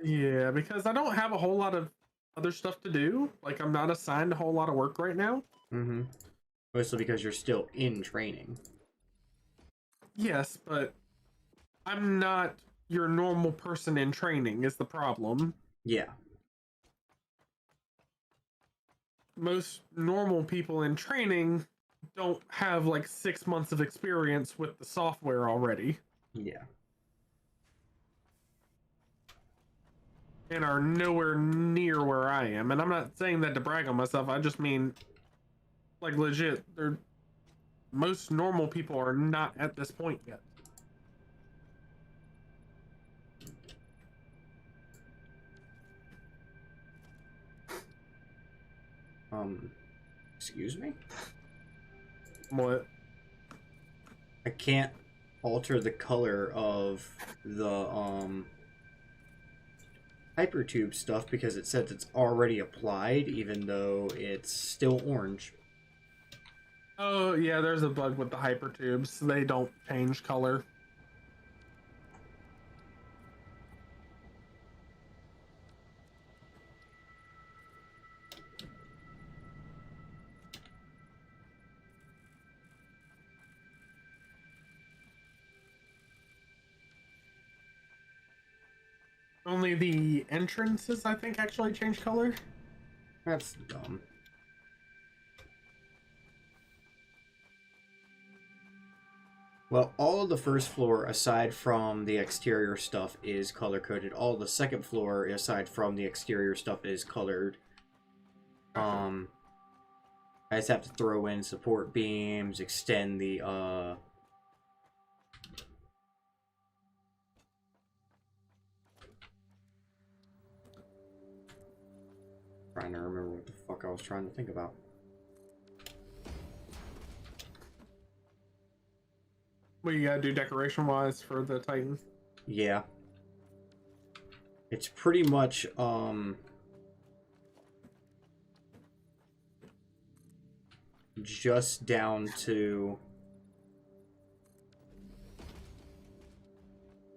B: Yeah, because I don't have a whole lot of other stuff to do. Like, I'm not assigned a whole lot of work right now.
A: Mm-hmm. Mostly because you're still in training.
B: Yes, but I'm not your normal person in training is the problem.
A: Yeah.
B: Most normal people in training don't have like 6 months of experience with the software already.
A: Yeah.
B: And are nowhere near where I am. And I'm not saying that to brag on myself. I just mean, like, legit, most normal people are not at this point yet.
A: Excuse me?
B: What?
A: I can't alter the color of the, hypertube stuff because it says it's already applied, even though it's still orange.
B: Oh, yeah, there's a bug with the hypertubes. They don't change color. Only the entrances, I think, actually change color.
A: That's dumb. Well, all of the first floor, aside from the exterior stuff, is color-coded. All the second floor, aside from the exterior stuff, is colored. I just have to throw in support beams, extend the, trying to remember what the fuck I was trying to think about.
B: What you gotta do decoration-wise for the Titan?
A: Yeah. It's pretty much, just down to,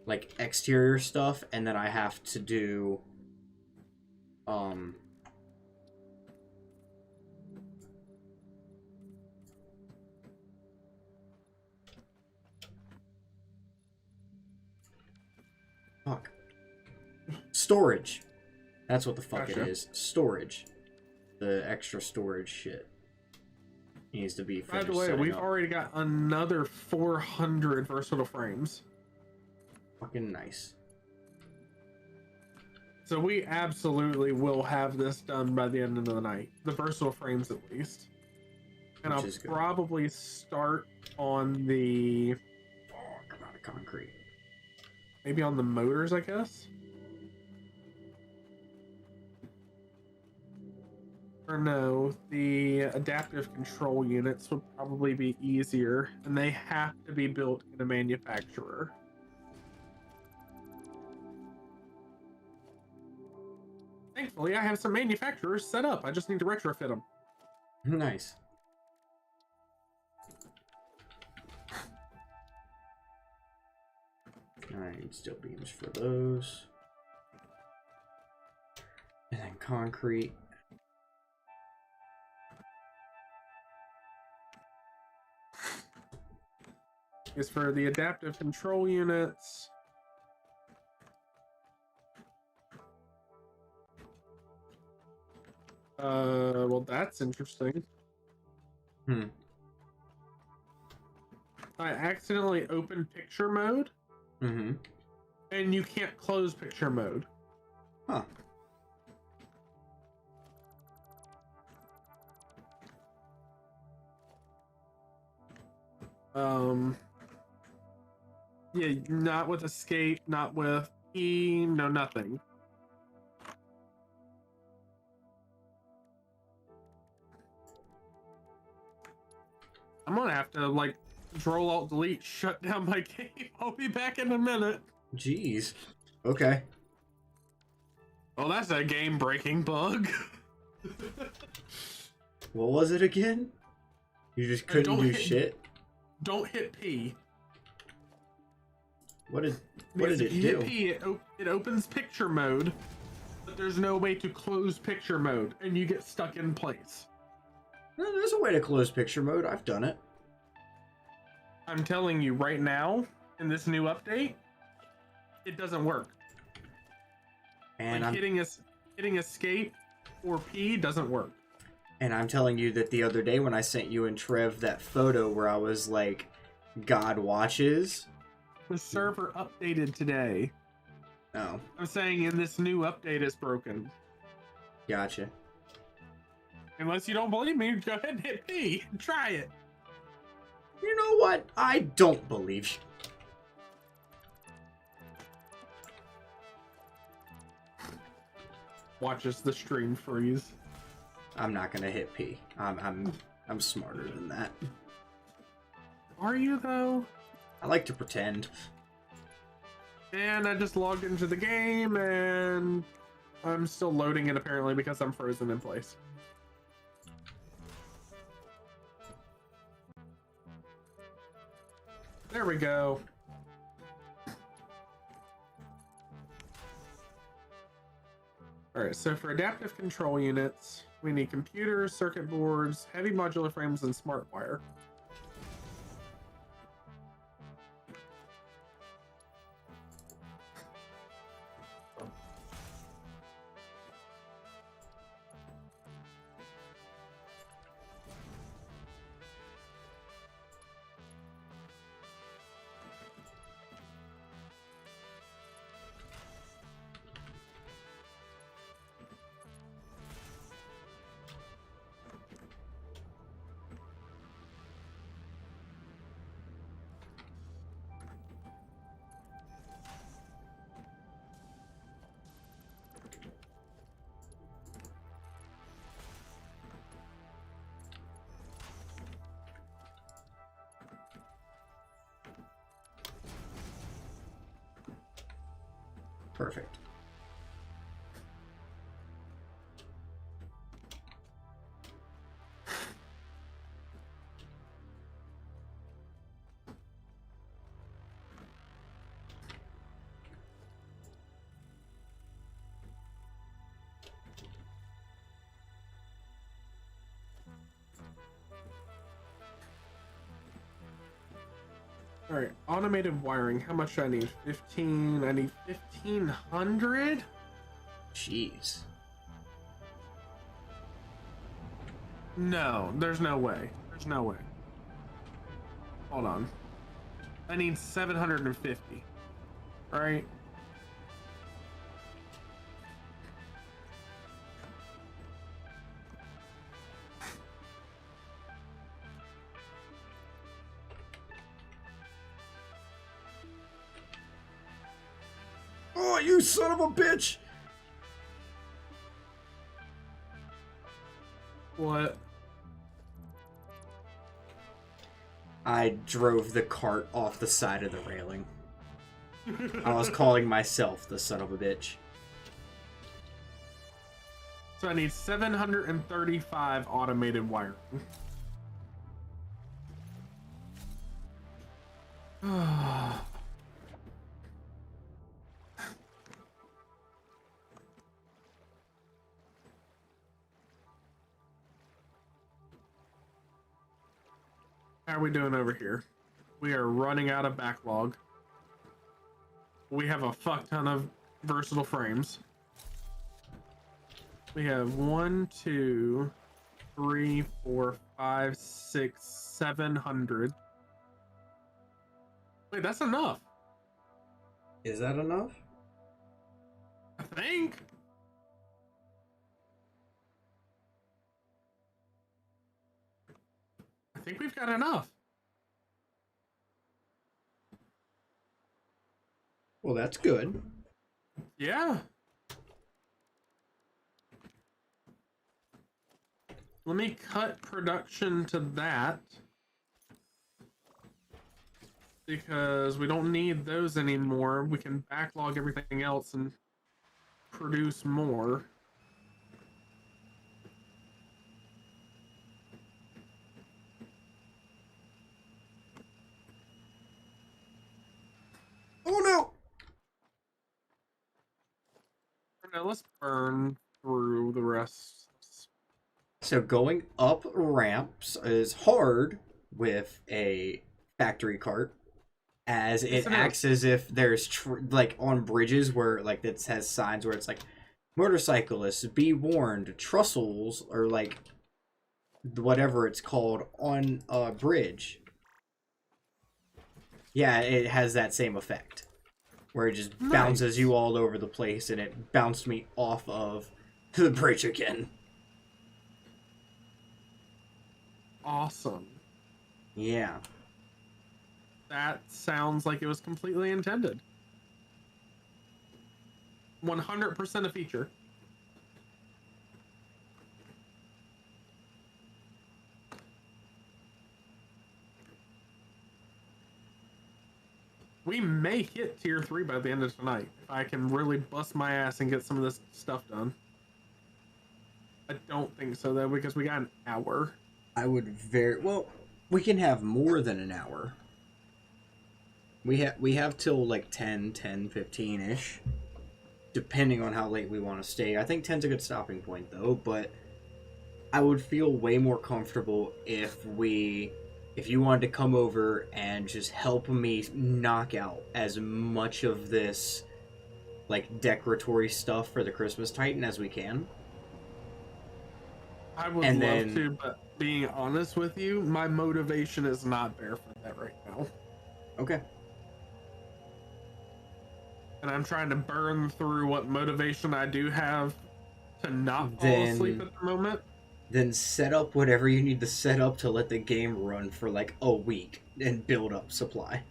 A: like, exterior stuff, and then I have to do, fuck. Storage. That's what the fuck
B: Gotcha.
A: it is. Storage. The extra storage shit needs to be
B: By
A: finished
B: the way,
A: setting
B: we've
A: up.
B: already got another 400 versatile frames.
A: Fucking nice.
B: So we absolutely will have this done by the end of the night. The versatile frames, at least. And
A: Which
B: I'll
A: is good.
B: probably start on the...
A: Fuck, I'm out of concrete.
B: Maybe on the motors, I guess? Or no, the adaptive control units would probably be easier, and they have to be built in a manufacturer. Thankfully, I have some manufacturers set up. I just need to retrofit them.
A: Nice. Alright, steel beams for those. And then concrete.
B: Is for the adaptive control units. Well, that's interesting. I accidentally opened picture mode,
A: Mm-hmm.
B: and you can't close picture mode.
A: Huh.
B: Yeah, not with escape, not with E, no nothing. I'm gonna have to, like, Control Alt Delete, shut down my game. I'll be back in a minute.
A: Jeez. Okay.
B: Oh, that's a game-breaking bug.
A: What was it again? You just couldn't do shit?
B: don't hit P.
A: What did
B: Because
A: it
B: if you
A: do?
B: hit P, it opens picture mode, but there's no way to close picture mode, and you get stuck in place.
A: No, there's a way to close picture mode. I've done it.
B: I'm telling you right now, in this new update, it doesn't work.
A: And
B: like hitting escape or P doesn't work.
A: And I'm telling you that the other day when I sent you and Trev that photo where I was like, God watches.
B: The server updated today.
A: Oh,
B: I'm saying in this new update it's broken.
A: gotcha.
B: Unless you don't believe me, go ahead and hit P and try it.
A: You know what? I don't believe you.
B: Watch as the stream freeze.
A: I'm not gonna hit P. I'm smarter than that.
B: Are you though?
A: I like to pretend.
B: And I just logged into the game and I'm still loading it apparently because I'm frozen in place. There we go. Alright, so for adaptive control units, we need computers, circuit boards, heavy modular frames, and smart wire.
A: Perfect.
B: Alright, automated wiring. How much do I need? 15. I need 1,500?
A: Jeez.
B: No, there's no way. There's no way. Hold on. I need 750. Alright.
A: Oh, you son of a bitch!
B: What?
A: I drove the cart off the side of the railing. I was calling myself the son of a bitch.
B: So I need 735 automated wiring. How are we doing over here? We are running out of backlog. We have a fuck ton of versatile frames. We have 1, 2, 3, 4, 5, 6, 700. Wait, that's enough.
A: Is that enough?
B: I think. I think we've got enough.
A: Well, that's good.
B: Yeah. Let me cut production to that. Because we don't need those anymore. We can backlog everything else and produce more.
A: Oh no!
B: Now let's burn through the rest.
A: So going up ramps is hard with a factory cart, as
B: Yes,
A: it
B: it is.
A: acts as if there's like on bridges where like it has signs where it's like motorcyclists be warned, trussels or like whatever it's called on a bridge. Yeah, it has that same effect where it just bounces
B: Nice.
A: you all over the place, and it bounced me off of the bridge again.
B: Awesome.
A: Yeah.
B: That sounds like it was completely intended. 100% a feature. We may hit tier 3 by the end of tonight if I can really bust my ass and get some of this stuff done. I don't think so though, because we got an hour.
A: I would very well. We can have more than an hour. We have till like 10, 15 ish, depending on how late we want to stay. I think 10's a good stopping point though, but I would feel way more comfortable if you wanted to come over and just help me knock out as much of this like decoratory stuff for the Christmas Titan as we can.
B: I would
A: And
B: love
A: then
B: to, but being honest with you, my motivation is not there for that right now.
A: okay.
B: And I'm trying to burn through what motivation I do have to not fall asleep at the moment.
A: Then set up whatever you need to set up to let the game run for like a week and build up supply.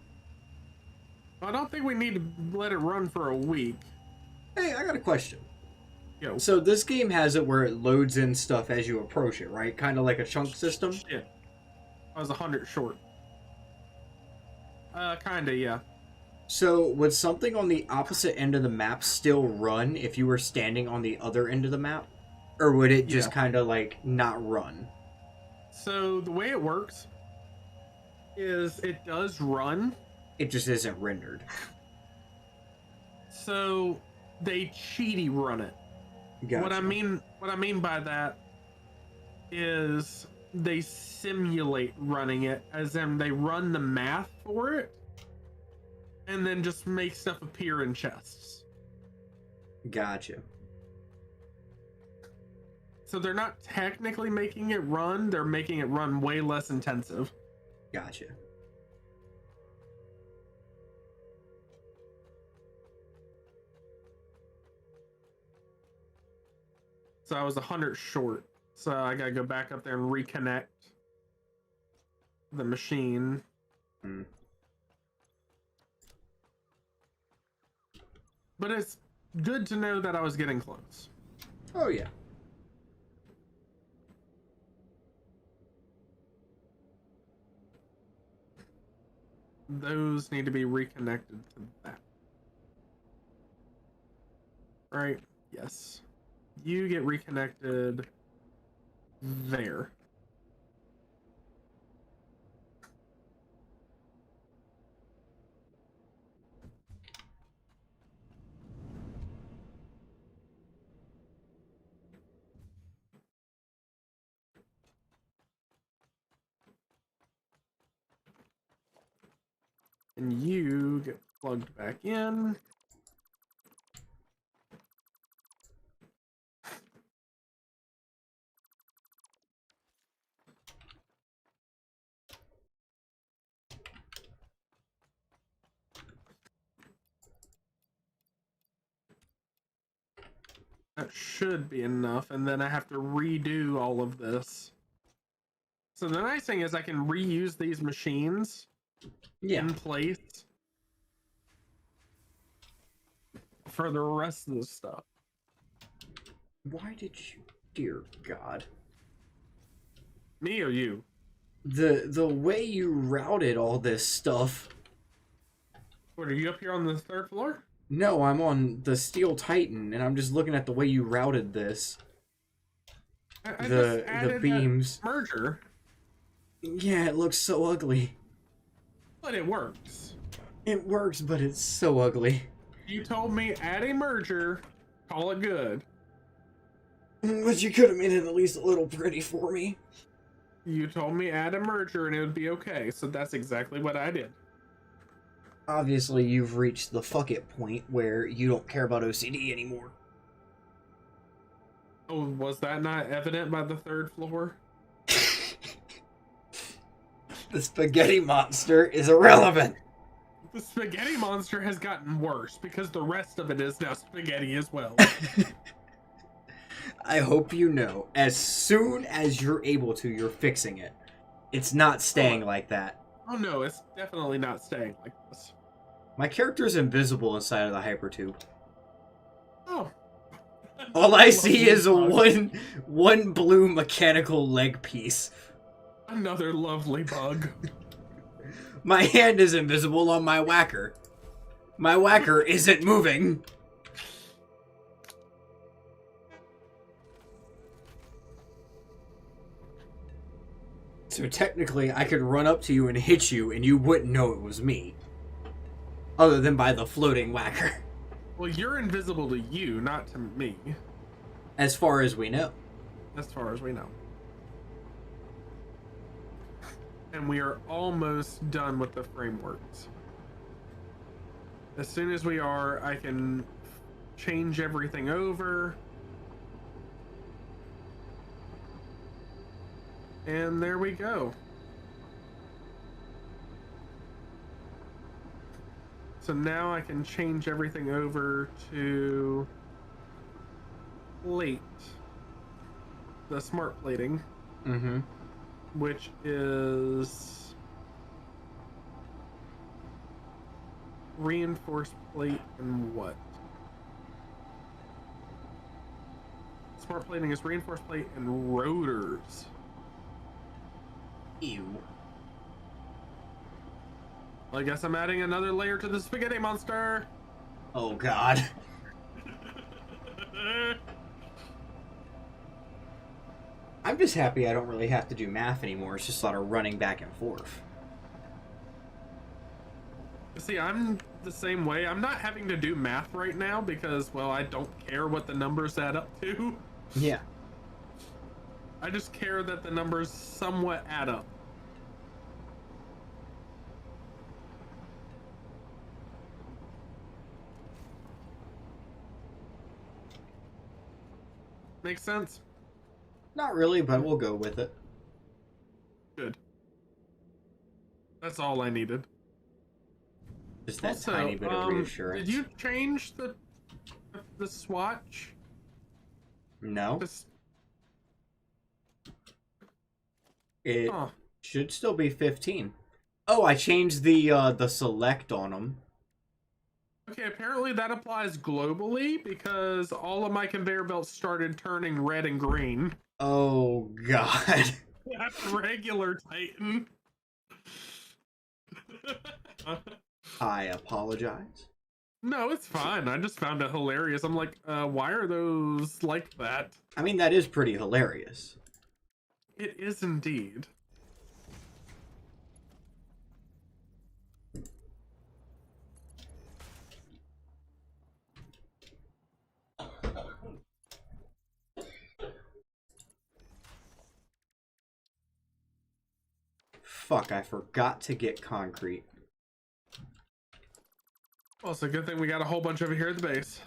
B: I don't think we need to let it run for a week.
A: Hey, I got a question.
B: Yo.
A: So this game has it where it loads in stuff as you approach it, right? Kind of like a chunk system?
B: Yeah. I was 100 short. Kinda, yeah.
A: So would something on the opposite end of the map still run if you were standing on the other end of the map? Or would it just kind of like not run?
B: So the way it works is it does run.
A: It just isn't rendered.
B: So they cheaty run it.
A: Gotcha.
B: What I mean by that is they simulate running it, as in they run the math for it and then just make stuff appear in chests.
A: Gotcha.
B: So they're not technically making it run, they're making it run way less intensive.
A: Gotcha.
B: So I was 100 short. So I gotta go back up there and reconnect the machine.
A: Hmm.
B: But it's good to know that I was getting close.
A: Oh, yeah.
B: Those need to be reconnected to that. Right? Yes. You get reconnected there. And you get plugged back in. That should be enough, and then I have to redo all of this. So the nice thing is I can reuse these machines in place for the rest of the stuff.
A: Why did you... Dear God.
B: Me or you?
A: The way you routed all this stuff...
B: What, are you up here on the 3rd floor?
A: No, I'm on the Steel Titan, and I'm just looking at the way you routed this.
B: I
A: the
B: just added
A: beams.
B: that merger.
A: Yeah, it looks so ugly.
B: But it works.
A: It works, but it's so ugly.
B: You told me add a merger, call it good.
A: But you could have made it at least a little pretty for me.
B: You told me add a merger and it would be okay, so that's exactly what I did.
A: Obviously, you've reached the fuck it point where you don't care about OCD anymore.
B: Oh, was that not evident by the third floor?
A: The spaghetti monster is irrelevant.
B: The spaghetti monster has gotten worse because the rest of it is now spaghetti as well.
A: I hope you know, as soon as you're able to, you're fixing it. It's not staying like that.
B: Oh no, it's definitely not staying like this.
A: My character's invisible inside of the hypertube.
B: Oh.
A: All I see is a one blue mechanical leg piece.
B: Another lovely bug.
A: My hand is invisible on my whacker. My whacker isn't moving. So technically, I could run up to you and hit you, and you wouldn't know it was me. Other than by the floating whacker.
B: Well, you're invisible to you, not to me.
A: As far as we know.
B: As far as we know. And we are almost done with the frameworks. As soon as we are, I can change everything over. And there we go. So now I can change everything over to plate. The smart plating.
A: Mm-hmm.
B: Which is reinforced plate and what? Smart plating is reinforced plate and rotors.
A: Ew.
B: Well, I guess I'm adding another layer to the spaghetti monster.
A: Oh god. I'm just happy I don't really have to do math anymore. It's just sort of running back and forth.
B: See, I'm the same way. I'm not having to do math right now because, well, I don't care what the numbers add up to.
A: Yeah.
B: I just care that the numbers somewhat add up. Makes sense?
A: Not really, but we'll go with it.
B: Good. That's all I needed.
A: Just that
B: Also,
A: tiny bit of reassurance.
B: did you change the swatch?
A: No.
B: Just,
A: It should still be 15. Oh, I changed the select on them.
B: okay, apparently that applies globally because all of my conveyor belts started turning red and green.
A: Oh god.
B: That's regular Titan.
A: I apologize.
B: No, it's fine. I just found it hilarious. I'm like, why are those like that?
A: I mean, that is pretty hilarious.
B: It is indeed.
A: Fuck, I forgot to get concrete.
B: Well, it's a good thing we got a whole bunch over here at the base.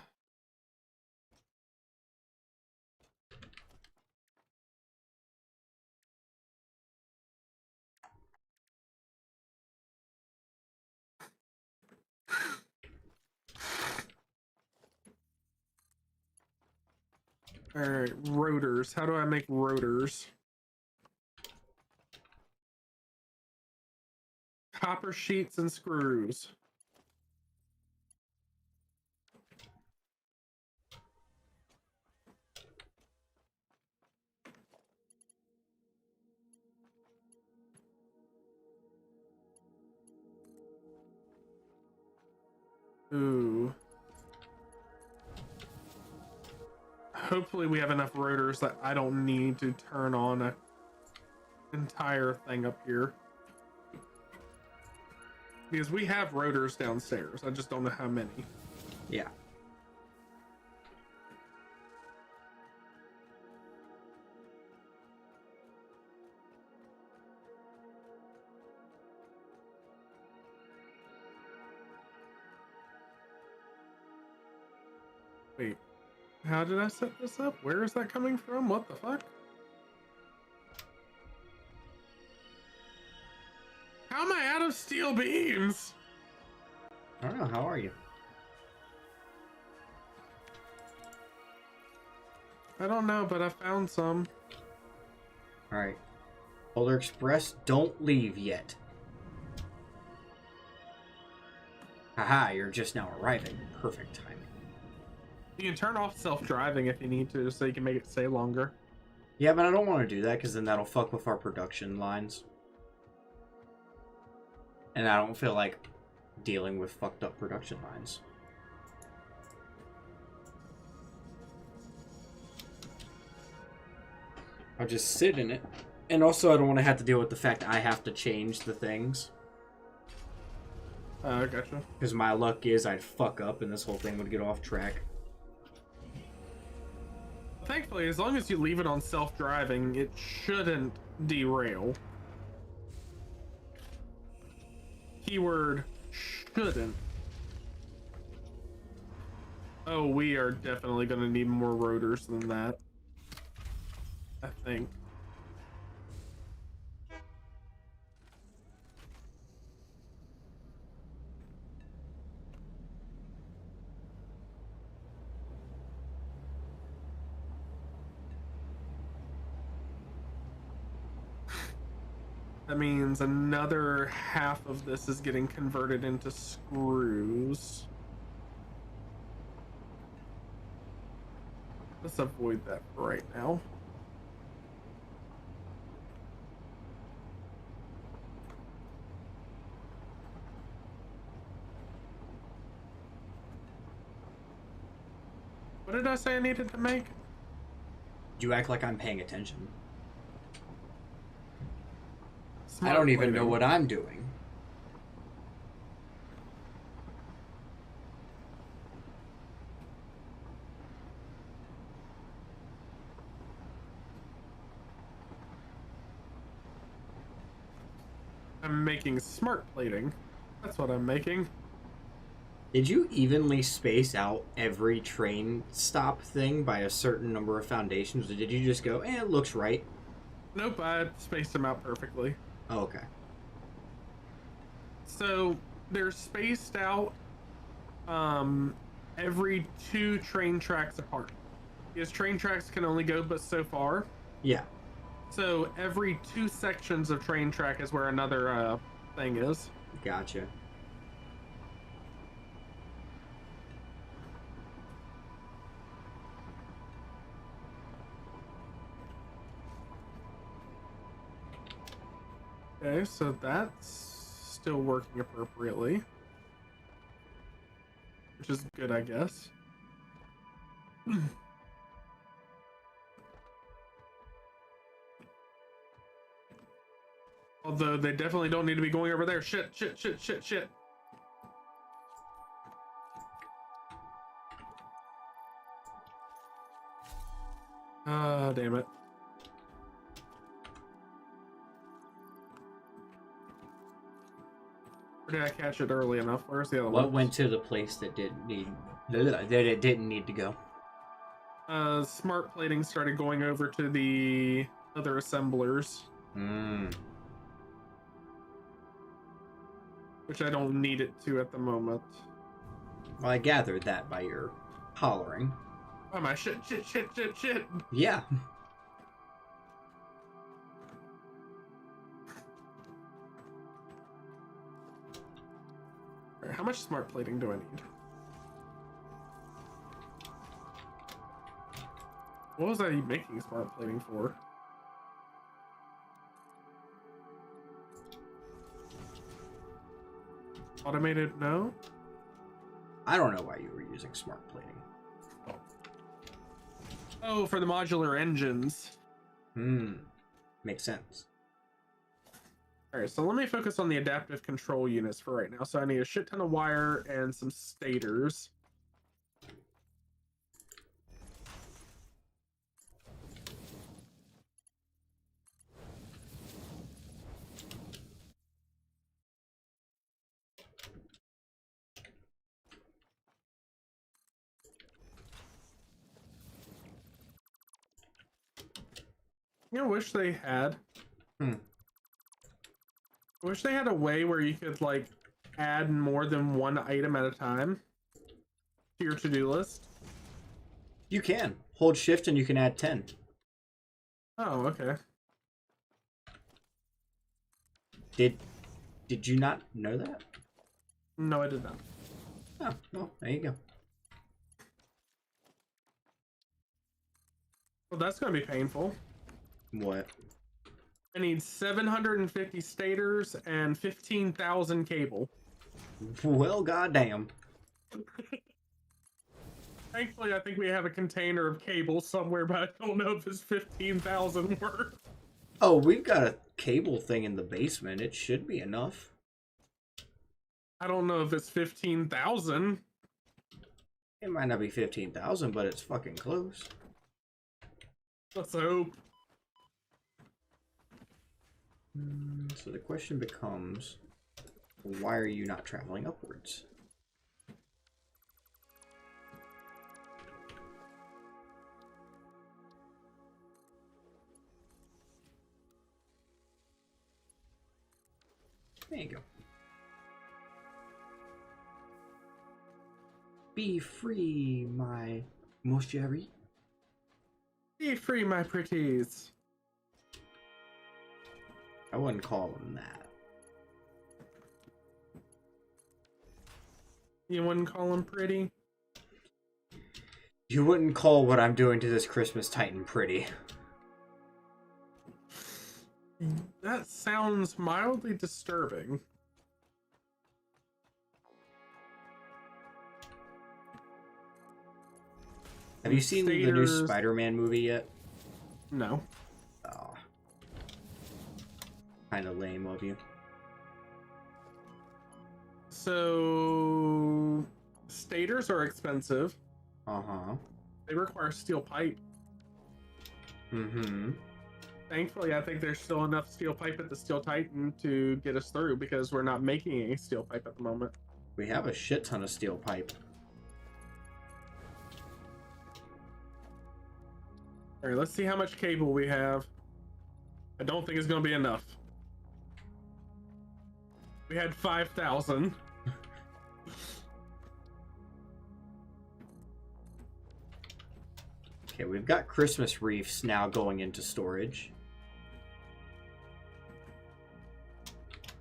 B: Alright, rotors. How do I make rotors? Copper sheets and screws. Ooh. Hopefully we have enough rotors that I don't need to turn on a entire thing up here. Because we have rotors downstairs. I just don't know how many.
A: Yeah.
B: Wait, how did I set this up? Where is that coming from? What the fuck? How am I out of steel beams?
A: I don't know. How are you?
B: I don't know, but I found some.
A: Alright. Polar Express, don't leave yet. Haha, you're just now arriving. Perfect timing.
B: You can turn off self-driving if you need to, so you can make it stay longer.
A: Yeah, but I don't want to do that because then that'll fuck with our production lines. And I don't feel like dealing with fucked up production lines. I'll just sit in it. And also I don't want to have to deal with the fact I have to change the things.
B: Gotcha.
A: Because my luck is I'd fuck up and this whole thing would get off track.
B: Thankfully, as long as you leave it on self-driving, it shouldn't derail. Keyword shouldn't. Oh, we are definitely going to need more rotors than that, I think. That means another half of this is getting converted into screws. Let's avoid that for right now. What did I say I needed to make?
A: You act like I'm paying attention.
B: Smart
A: I don't even
B: plating.
A: know what I'm doing.
B: I'm making smart plating. That's what I'm making.
A: Did you evenly space out every train stop thing by a certain number of foundations, or did you just go, it looks right?
B: Nope, I spaced them out perfectly.
A: Oh, okay.
B: So they're spaced out every 2 train tracks apart. Because train tracks can only go but so far.
A: Yeah.
B: So every 2 sections of train track is where another thing is.
A: Gotcha.
B: Okay, so that's still working appropriately. Which is good, I guess. Although they definitely don't need to be going over there. Shit. Ah, damn it. Or did I catch it early enough? Where's the other one?
A: What went to the place that it didn't need to go?
B: Smart plating started going over to the other assemblers. Which I don't need it to at the moment.
A: Well, I gathered that by your hollering.
B: Oh my shit.
A: Yeah.
B: Alright, how much smart plating do I need? What was I making smart plating for? Automated, no?
A: I don't know why you were using smart plating.
B: Oh, for the modular engines.
A: Makes sense.
B: All right, so let me focus on the adaptive control units for right now. So I need a shit ton of wire and some stators. I wish they had.
A: Hmm.
B: I wish they had a way where you could like add more than one item at a time to your to-do list.
A: You can hold shift and you can add 10.
B: Oh, okay.
A: Did you not know that?
B: No, I did not.
A: Oh, well, there you go.
B: Well, that's gonna be painful.
A: What?
B: I need 750 stators and 15,000 cable.
A: Well, goddamn.
B: Thankfully, I think we have a container of cable somewhere, but I don't know if it's 15,000 worth.
A: Oh, we've got a cable thing in the basement. It should be enough.
B: I don't know if it's 15,000.
A: It might not be 15,000, but it's fucking close.
B: Let's hope.
A: So the question becomes, why are you not traveling upwards? There you go. Be free, my mosheri.
B: Be free, my pretties.
A: I wouldn't call them that.
B: You wouldn't call them pretty?
A: You wouldn't call what I'm doing to this Christmas Titan pretty.
B: That sounds mildly disturbing.
A: Have you seen the new Spider-Man movie yet?
B: No.
A: Oh. Kind of lame of you.
B: So, stators are expensive.
A: Uh-huh.
B: They require steel pipe.
A: Mm-hmm.
B: Thankfully, I think there's still enough steel pipe at the Steel Titan to get us through because we're not making any steel pipe at the moment.
A: We have a shit ton of steel pipe.
B: All right, let's see how much cable we have. I don't think it's going to be enough. We had 5,000.
A: Okay, we've got Christmas wreaths now going into storage.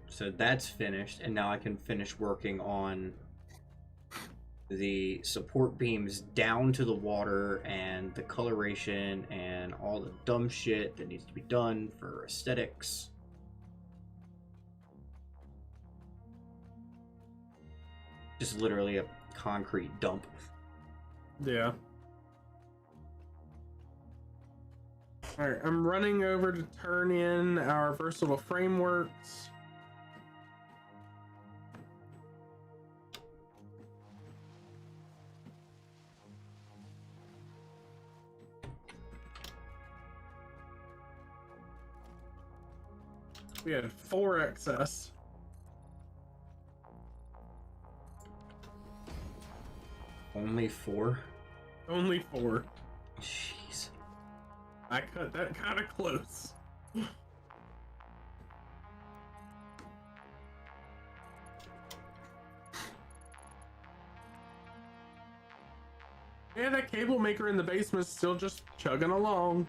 A: So that's finished, and now I can finish working on the support beams down to the water and the coloration and all the dumb shit that needs to be done for aesthetics. Just literally a concrete dump.
B: Yeah. Alright, I'm running over to turn in our versatile frameworks. We had 4 excess.
A: Only 4?
B: Only 4.
A: Jeez.
B: I cut that kind of close. Yeah, that cable maker in the basement is still just chugging along.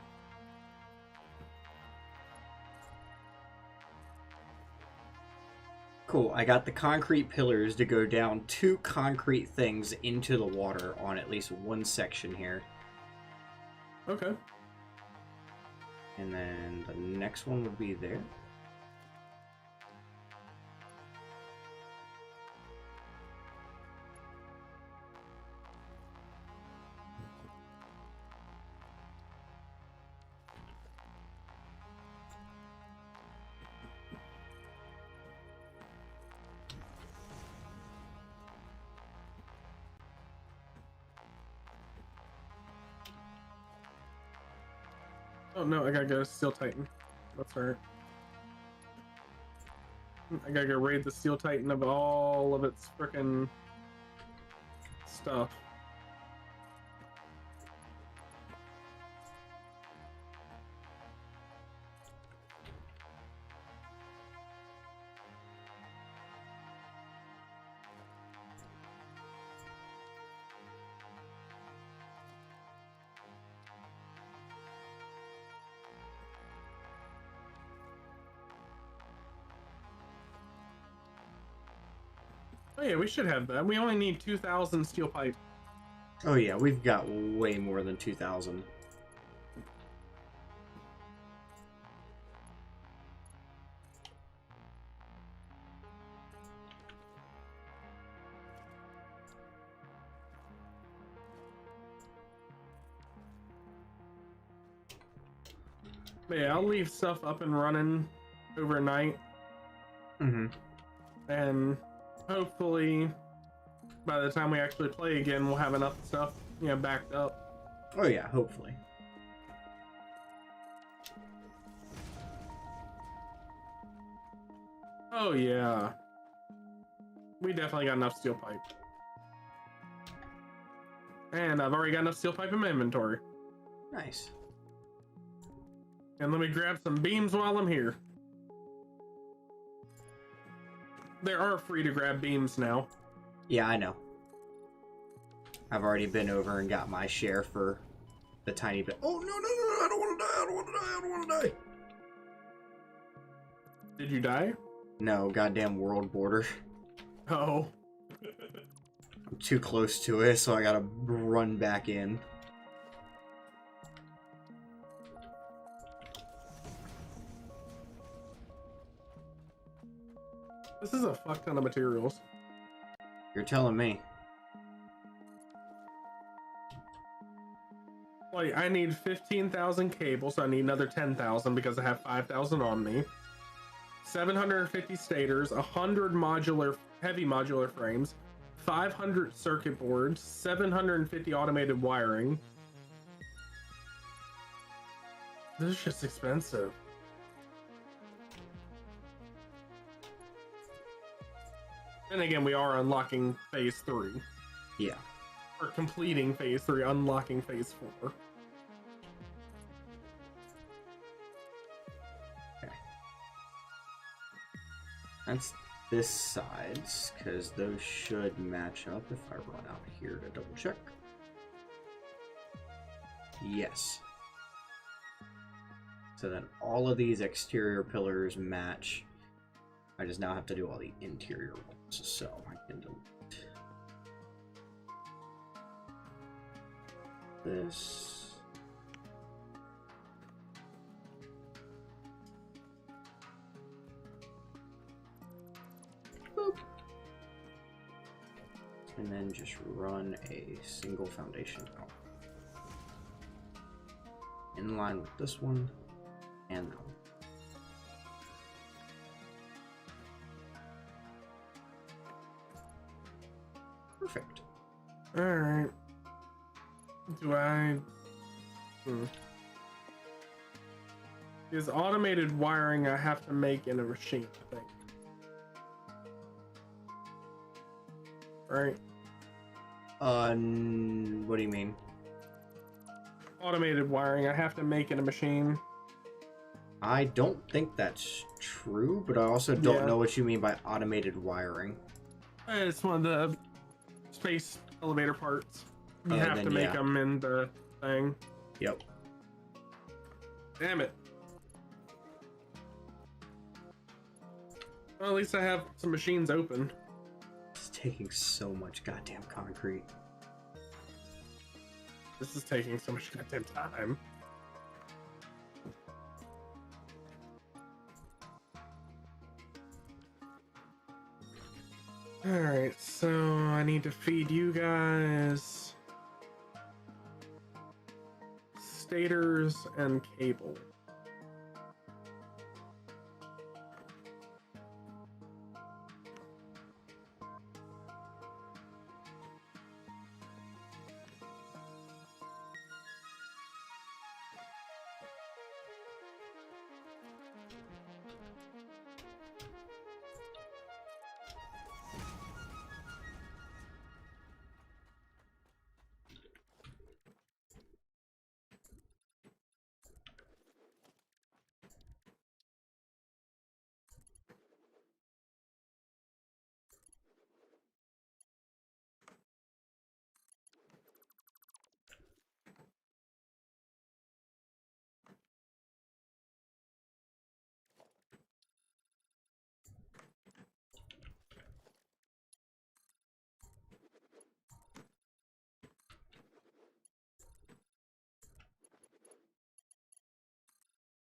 A: Cool, I got the concrete pillars to go down 2 concrete things into the water on at least one section here.
B: Okay.
A: And then the next one will be there.
B: Oh no, I gotta go Steel Titan. That's right. I gotta go raid the Steel Titan of all of its frickin' stuff. Oh yeah, we should have that. We only need 2,000 steel pipe.
A: Oh yeah, we've got way more than 2,000.
B: But yeah, I'll leave stuff up and running overnight.
A: Mm-hmm.
B: And hopefully by the time we actually play again, we'll have enough stuff, backed up.
A: Oh yeah, hopefully.
B: Oh yeah. We definitely got enough steel pipe. And I've already got enough steel pipe in my inventory.
A: Nice.
B: And let me grab some beams while I'm here. There are free to grab beams now.
A: Yeah, I know. I've already been over and got my share for the tiny bit. Oh, no, I don't want to die, I don't want to die.
B: Did you die?
A: No, goddamn world border.
B: Oh.
A: I'm too close to it, so I gotta run back in.
B: This is a fuck ton of materials.
A: You're telling me.
B: Like, I need 15,000 cables, so I need another 10,000 because I have 5,000 on me. 750 stators, 100 heavy modular frames, 500 circuit boards, 750 automated wiring. This is just expensive. Then again, we are unlocking phase 3.
A: Yeah.
B: Or completing phase 3, unlocking phase 4.
A: Okay. That's this side's, because those should match up if I run out here to double check. Yes. So then all of these exterior pillars match. I just now have to do all the interior ones, so I can delete this. Boop. And then just run a single foundation out. In line with this one and that one. Perfect.
B: Alright. Do I... Is automated wiring I have to make in a machine, I think. Right?
A: What do you mean?
B: Automated wiring I have to make in a machine.
A: I don't think that's true, but I also don't know what you mean by automated wiring.
B: It's one of the space elevator parts. You
A: Oh,
B: have
A: then
B: to make
A: yeah.
B: them in the thing.
A: Yep.
B: Damn it. Well, at least I have some machines open.
A: It's taking so much goddamn concrete.
B: This is taking so much goddamn time. Alright, so I need to feed you guys stators and cable.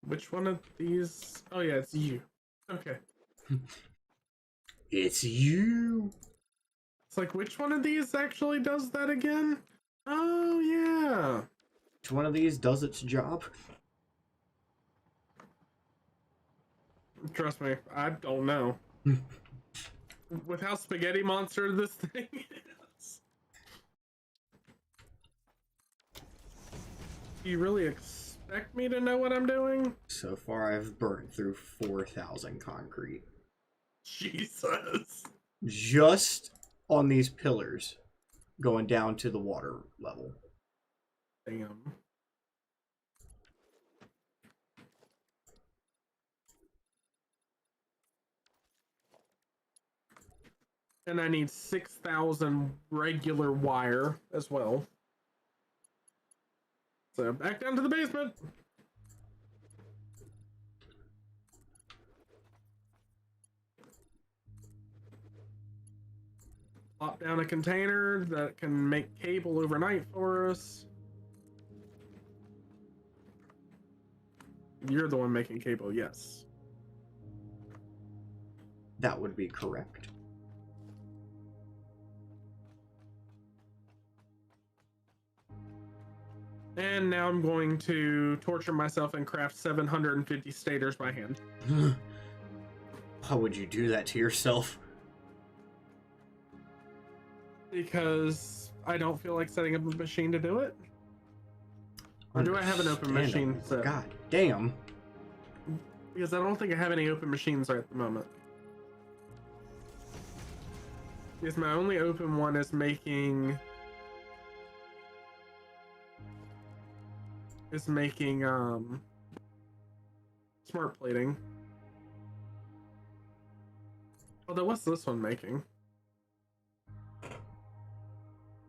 B: Which one of these? Oh yeah, it's you. Okay.
A: It's you.
B: It's like, which one of these actually does that again? Oh yeah.
A: Which one of these does its job?
B: Trust me, I don't know. With how spaghetti monster this thing is. Do you really expect me to know what I'm doing?
A: So far, I've burnt through 4,000 concrete.
B: Jesus.
A: Just on these pillars going down to the water level.
B: Damn. And I need 6,000 regular wire as well. So back down to the basement. Plop down a container that can make cable overnight for us. You're the one making cable, yes.
A: That would be correct.
B: And now I'm going to torture myself and craft 750 stators by hand.
A: How would you do that to yourself?
B: Because I don't feel like setting up a machine to do it. Or do I have an open machine set?
A: God damn.
B: Because I don't think I have any open machines right at the moment. Because my only open one is making smart plating. Although what's this one making?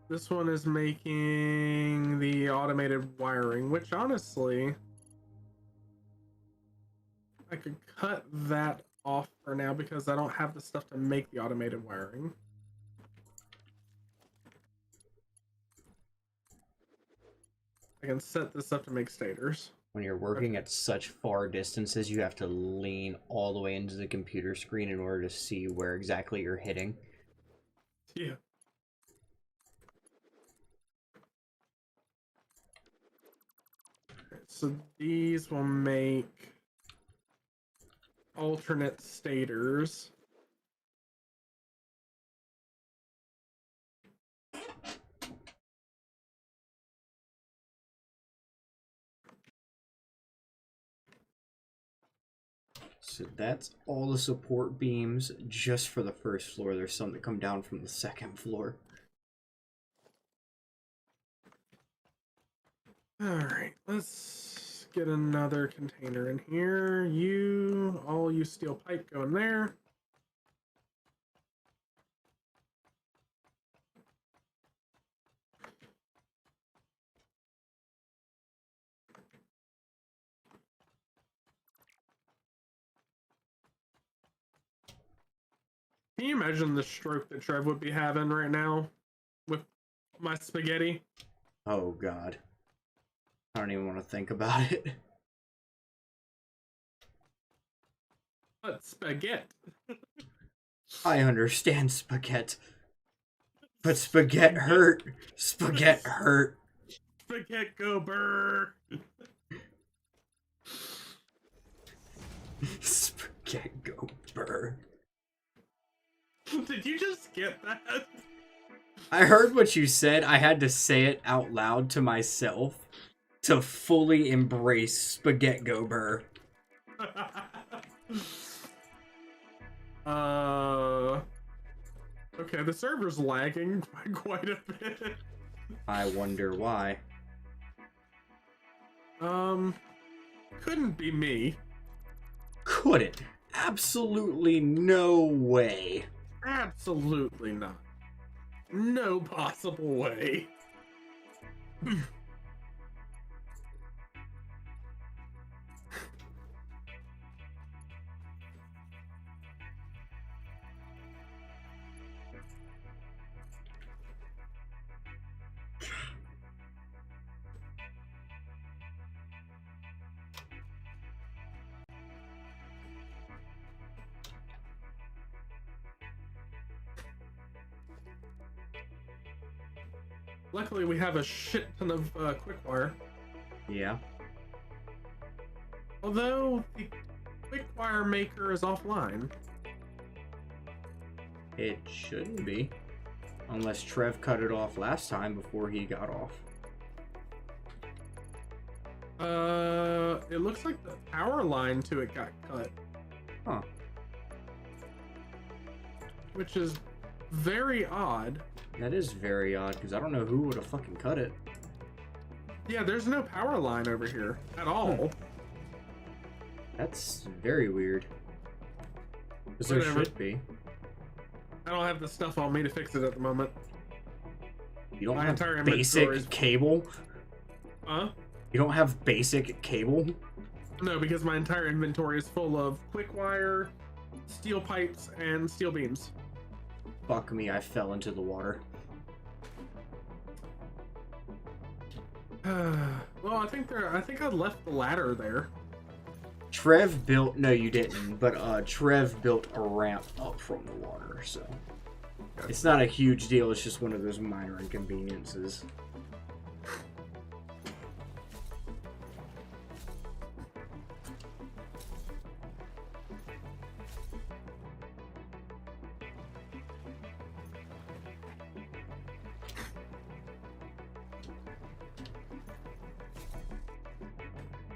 B: This one is making the automated wiring, which honestly I could cut that off for now because I don't have the stuff to make the automated wiring. I can set this up to make stators.
A: When you're working at such far distances, you have to lean all the way into the computer screen in order to see where exactly you're hitting.
B: Yeah. So these will make alternate stators.
A: So that's all the support beams just for the first floor. There's some that come down from the second floor.
B: Alright, let's get another container in here. All you steel pipe go in there. Can you imagine the stroke that Trev would be having right now with my spaghetti?
A: Oh god. I don't even want to think about it.
B: But spaghetti.
A: I understand spaghetti. But spaghetti hurt. Spaghetti hurt.
B: Spaghetti go burr.
A: Spaghetti go burr.
B: Did you just get that?
A: I heard what you said. I had to say it out loud to myself to fully embrace spaghetti go burr.
B: Okay, the server's lagging quite a bit.
A: I wonder why.
B: Couldn't be me.
A: Could it? Absolutely no way.
B: Absolutely not. No possible way. Luckily, we have a shit ton of quick wire.
A: Yeah.
B: Although the quick wire maker is offline.
A: It shouldn't be. Unless Trev cut it off last time before he got off.
B: It looks like the power line to it got cut.
A: Huh.
B: Which is very odd.
A: That is very odd, because I don't know who would have fucking cut it.
B: Yeah, there's no power line over here at all.
A: That's very weird. Because there
B: Whatever.
A: should be.
B: I don't have the stuff on me to fix it at the moment.
A: You don't
B: My
A: have
B: entire
A: basic
B: inventory is-
A: cable?
B: Huh?
A: You don't have basic cable?
B: No, because my entire inventory is full of quick wire, steel pipes, and steel beams.
A: Fuck me, I fell into the water.
B: Well, I think I left the ladder there.
A: Trev built... No, you didn't. But Trev built a ramp up from the water, so... It's not a huge deal, it's just one of those minor inconveniences.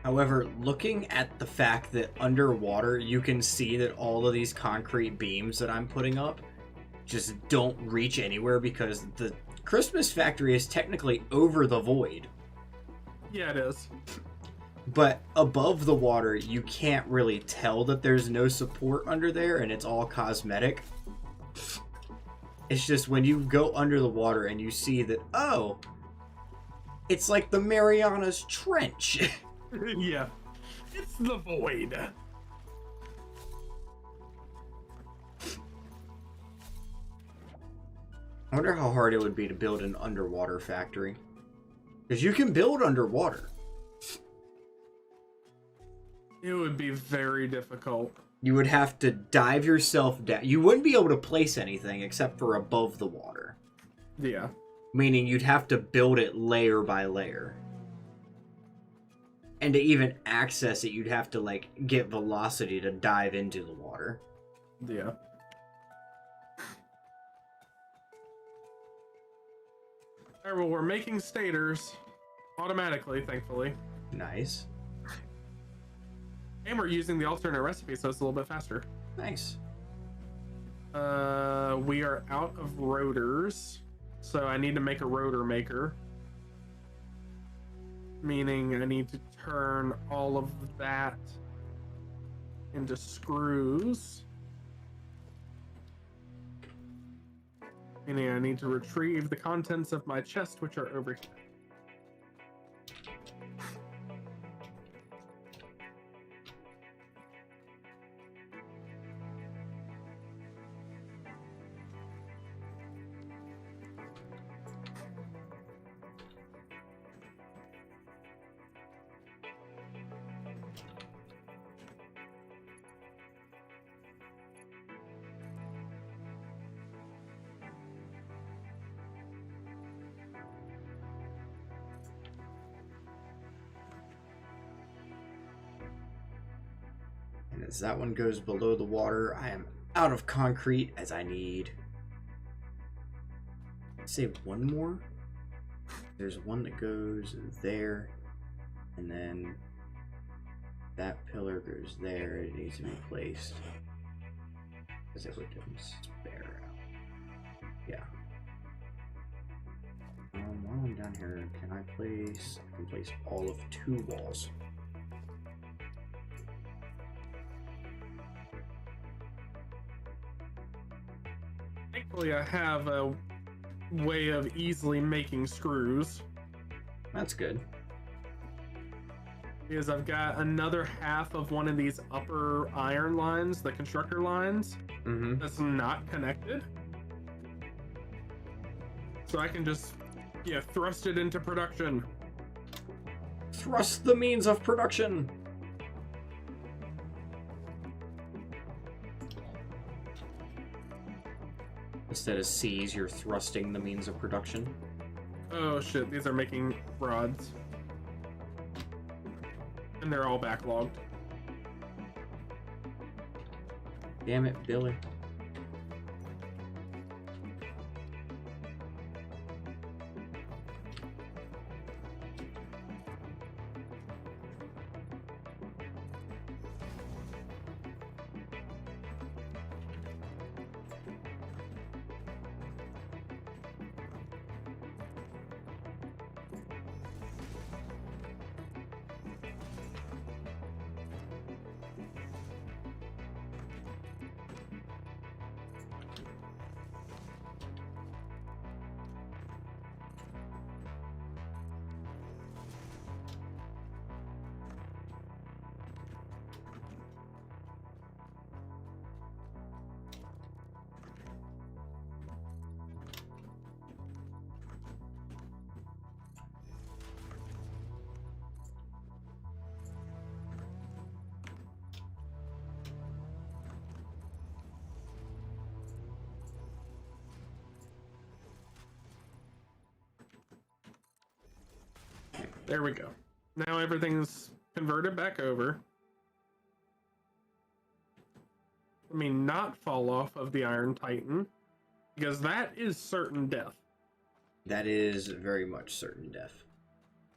A: However, looking at the fact that underwater you can see that all of these concrete beams that I'm putting up just don't reach anywhere because the Christmas factory is technically over the void.
B: Yeah, it is.
A: But above the water, you can't really tell that there's no support under there and it's all cosmetic. It's just when you go under the water and you see that, oh, it's like the Marianas Trench.
B: Yeah. It's the void.
A: I wonder how hard it would be to build an underwater factory. Because you can build underwater.
B: It would be very difficult.
A: You would have to dive yourself down. You wouldn't be able to place anything except for above the water.
B: Yeah.
A: Meaning you'd have to build it layer by layer. And to even access it, you'd have to, like, get velocity to dive into the water.
B: Yeah. Alright, well, we're making stators automatically, thankfully.
A: Nice.
B: And we're using the alternate recipe, so it's a little bit faster.
A: Nice.
B: We are out of rotors, so I need to make a rotor maker. Meaning I need to turn all of that into screws. Meaning I need to retrieve the contents of my chest, which are over here.
A: And as that one goes below the water, I am out of concrete as I need... say one more? There's one that goes there, and then that pillar goes there. It needs to be placed because it would spare out. Yeah. While I'm down here, can I can place all of 2 walls.
B: Thankfully, I have a way of easily making screws.
A: That's good.
B: Because I've got another half of one of these upper iron lines, the constructor lines, that's not connected. So I can just, thrust it into production.
A: Thrust the means of production! Instead of C's, you're thrusting the means of production.
B: Oh shit, these are making rods. And they're all backlogged.
A: Damn it, Billy.
B: There we go. Now everything's converted back over. Let me not fall off of the Iron Titan, because that is certain death.
A: That is very much certain death.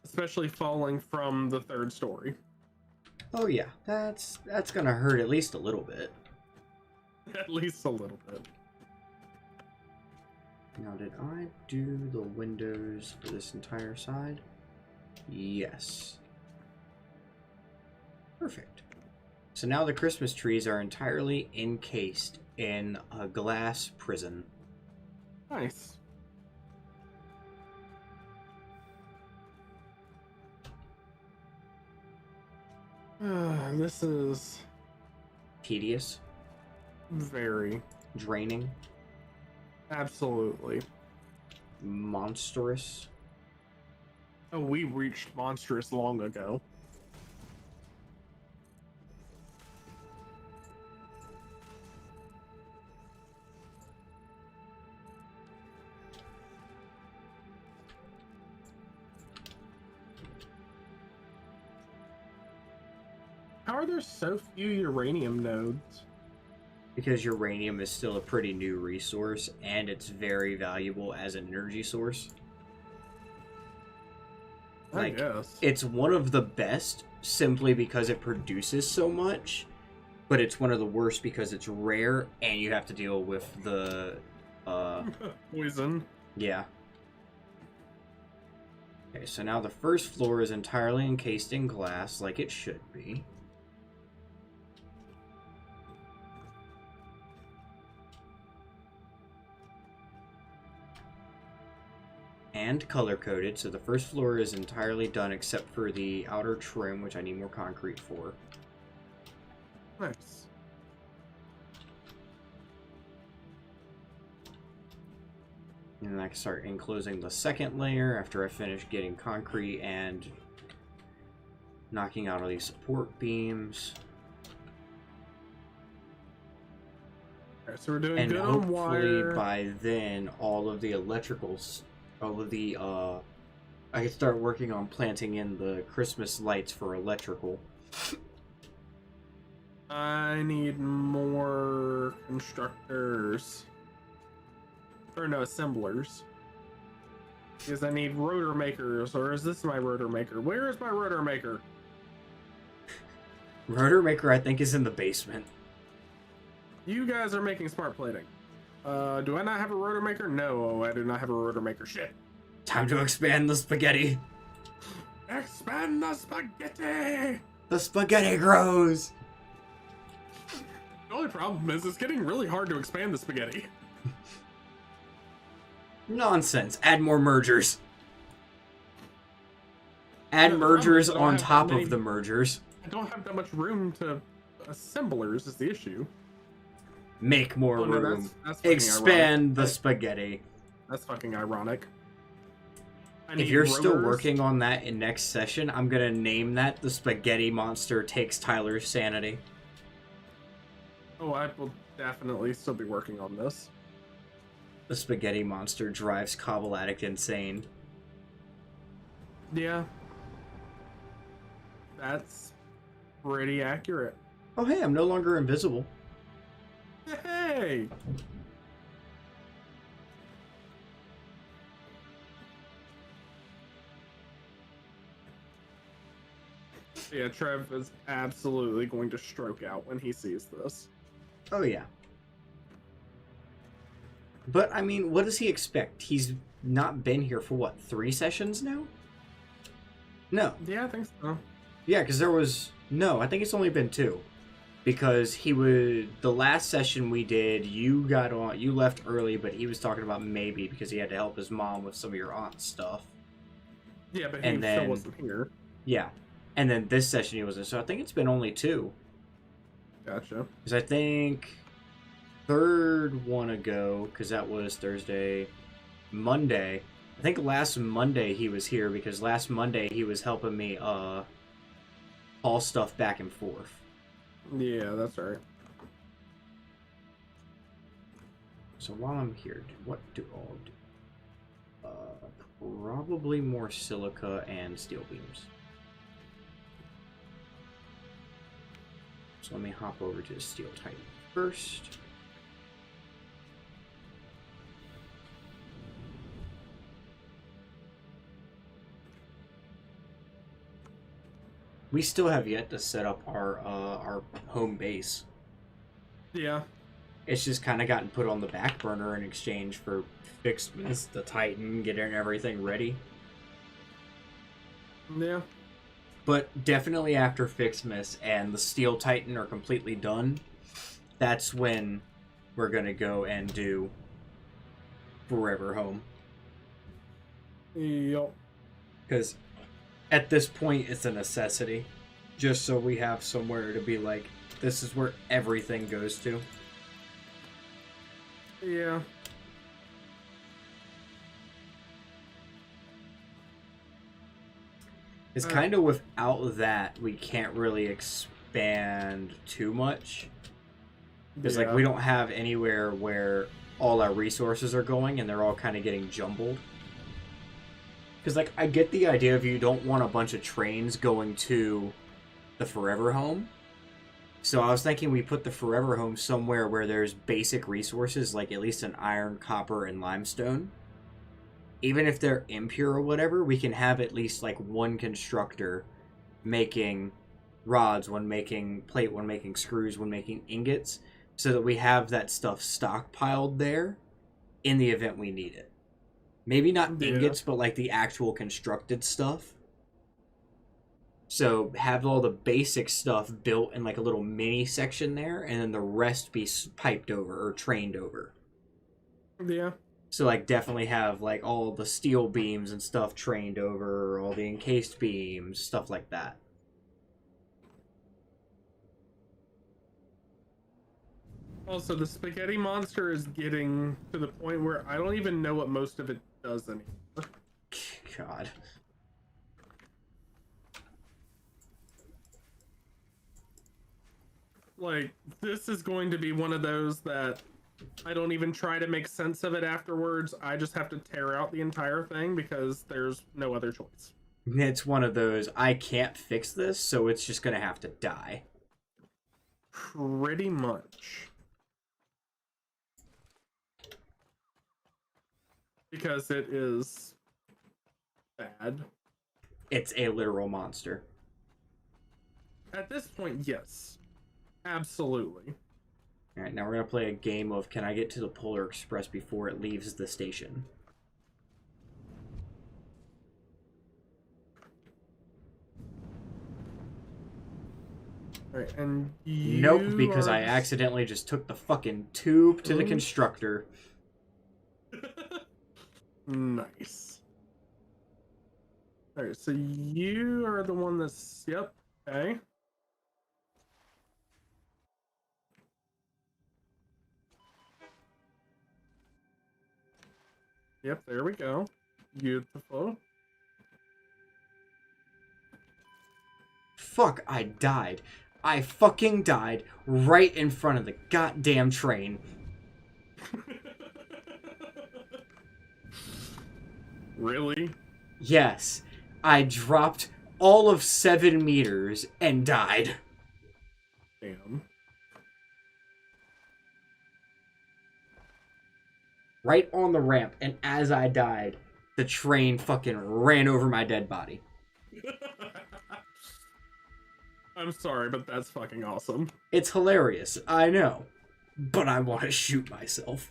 B: Especially falling from the 3rd story.
A: Oh yeah, that's gonna hurt at least a little bit.
B: At least a little bit.
A: Now, did I do the windows for this entire side? Yes. Perfect. So now the Christmas trees are entirely encased in a glass prison.
B: Nice. This is
A: Tedious,
B: very
A: draining,
B: absolutely.
A: monstrous.
B: Oh, we reached monstrous long ago. How are there so few uranium nodes?
A: Because uranium is still a pretty new resource, and it's very valuable as an energy source.
B: I guess.
A: It's one of the best simply because it produces so much, but it's one of the worst because it's rare and you have to deal with the
B: Poison.
A: yeah. Okay, so now the first floor is entirely encased in glass like it should be. And color-coded, so the first floor is entirely done except for the outer trim, which I need more concrete for.
B: Nice.
A: And then I can start enclosing the second layer after I finish getting concrete and knocking out all these support beams.
B: Okay, so we're doing
A: And
B: good on
A: hopefully
B: wire.
A: by then all of the electricals, all of the I can start working on planting in the Christmas lights for electrical.
B: I need more constructors. Or no, assemblers. Because I need rotor makers, or is this my rotor maker? Where is my rotor maker?
A: Rotor Maker, I think, is in the basement.
B: You guys are making smart plating. Do I not have a rotor maker? No, I do not have a rotor maker. Shit.
A: Time to expand the spaghetti.
B: Expand the spaghetti!
A: The spaghetti grows!
B: The only problem is it's getting really hard to expand the spaghetti.
A: Nonsense. Add more mergers. Add
B: Yeah, the problem
A: mergers
B: is I don't
A: on
B: have that
A: top
B: many-
A: of the mergers.
B: I don't have that much room to assemblers is the issue.
A: Make more
B: Oh, no,
A: room.
B: that's fucking
A: Expand
B: ironic.
A: the spaghetti.
B: That's fucking ironic. I
A: If
B: need
A: you're still
B: rotors.
A: working on that in next session, I'm gonna name that the Spaghetti Monster Takes Tyler's Sanity.
B: Oh, I will definitely still be working on this.
A: The Spaghetti Monster drives Cobble Addict insane.
B: Yeah. That's pretty accurate.
A: Oh, hey, I'm no longer invisible.
B: Hey! Yeah, Trev is absolutely going to stroke out when he sees this.
A: Oh, yeah. But, I mean, what does he expect? He's not been here for, what, 3 sessions now? No.
B: Yeah, I think so.
A: Yeah, because there was... No, I think it's only been 2. Because he would... The last session we did, you got on... You left early, but he was talking about maybe because he had to help his mom with some of your aunt's stuff.
B: Yeah, but
A: And
B: he
A: then-
B: still wasn't here.
A: Yeah. And then this session he wasn't. So I think it's been only 2.
B: Gotcha.
A: Because I think... Third one ago, because that was Thursday, Monday. I think last Monday he was here because last Monday he was helping me haul stuff back and forth.
B: Yeah, that's right.
A: So while I'm here, what do I'll do? Probably more silica and steel beams. So let me hop over to the Steel Titan first. We still have yet to set up our home base.
B: Yeah.
A: It's just kind of gotten put on the back burner in exchange for Ficsmas, the Titan, getting everything ready.
B: Yeah.
A: But definitely after Ficsmas and the Steel Titan are completely done, that's when we're gonna go and do Forever Home.
B: Yup.
A: Because at this point, it's a necessity. Just so we have somewhere to be like, this is where everything goes to.
B: Yeah.
A: It's kind of without that, we can't really expand too much. Because, like, we don't have anywhere where all our resources are going, and they're all kind of getting jumbled. Because, like, I get the idea of you don't want a bunch of trains going to the Forever Home. So I was thinking we put the Forever Home somewhere where there's basic resources, like at least an iron, copper, and limestone. Even if they're impure or whatever, we can have at least, like, one constructor making rods, one making plate, one making screws, one making ingots, so that we have that stuff stockpiled there in the event we need it. Maybe not ingots, but like the actual constructed stuff. So have all the basic stuff built in like a little mini section there, and then the rest be piped over or trained over.
B: Yeah.
A: So like definitely have like all the steel beams and stuff trained over, all the encased beams, stuff like that.
B: Also, the spaghetti monster is getting to the point where I don't even know what most of it does anymore.
A: God.
B: Like, this is going to be one of those that I don't even try to make sense of it afterwards. I just have to tear out the entire thing because there's no other choice.
A: It's one of those, I can't fix this, so it's just gonna have to die.
B: Pretty much. Because it is bad.
A: It's a literal monster.
B: At this point, yes. Absolutely.
A: Alright, now we're gonna play a game of can I get to the Polar Express before it leaves the station?
B: Alright, and you
A: Nope, because I
B: are-
A: accidentally just took the fucking tube to the constructor.
B: Nice. Alright, so you are the one that's... Yep, okay. Yep, there we go. Beautiful.
A: Fuck, I died. I fucking died right in front of the goddamn train.
B: Really?
A: Yes. I dropped all of 7 meters and died.
B: Damn.
A: Right on the ramp, and as I died, the train fucking ran over my dead body.
B: I'm sorry, but that's fucking awesome.
A: It's hilarious, I know. But I want to shoot myself.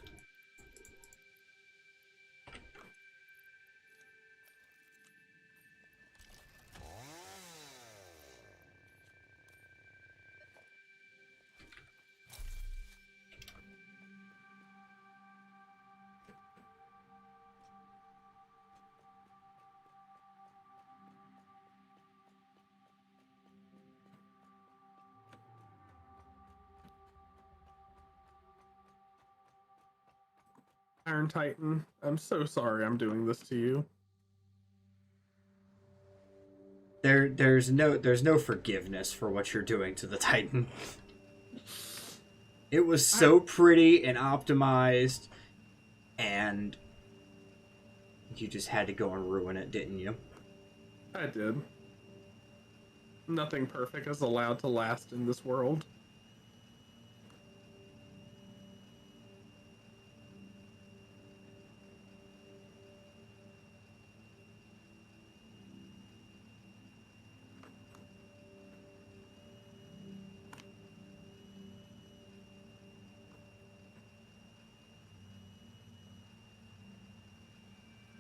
B: Iron Titan, I'm so sorry I'm doing this to you.
A: There's no forgiveness for what you're doing to the Titan. It was so pretty and optimized, and you just had to go and ruin it, didn't you?
B: I did. Nothing perfect is allowed to last in this world.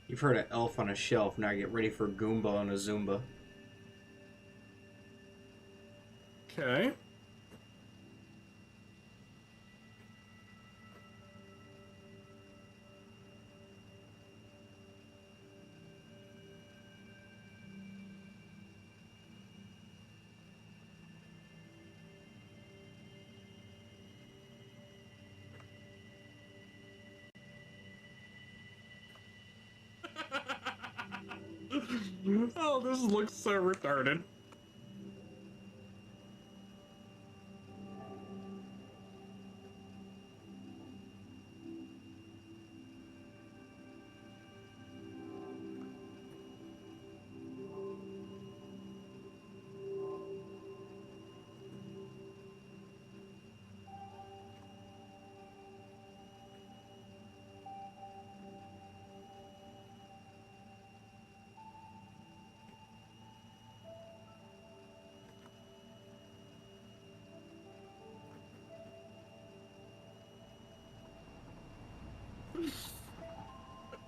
A: You've heard of Elf on a Shelf, now get ready for Goomba on a Zumba.
B: Okay. Oh, this looks so retarded.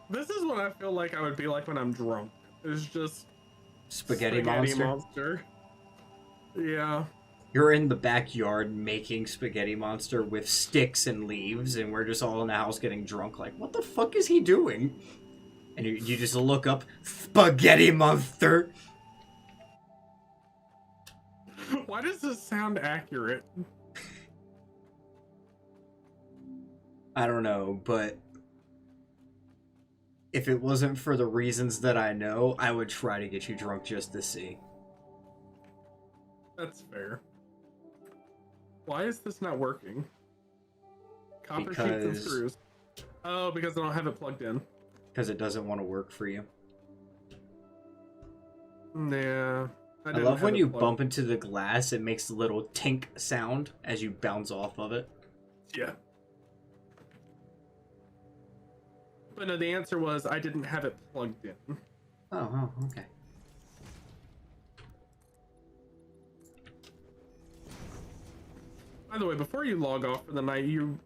B: This is what I feel like I would be like when I'm drunk. It's just
A: Spaghetti monster?
B: monster. Yeah.
A: You're in the backyard making Spaghetti Monster with sticks and leaves, and we're just all in the house getting drunk like, what the fuck is he doing? And you just look up, Spaghetti Monster!
B: Why does this sound accurate?
A: I don't know, but if it wasn't for the reasons that I know, I would try to get you drunk just to see.
B: That's fair. Why is this not working? Copper sheets and screws. Oh, because I don't have it plugged in.
A: Because it doesn't want to work for you.
B: Yeah.
A: I love when you bump into the glass, it makes a little tink sound as you bounce off of it.
B: Yeah. But no, the answer was I didn't have it plugged in.
A: Oh, okay.
B: By the way, before you log off for the night, you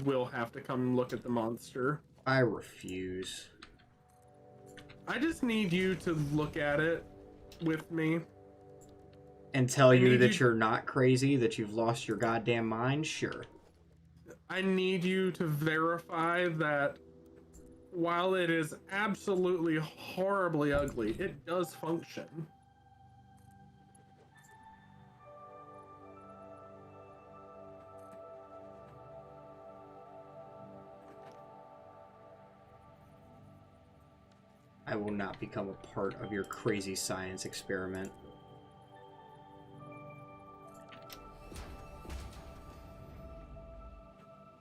B: will have to come look at the monster.
A: I refuse.
B: I just need you to look at it with me.
A: And tell you that you're not crazy, that you've lost your goddamn mind? Sure.
B: I need you to verify that while it is absolutely horribly ugly, it does function.
A: I will not become a part of your crazy science experiment.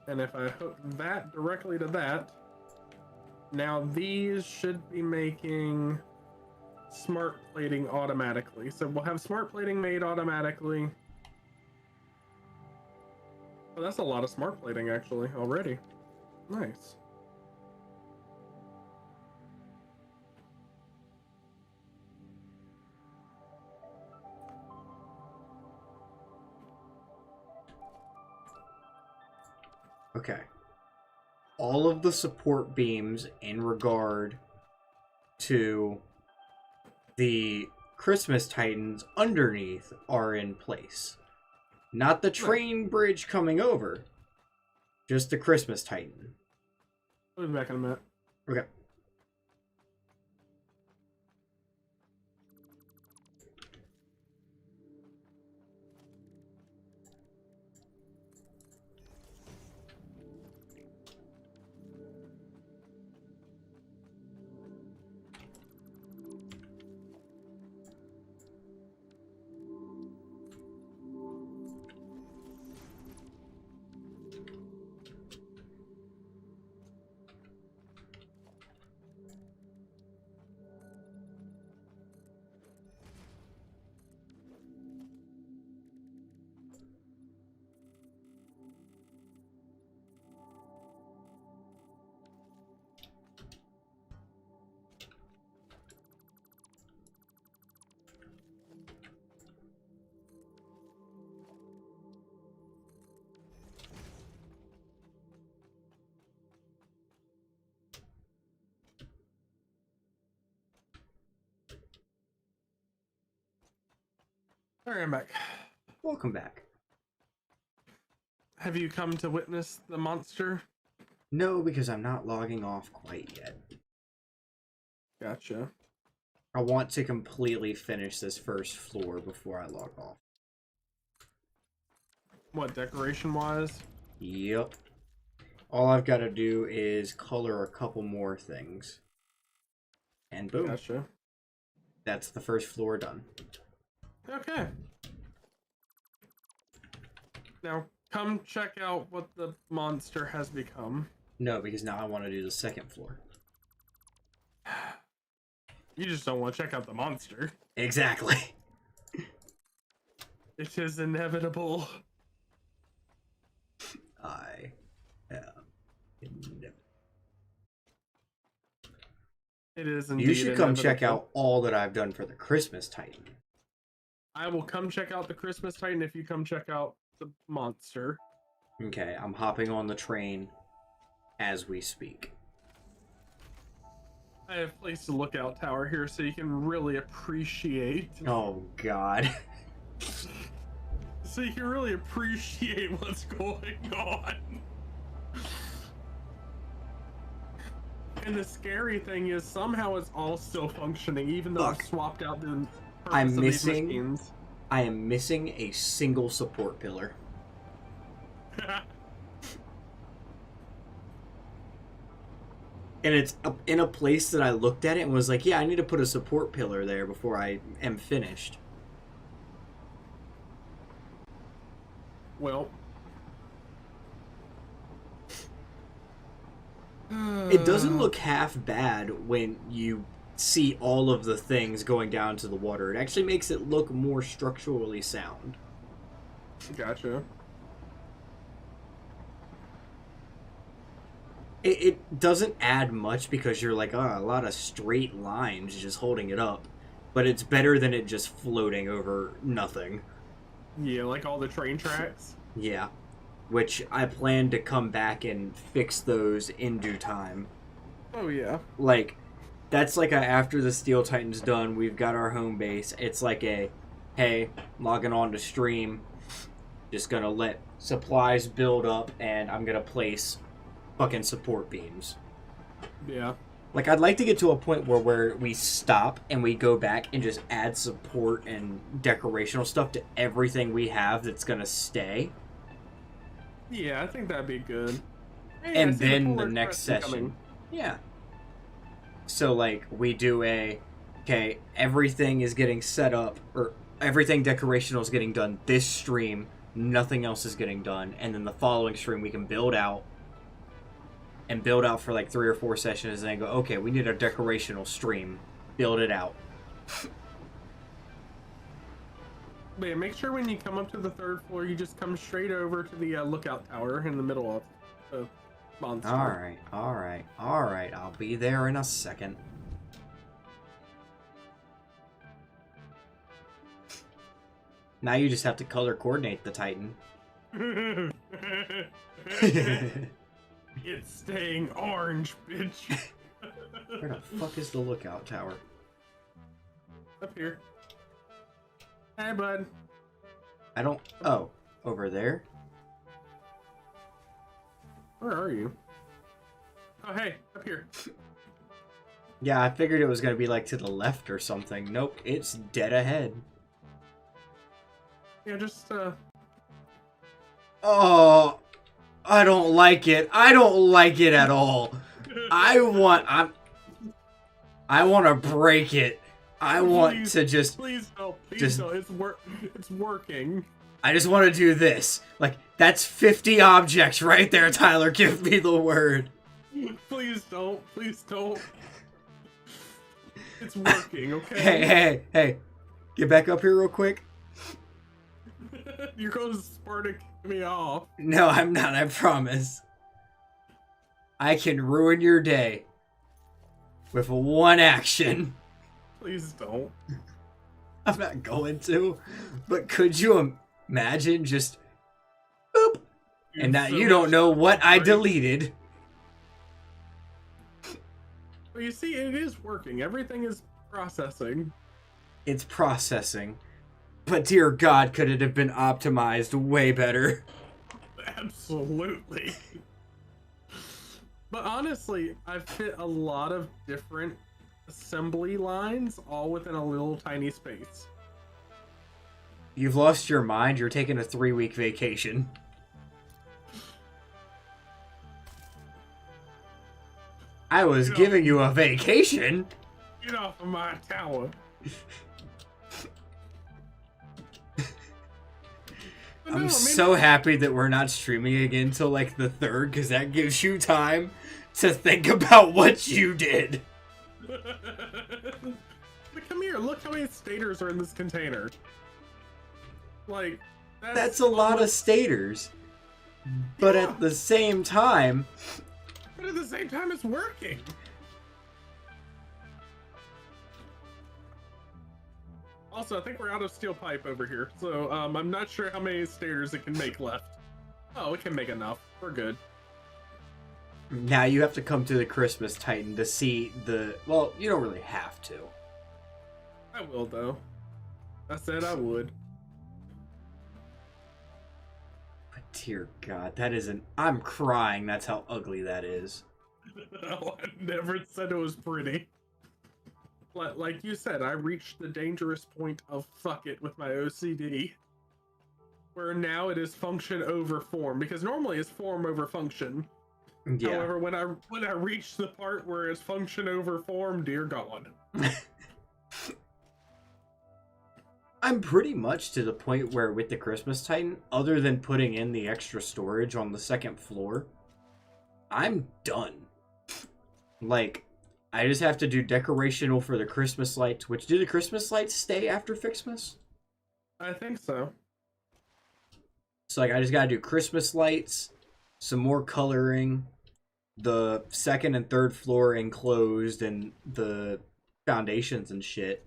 B: And if I hook that directly to that, now these should be making smart plating automatically. So we'll have smart plating made automatically. Oh, that's a lot of smart plating actually already. Nice.
A: Okay. All of the support beams in regard to the Christmas Titans underneath are in place. Not the train bridge coming over. Just the Christmas Titan.
B: I'll be back in a minute.
A: Okay.
B: Alright, I'm back.
A: Welcome back.
B: Have you come to witness the monster?
A: No, because I'm not logging off quite yet.
B: Gotcha.
A: I want to completely finish this first floor before I log off.
B: What, decoration-wise?
A: Yep. All I've got to do is color a couple more things. And boom.
B: Gotcha.
A: That's the first floor done.
B: Okay. Now, come check out what the monster has become.
A: No, because now I want to do the second floor.
B: You just don't want to check out the monster.
A: Exactly.
B: It is inevitable.
A: I am inevitable.
B: It is indeed
A: You should come check
B: inevitable.
A: out all that I've done for the Christmas Titan.
B: I will come check out the Christmas Titan if you come check out the monster.
A: Okay, I'm hopping on the train as we speak.
B: I have placed a lookout tower here so you can really appreciate.
A: Oh, God.
B: So you can really appreciate what's going on. And the scary thing is somehow it's all still functioning, even though I've swapped out the purpose of these machines.
A: I am missing a single support pillar. And it's in a place that I looked at it and was like, yeah, I need to put a support pillar there before I am finished.
B: Well.
A: It doesn't look half bad when you see all of the things going down to the water. It actually makes it look more structurally sound.
B: Gotcha.
A: It doesn't add much because you're like, oh, a lot of straight lines just holding it up. But it's better than it just floating over nothing.
B: Yeah, like all the train tracks.
A: Yeah. Which I plan to come back and fix those in due time.
B: Oh, yeah.
A: Like, that's like after the Steel Titan's done, we've got our home base. It's like hey, logging on to stream. Just gonna let supplies build up and I'm gonna place fucking support beams.
B: Yeah.
A: Like, I'd like to get to a point where we stop and we go back and just add support and decorational stuff to everything we have that's gonna stay.
B: Yeah, I think that'd be good. Hey,
A: And then the next session.
B: Coming.
A: Yeah. So, like, we do okay, everything is getting set up, or everything decorational is getting done this stream, nothing else is getting done, and then the following stream we can build out, and build out for like 3 or 4 sessions, and then go, okay, we need a decorational stream, build it out,
B: But yeah, make sure when you come up to the 3rd floor, you just come straight over to the lookout tower in the middle of the monster.
A: Alright, alright, alright. I'll be there in a second. Now you just have to color coordinate the Titan.
B: It's staying orange, bitch.
A: Where the fuck is the lookout tower?
B: Up here. Hey, bud.
A: I don't... Oh, over there?
B: Where are you? Oh, hey, up here.
A: Yeah, I figured it was gonna be like to the left or something. Nope, it's dead ahead.
B: Yeah, just,
A: Oh, I don't like it. I don't like it at all. I want to break it. I want to just...
B: Please don't. Please
A: just-
B: don't. It's working.
A: I just want to do this. Like, that's 50 objects right there, Tyler. Give me the word.
B: Please don't. Please don't. It's working,
A: Hey,
B: okay?
A: Get back up here real quick.
B: You're going to Sparta kick me off.
A: No, I'm not, I promise. I can ruin your day with one action.
B: Please don't.
A: I'm not going to, but could you imagine just boop, and now you don't know what I deleted.
B: Well, you see, it is working. Everything is processing.
A: It's processing. But dear God, could it have been optimized way better?
B: Absolutely. But honestly, I've fit a lot of different assembly lines all within a little tiny space.
A: You've lost your mind. You're taking a 3-week vacation. I was giving you a vacation.
B: Get off of my tower.
A: I'm so happy that we're not streaming again till like the 3rd, because that gives you time to think about what you did.
B: But come here, look how many stators are in this container. Like,
A: that's a lot of stators. But
B: Yeah.
A: at the same time...
B: But at the same time, it's working. Also, I think we're out of steel pipe over here, so I'm not sure how many stators it can make left. Oh, it can make enough. We're good.
A: Now you have to come to the Christmas Titan to see the... Well, you don't really have to.
B: I will, though. I said I would.
A: But dear God, that isn't... I'm crying, that's how ugly that is.
B: No, I never said it was pretty. Like you said, I reached the dangerous point of fuck it with my OCD. Where now it is function over form, because normally it's form over function.
A: Yeah.
B: However, when I reach the part where it's function over form, dear God.
A: I'm pretty much to the point where with the Christmas Titan, other than putting in the extra storage on the 2nd floor, I'm done. Like, I just have to do decorational for the Christmas lights, which do the Christmas lights stay after Ficsmas?
B: I think so.
A: So, like, I just gotta do Christmas lights, some more coloring, the 2nd and 3rd floor enclosed, and the foundations and shit.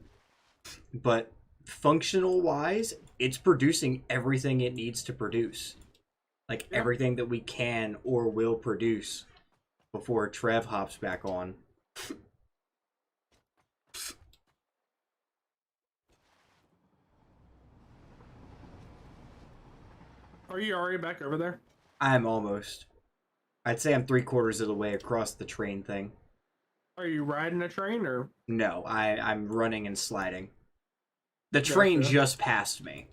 A: But functional-wise, it's producing everything it needs to produce. Like, everything that we can or will produce before Trev hops back on.
B: Are you already back over there?
A: I'm almost. I'd say I'm 3/4 of the way across the train thing.
B: Are you riding a train or?
A: No, I'm running and sliding. The train
B: Gotcha.
A: just passed me.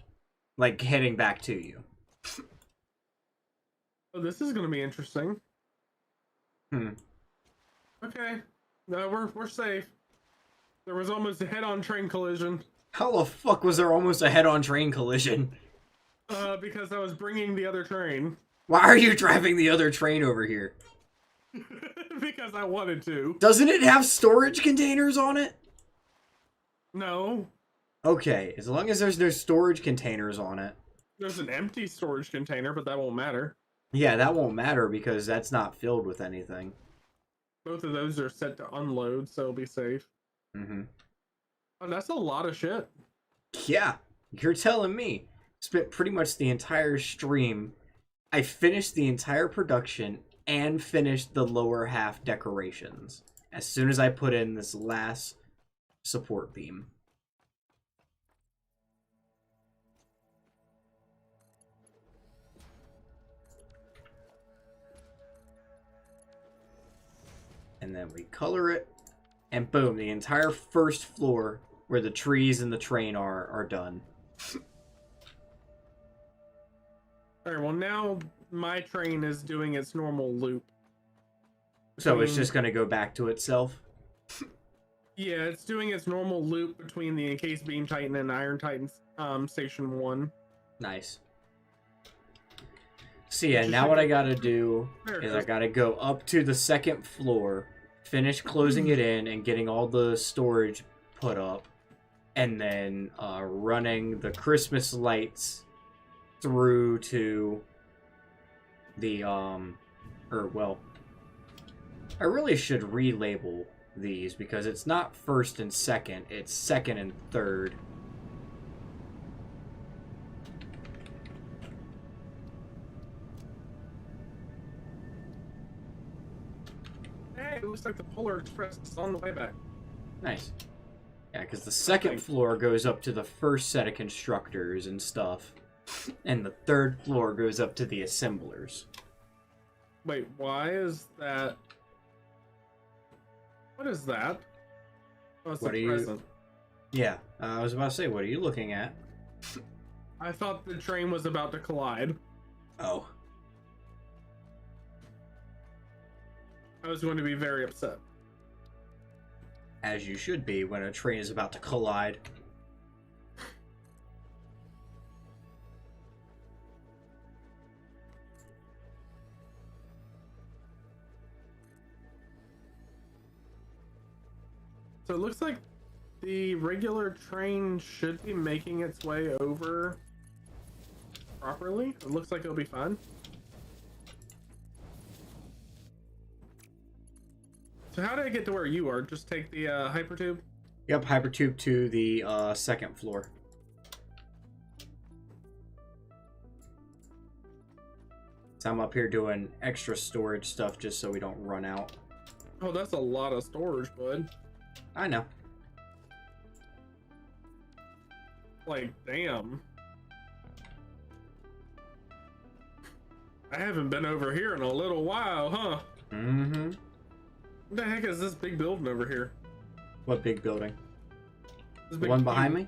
A: Like, heading back to you.
B: Oh, this is gonna be interesting.
A: Hmm.
B: Okay. No, we're safe. There was almost a head-on train collision.
A: How the fuck was there almost a head-on train collision?
B: Because I was bringing the other train.
A: Why are you driving the other train over here?
B: Because I wanted to.
A: Doesn't it have storage containers on it?
B: No,
A: Okay, as long as there's no storage containers on it.
B: there's an empty storage container, but that won't matter.
A: Yeah, that won't matter because that's not filled with anything.
B: Both of those are set to unload, so it'll be safe.
A: Mm-hmm.
B: Oh, that's a lot of shit.
A: Yeah, you're telling me. Spent pretty much the entire stream. I finished the entire production and finished the lower half decorations as soon as I put in this last support beam. And then we color it, and boom, the entire first floor where the trees and the train are done.
B: All right, well, now my train is doing its normal loop.
A: So it's just going to go back to itself?
B: Yeah, it's doing its normal loop between the Encased Beam Titan and Iron Titan Station 1.
A: Nice. So yeah, now what I gotta do is I gotta go up to the second floor, finish closing it in and getting all the storage put up, and then running the Christmas lights through to the I really should relabel these because it's not first and second, it's second and third.
B: Hey, it looks like the Polar Express is on the way back.
A: Nice. Yeah, because the second floor goes up to the first set of constructors and stuff, and the third floor goes up to the assemblers.
B: Wait, why is that? What is that? Oh, it's
A: What
B: a
A: are you-
B: present.
A: Yeah, I was about to say, what are you looking at?
B: I thought the train was about to collide.
A: Oh.
B: I was going to be very upset.
A: As you should be when a train is about to collide.
B: So it looks like the regular train should be making its way over properly. It looks like it'll be fine. So how did I get to where you are? Just take the hypertube?
A: Yep, hypertube to the second floor. So I'm up here doing extra storage stuff just so we don't run out.
B: Oh, that's a lot of storage, bud.
A: I know.
B: Like, damn. I haven't been over here in a little while, huh?
A: Mm-hmm.
B: What the heck is this big building over here?
A: What big building?
B: This
A: The
B: big
A: one behind me?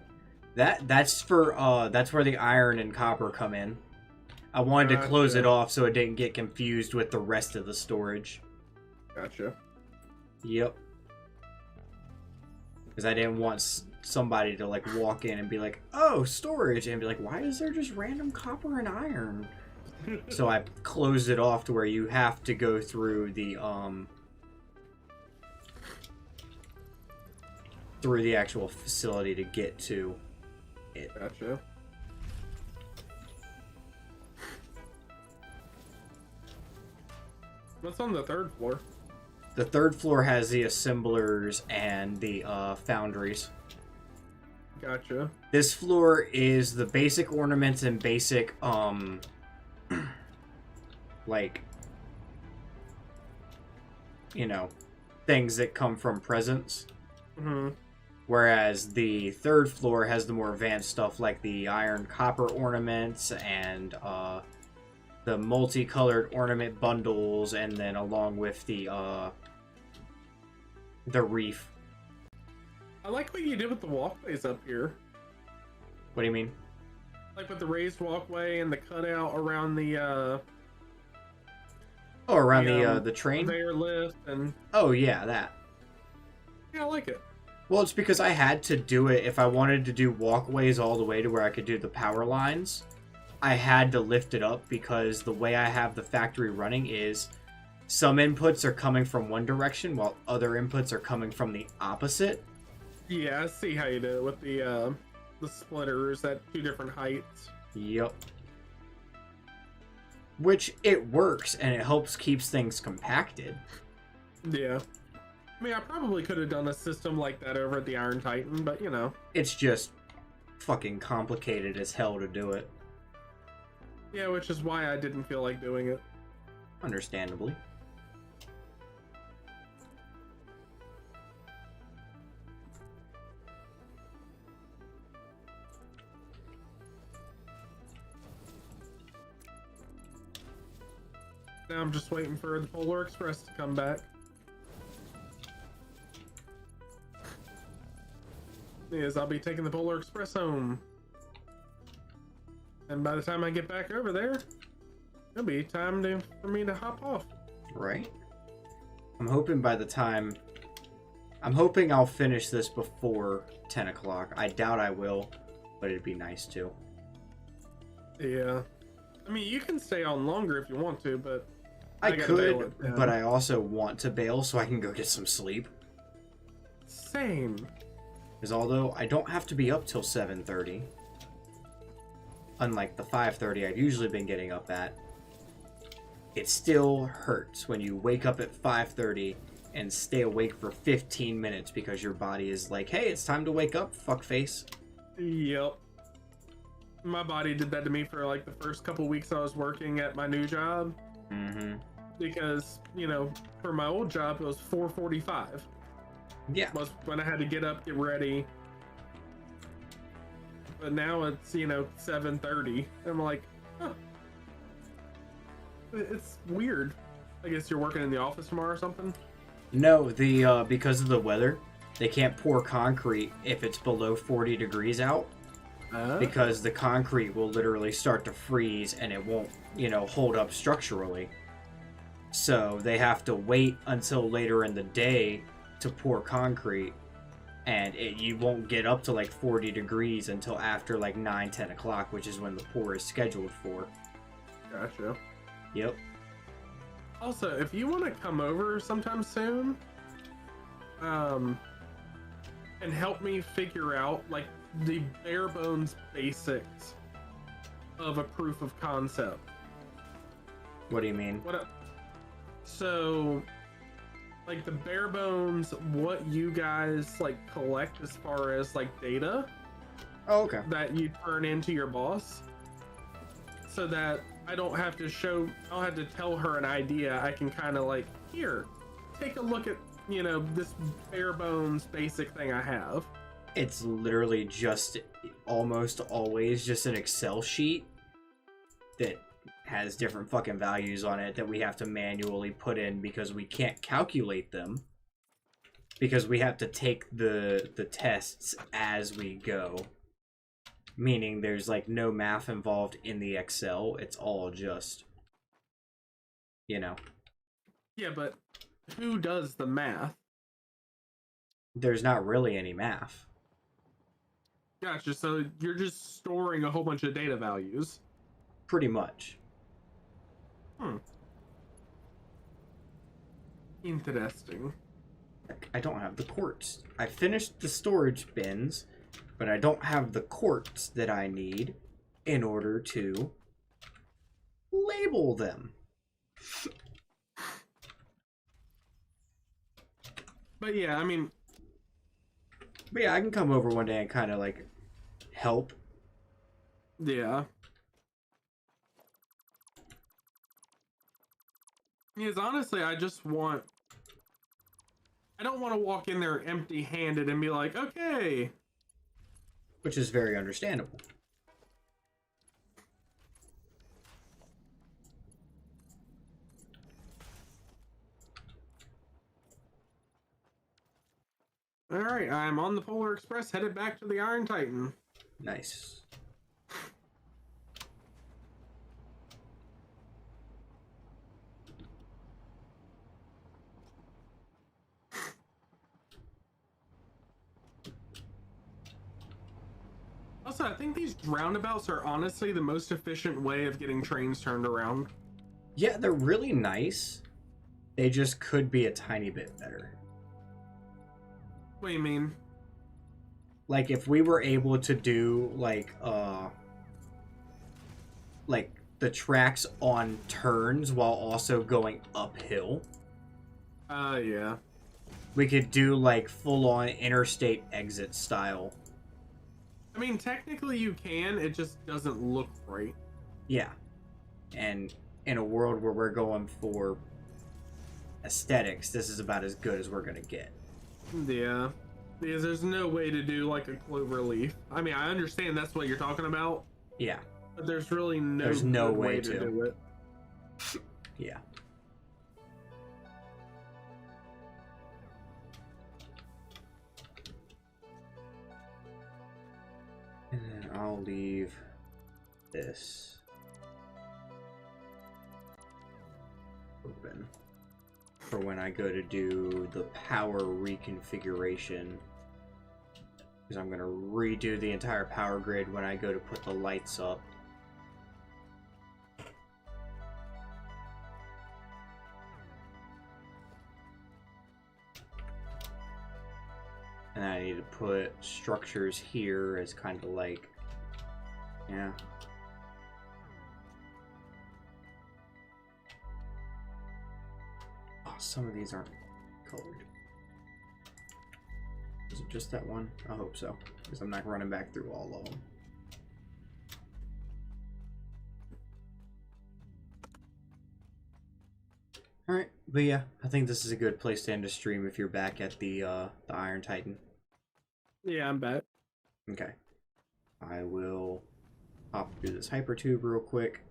A: That's for that's where the iron and copper come in. I wanted to close it off so it didn't get confused with the rest of the storage.
B: Gotcha.
A: Yep. Because I didn't want somebody to like walk in and be like, "Oh, storage," and be like, "Why is there just random copper and iron?" So I closed it off to where you have to go through the actual facility to get to it.
B: Gotcha. What's on the third floor?
A: The third floor has the assemblers and the foundries.
B: Gotcha.
A: This floor is the basic ornaments and basic like, you know, things that come from presents.
B: Mm-hmm.
A: Whereas the third floor has the more advanced stuff like the iron copper ornaments and the multicolored ornament bundles, and then along with the reef.
B: I like what you did with the walkways up here.
A: What do you mean?
B: Like with the raised walkway and the cutout around the
A: Oh, around the train?
B: conveyor lift and
A: Oh yeah, that.
B: yeah, I like it.
A: Well, it's because I had to do it if I wanted to do walkways all the way to where I could do the power lines. I had to lift it up because the way I have the factory running is some inputs are coming from one direction while other inputs are coming from the opposite.
B: Yeah, I see how you did it with the splitters at 2 different heights.
A: Yep. Which, it works, and it helps keeps things compacted.
B: Yeah. I mean, I probably could have done a system like that over at the Iron Titan, but you know.
A: It's just fucking complicated as hell to do it.
B: Yeah, which is why I didn't feel like doing it.
A: Understandably.
B: Now I'm just waiting for the Polar Express to come back. Yes, I'll be taking the Polar Express home. And by the time I get back over there, it'll be time for me to hop off.
A: Right? I'm hoping by the time... I'm hoping I'll finish this before 10 o'clock. I doubt I will, but it'd be nice to.
B: Yeah. I mean, you can stay on longer if you want to, but...
A: I
B: gotta bail
A: could,
B: it down.
A: but I also want to bail so I can go get some sleep.
B: Same.
A: Because although I don't have to be up till 7:30, unlike the 5:30 I've usually been getting up at, it still hurts when you wake up at 5:30 and stay awake for 15 minutes because your body is like, hey, it's time to wake up, fuckface.
B: Yep. My body did that to me for like the first couple weeks I was working at my new job.
A: Mm-hmm.
B: Because, you know, for my old job it was 4:45.
A: Yeah.
B: Was when I had to get up, get ready. But now it's, you know, 7:30. I'm like, huh. It's weird. I guess you're working in the office tomorrow or something?
A: No, the because of the weather, they can't pour concrete if it's below 40 degrees out. Because the concrete will literally start to freeze and it won't, you know, hold up structurally. So they have to wait until later in the day to pour concrete, and you won't get up to like 40 degrees until after like 9-10 o'clock, which is when the pour is scheduled for.
B: Gotcha.
A: Yep.
B: Also, if you want to come over sometime soon, and help me figure out like the bare bones basics of a proof of concept.
A: What do you mean?
B: So, like the bare bones, what you guys like collect as far as like data
A: Oh, okay.
B: that you turn into your boss, so that I don't have to tell her an idea. I can kind of like, here, take a look at, you know, this bare bones basic thing I have.
A: It's literally just almost always just an Excel sheet that has different fucking values on it that we have to manually put in because we can't calculate them, because we have to take the tests as we go, meaning there's like no math involved in the Excel. It's all just, you know,
B: Yeah, but who does the math?
A: there's not really any math.
B: Gotcha, so you're just storing a whole bunch of data values.
A: Pretty much.
B: Interesting.
A: I don't have the quartz. I finished the storage bins, but I don't have the quartz that I need in order to label them.
B: But yeah, I mean...
A: But yeah, I can come over one day and kind of like help.
B: Yeah. Because honestly, I don't want to walk in there empty-handed and be like, okay.
A: Which is very understandable.
B: Alright, I'm on the Polar Express, headed back to the Iron Titan.
A: Nice.
B: Also, I think these roundabouts are honestly the most efficient way of getting trains turned around.
A: Yeah, they're really nice. They just could be a tiny bit better.
B: What do you mean?
A: like if we were able to do like the tracks on turns while also going uphill.
B: Yeah.
A: We could do like full on interstate exit style.
B: I mean, technically you can, it just doesn't look right.
A: Yeah. And in a world where we're going for aesthetics, this is about as good as we're gonna get.
B: Yeah. Because there's no way to do like a clover leaf. I mean, I understand that's what you're talking about,
A: Yeah.
B: but there's really no,
A: There's no
B: good
A: way
B: to
A: to.
B: do it.
A: Yeah. And then I'll leave this open for when I go to do the power reconfiguration. Because I'm going to redo the entire power grid when I go to put the lights up. And I need to put structures here as kind of like, yeah. Oh, some of these aren't colored. Is it just that one? I hope so, because I'm not running back through all of them. Alright, but yeah, I think this is a good place to end the stream if you're back at the Iron Titan.
B: Yeah, I'm back.
A: Okay. I will hop through this hypertube real quick.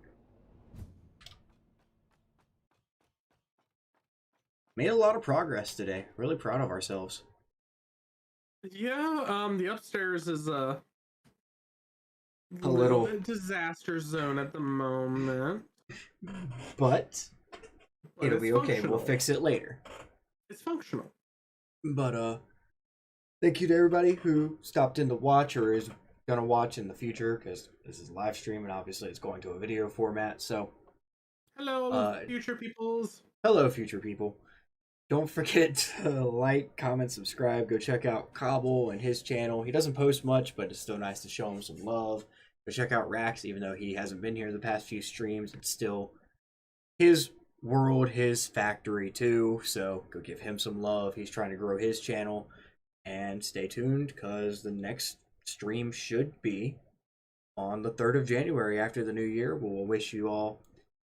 A: Made a lot of progress today. Really proud of ourselves.
B: Yeah, the upstairs is a
A: little
B: bit disaster zone at the moment.
A: But
B: But
A: it'll
B: it's
A: be okay.
B: functional.
A: We'll fix it later.
B: It's functional.
A: But thank you to everybody who stopped in to watch or is gonna watch in the future, because this is a live stream and obviously it's going to a video format. So
B: Hello, future peoples.
A: hello, future people. Don't forget to like, comment, subscribe. Go check out Cobble and his channel. He doesn't post much, but it's still nice to show him some love. Go check out Rax, even though he hasn't been here the past few streams. It's still his world, his factory too. So go give him some love. He's trying to grow his channel. And stay tuned, because the next stream should be on the 3rd of January after the new year. We'll wish you all